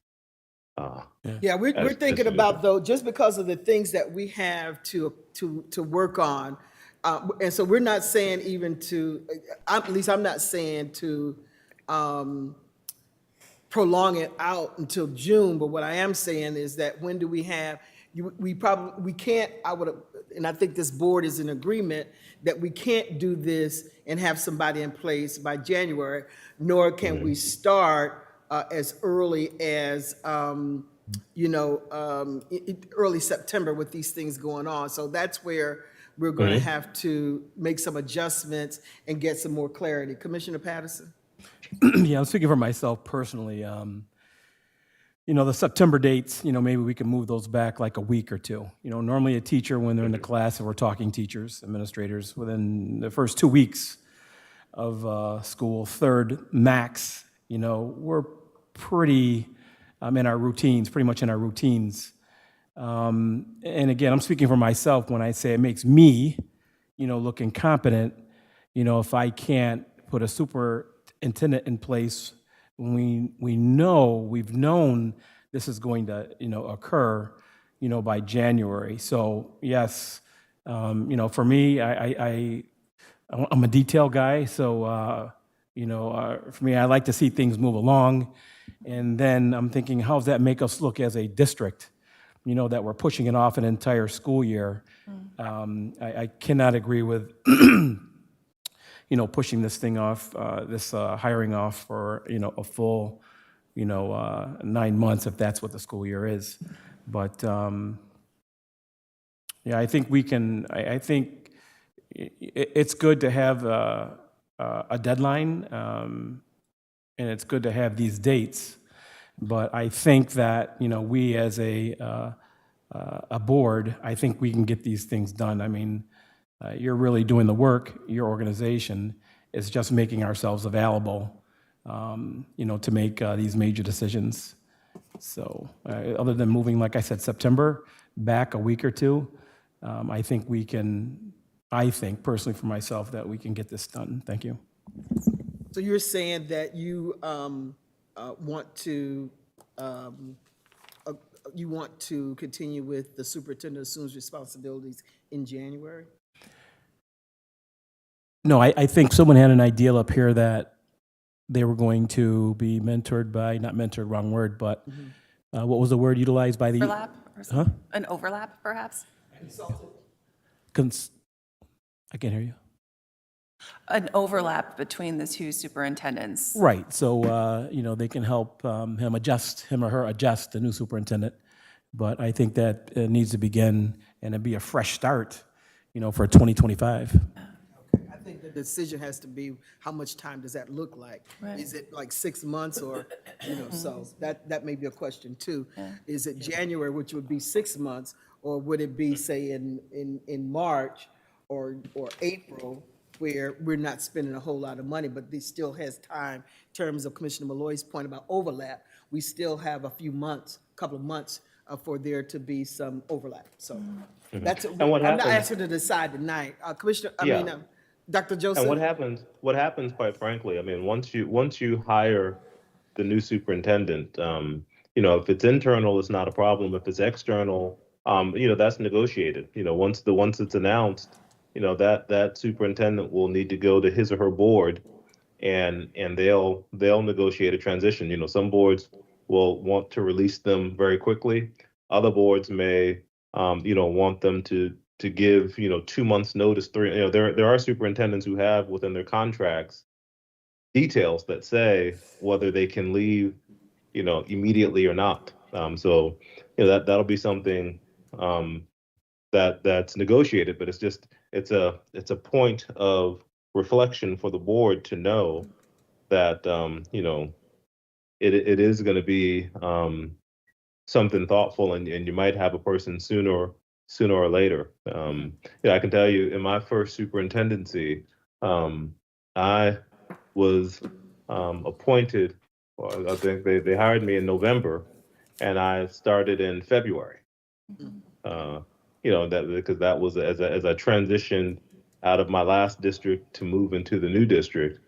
S1: Yeah, we're
S8: as
S1: thinking
S8: you
S1: about, though, just because of the things that we have to work on. And so we're not saying even to, at least I'm not saying to prolong it out until June, but what I am saying is that when do we have, we can't, and I think this board is in agreement that we can't do this and have somebody in place by January, nor can we start as early as, early September with these things going on. So that's where we're going to have to make some adjustments and get some more clarity. Commissioner Patterson?
S9: Yeah, I'm speaking for myself personally. The September dates, maybe we can move those back like a week or two. Normally a teacher, when they're in the class, and we're talking teachers, administrators, within the first 2 weeks of school, third max, we're pretty in our routines, pretty much in our routines. And again, I'm speaking for myself when I say it makes me, look incompetent, if I can't put a superintendent in place when we've known this is going to, occur, by January. So yes, for me, I'm a detail guy, so for me, I like to see things move along. And then I'm thinking, how does that make us look as a district? That we're pushing it off an entire school year. I cannot agree with, pushing this thing off, this hiring off for, a full, 9 months, if that's what the school year is. But yeah, I think we can. I think it's good to have a deadline, and it's good to have these dates. But I think that we as a board, I think we can get these things done. I mean, you're really doing the work. Your organization is just making ourselves available, to make these major decisions. So, other than moving, like I said, September back a week or two, I think we can. I think personally for myself that we can get this done. Thank you.
S1: So you're saying that you want to continue with the superintendent assumes responsibilities in January?
S9: No, I think someone had an ideal up here that they were going to be mentored by, not mentored, wrong word, but what was the word utilized by the?
S3: Overlap or something? An overlap, perhaps?
S9: I can't hear you.
S3: An overlap between the two superintendents.
S9: Right, so, they can help him or her adjust, the new superintendent, But I think that it needs to begin and it'd be a fresh start, for 2025.
S1: I think the decision has to be, how much time does that look like? Is it like 6 months or, so that may be a question too. Is it January, which would be 6 months, or would it be, say, in March or April, where we're not spending a whole lot of money, but this still has time, in terms of Commissioner Malloy's point about overlap, we still have a few months, couple of months for there to be some overlap, so. That's,
S8: And what
S1: I'm not
S8: happens-
S1: asking to decide tonight. Commissioner,
S8: Yeah.
S1: Dr. Joseph?
S8: And what happens, quite frankly, I mean, once you hire the new superintendent, if it's internal, it's not a problem. If it's external, that's negotiated. Once it's announced, that superintendent will need to go to his or her board and they'll negotiate a transition. Some boards will want to release them very quickly. Other boards may, want them to give, 2 months notice, three, there are superintendents who have within their contracts details that say whether they can leave, immediately or not. So, that'll be something, that's negotiated, but it's a point of reflection for the board to know that, it is going to be, something thoughtful, and you might have a person sooner or later. I can tell you in my first superintendency, I was appointed, well, I think they hired me in November, and I started in February. That because that was as I transitioned out of my last district to move into the new district.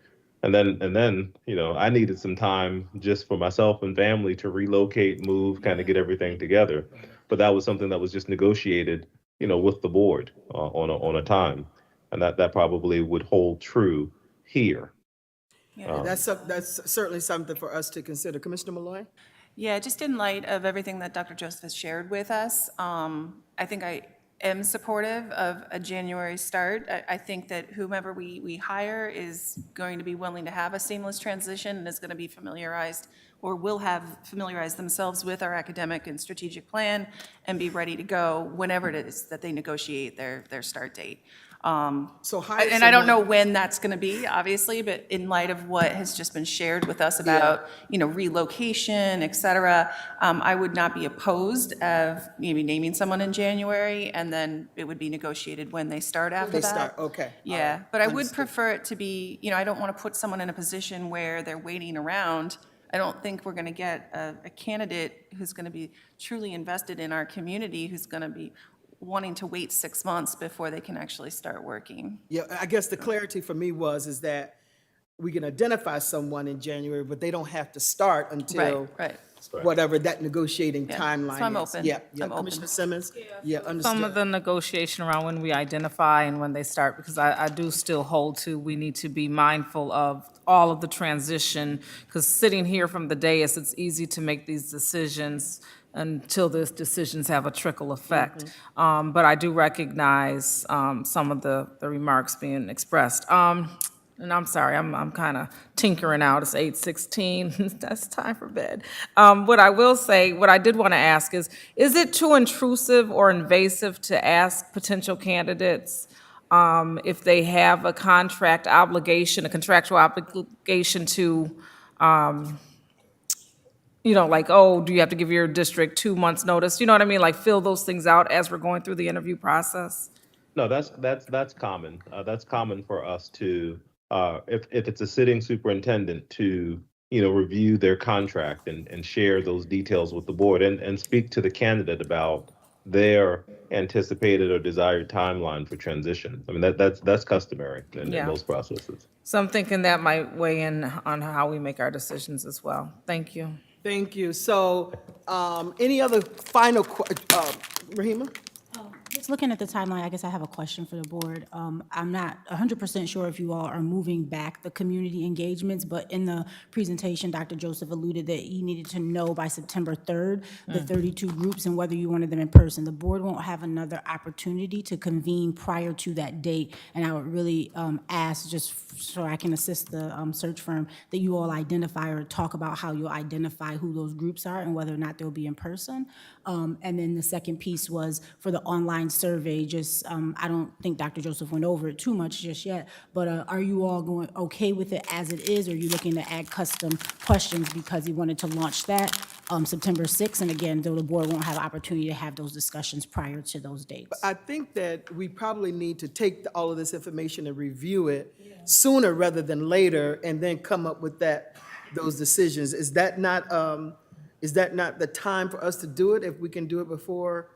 S8: And then, I needed some time just for myself and family to relocate, move, kind of get everything together. But that was something that was just negotiated, with the board on a time, and that probably would hold true here.
S1: That's certainly something for us to consider. Commissioner Malloy?
S3: Yeah, just in light of everything that Dr. Joseph has shared with us, I think I am supportive of a January start. I think that whomever we hire is going to be willing to have a seamless transition and is going to be familiarized or will have familiarized themselves with our academic and strategic plan and be ready to go whenever it is that they negotiate their start date.
S1: So hire
S3: And I don't know
S1: someone-
S3: when that's going to be, obviously, but in light of what has just been shared with us about, relocation, et cetera, I would not be opposed of maybe naming someone in January, and then it would be negotiated when they start after
S1: They
S3: that.
S1: start, okay.
S3: Yeah, but I would prefer it to be, I don't want to put someone in a position where they're waiting around. I don't think we're going to get a candidate who's going to be truly invested in our community, who's going to be wanting to wait 6 months before they can actually start working.
S1: Yeah, I guess the clarity for me is that we can identify someone in January, but they don't have to start until
S3: Right.
S1: whatever that negotiating
S3: Yeah.
S1: timeline is.
S3: So I'm open.
S1: Yeah,
S3: I'm open.
S1: Commissioner Simmons? Yeah,
S4: Some of
S1: understood.
S4: the negotiation around when we identify and when they start, because I do still hold to, we need to be mindful of all of the transition, because sitting here from the dais, it's easy to make these decisions until those decisions have a trickle effect. But I do recognize some of the remarks being expressed. And I'm sorry, I'm kind of tinkering out. It's 8:16. That's time for bed. What I will say, what I did want to ask is it too intrusive or invasive to ask potential candidates if they have a contractual obligation to, like, oh, do you have to give your district 2 months' notice? You know what I mean? Like, fill those things out as we're going through the interview process?
S8: No, that's common. That's common for us to, if it's a sitting superintendent, to review their contract and share those details with the board and speak to the candidate about their anticipated or desired timeline for transition. I mean, that's customary in most processes.
S4: So I'm thinking that might weigh in on how we make our decisions as well. Thank you.
S1: Thank you. So, any other final, Rahima?
S11: Just looking at the timeline, I guess I have a question for the board. I'm not 100% sure if you all are moving back the community engagements, but in the presentation, Dr. Joseph alluded that you needed to know by September 3rd, the 32 groups and whether you wanted them in person. The board won't have another opportunity to convene prior to that date, and I would really ask, just so I can assist the search firm, that you all identify or talk about how you'll identify who those groups are and whether or not they'll be in person. And then the second piece was for the online survey, just, I don't think Dr. Joseph went over it too much just yet, but are you all going okay with it as it is, or are you looking to add custom questions because he wanted to launch that September 6th? And again, though the board won't have opportunity to have those discussions prior to those dates.
S1: I think that we probably need to take all of this information and review it sooner rather than later, and then come up with those decisions. Is that not the time for us to do it, if we can do it before?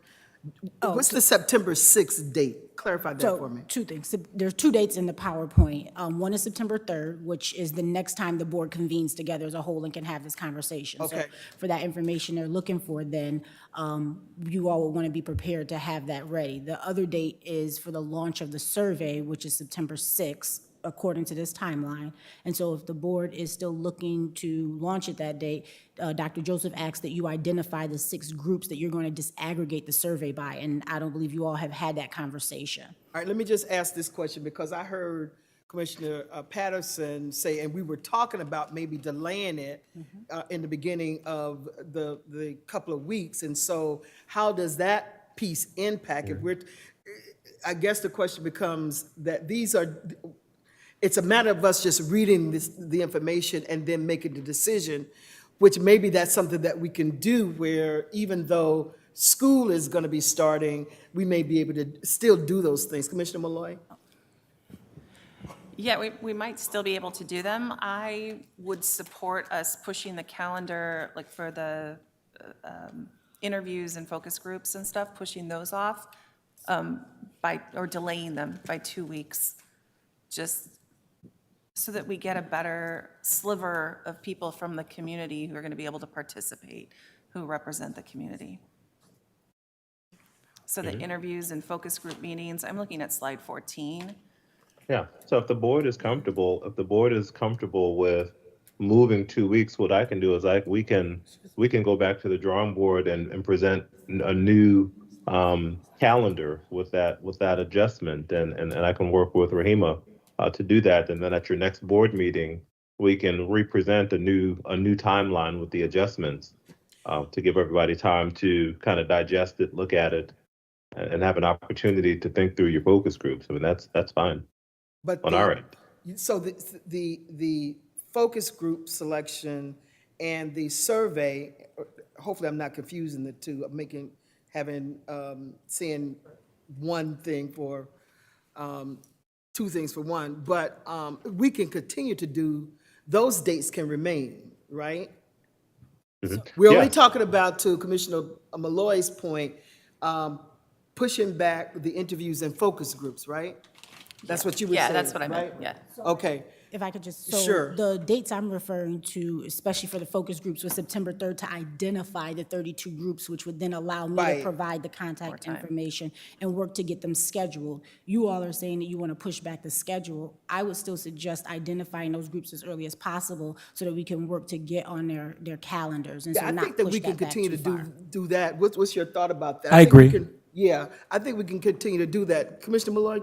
S1: What's the September 6th date? Clarify that for me.
S11: So, two things. There's two dates in the PowerPoint. One is September 3rd, which is the next time the board convenes together as a whole and can have this conversation. So
S1: Okay.
S11: for that information they're looking for, then you all will want to be prepared to have that ready. The other date is for the launch of the survey, which is September 6th, according to this timeline. And so if the board is still looking to launch it that date, Dr. Joseph asked that you identify the 6 groups that you're going to disaggregate the survey by, and I don't believe you all have had that conversation.
S1: All right, let me just ask this question, because I heard Commissioner Patterson say, and we were talking about maybe delaying it in the beginning of the couple of weeks. And so how does that piece impact? If we're, I guess the question becomes that it's a matter of us just reading the information and then making the decision, which maybe that's something that we can do, where even though school is going to be starting, we may be able to still do those things. Commissioner Malloy?
S3: Yeah, we might still be able to do them. I would support us pushing the calendar, like for the interviews and focus groups and stuff, pushing those off or delaying them by 2 weeks, just so that we get a better sliver of people from the community who are going to be able to participate, who represent the community. So the interviews and focus group meetings, I'm looking at slide 14.
S8: Yeah, so if the board is comfortable with moving 2 weeks, what I can do is we can go back to the drawing board and present a new calendar with that adjustment, and I can work with Rahima to do that, and then at your next board meeting, we can represent a new timeline with the adjustments to give everybody time to kind of digest it, look at it, and have an opportunity to think through your focus groups. I mean, that's fine.
S1: But
S8: on our end.
S1: So the focus group selection and the survey, hopefully I'm not confusing the two, seeing one thing for, two things for one, but we can continue to do, those dates can remain, right? We're only talking about, to Commissioner Malloy's point, pushing back the interviews and focus groups, right? That's what you were saying,
S3: Yeah, that's what I meant,
S1: right?
S3: yeah.
S1: Okay,
S11: If I could just,
S1: Sure.
S11: the dates I'm referring to, especially for the focus groups, was September 3rd to identify the 32 groups, which would then allow me to
S1: Right.
S11: provide the contact information and work to get them scheduled. You all are saying that you want to push back the schedule. I would still suggest identifying those groups as early as possible so that we can work to get on their calendars, and so
S1: yeah, I
S11: not
S1: think that
S11: push
S1: we can
S11: that back
S1: continue
S11: too
S1: to
S11: far.
S1: do that. What's your thought about that?
S9: I
S1: think we
S9: agree.
S1: can- Yeah, I think we can continue to do that. Commissioner Malloy,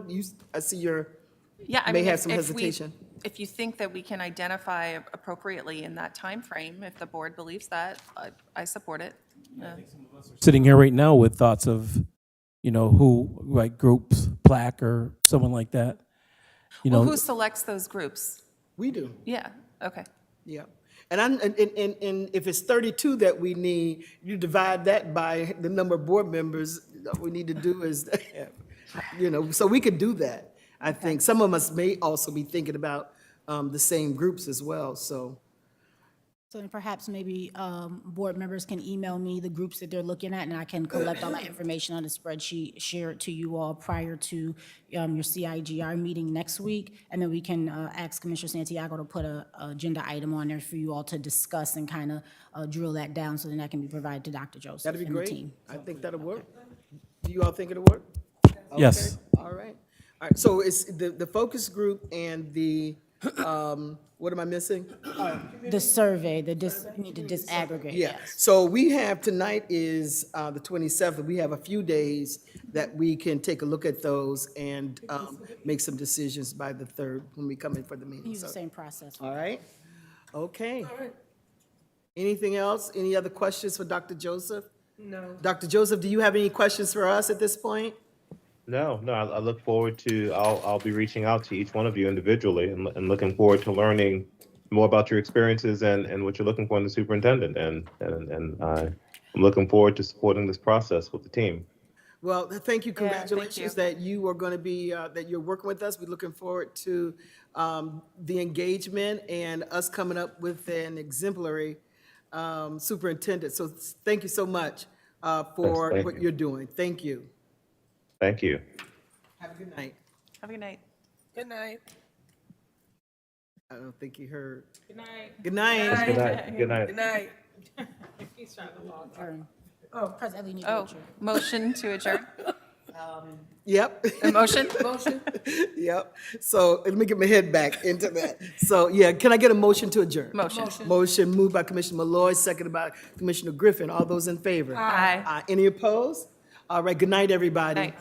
S1: I see your,
S3: Yeah, I
S1: may
S3: mean,
S1: have
S3: if-
S1: some
S3: if we-
S1: hesitation.
S3: If you think that we can identify appropriately in that time frame, if the board believes that, I support it. Yeah.
S9: Sitting here right now with thoughts of, who, like groups, plaque or someone like that.
S3: Well, who selects those groups?
S1: We do.
S3: Yeah, okay.
S1: Yeah, and if it's 32 that we need, you divide that by the number of board members. All we need to do is, so we could do that. I think some of us may also be thinking about the same groups as well, so.
S11: So then perhaps maybe board members can email me the groups that they're looking at, and I can collect all that information on a spreadsheet, share it to you all prior to your CIGR meeting next week, and then we can ask Commissioner Santiago to put a agenda item on there for you all to discuss and kind of drill that down, so then that can be provided to Dr. Joseph
S1: That'd be
S11: and the
S1: great.
S11: team.
S1: I think that'll work. Do you all think it'll work?
S9: Yes.
S1: All right. All right, so it's the focus group and the, what am I missing?
S11: The survey, you need to disaggregate,
S1: Yeah,
S11: yes.
S1: so we have, tonight is the 27th. We have a few days that we can take a look at those and make some decisions by the 3rd when we come in for the meeting.
S11: Use the
S1: So,
S11: same process.
S1: all right? Okay. Anything else? Any other questions for Dr. Joseph? No. Dr. Joseph, do you have any questions for us at this point?
S8: No, I look forward to, I'll be reaching out to each one of you individually and looking forward to learning more about your experiences and what you're looking for in the superintendent. And I'm looking forward to supporting this process with the team.
S1: Well, thank you,
S3: Yeah, thank
S1: congratulations
S3: you.
S1: that you are going to be, that you're working with us. We're looking forward to the engagement and us coming up with an exemplary superintendent. So thank you so much for
S8: Thank
S1: what
S8: you.
S1: you're doing. Thank you.
S8: Thank you.
S1: Have a good night.
S3: Have a good night.
S5: Good night.
S1: I don't think he heard.
S4: Good night.
S1: Good night.
S8: Good night. Good night.
S5: Good night.
S4: He's trying to log.
S11: Adjourn. President Lee, you need to
S3: Oh,
S11: adjourn.
S3: motion to adjourn?
S1: Yep.
S3: A motion?
S1: Yep. So let me get my head back into that. So, yeah, can I get a motion to adjourn?
S3: Motion.
S1: Motion moved by Commissioner Malloy, seconded by Commissioner Griffin. All those in favor?
S3: Aye.
S1: Any opposed? All right, good night, everybody.
S3: Night.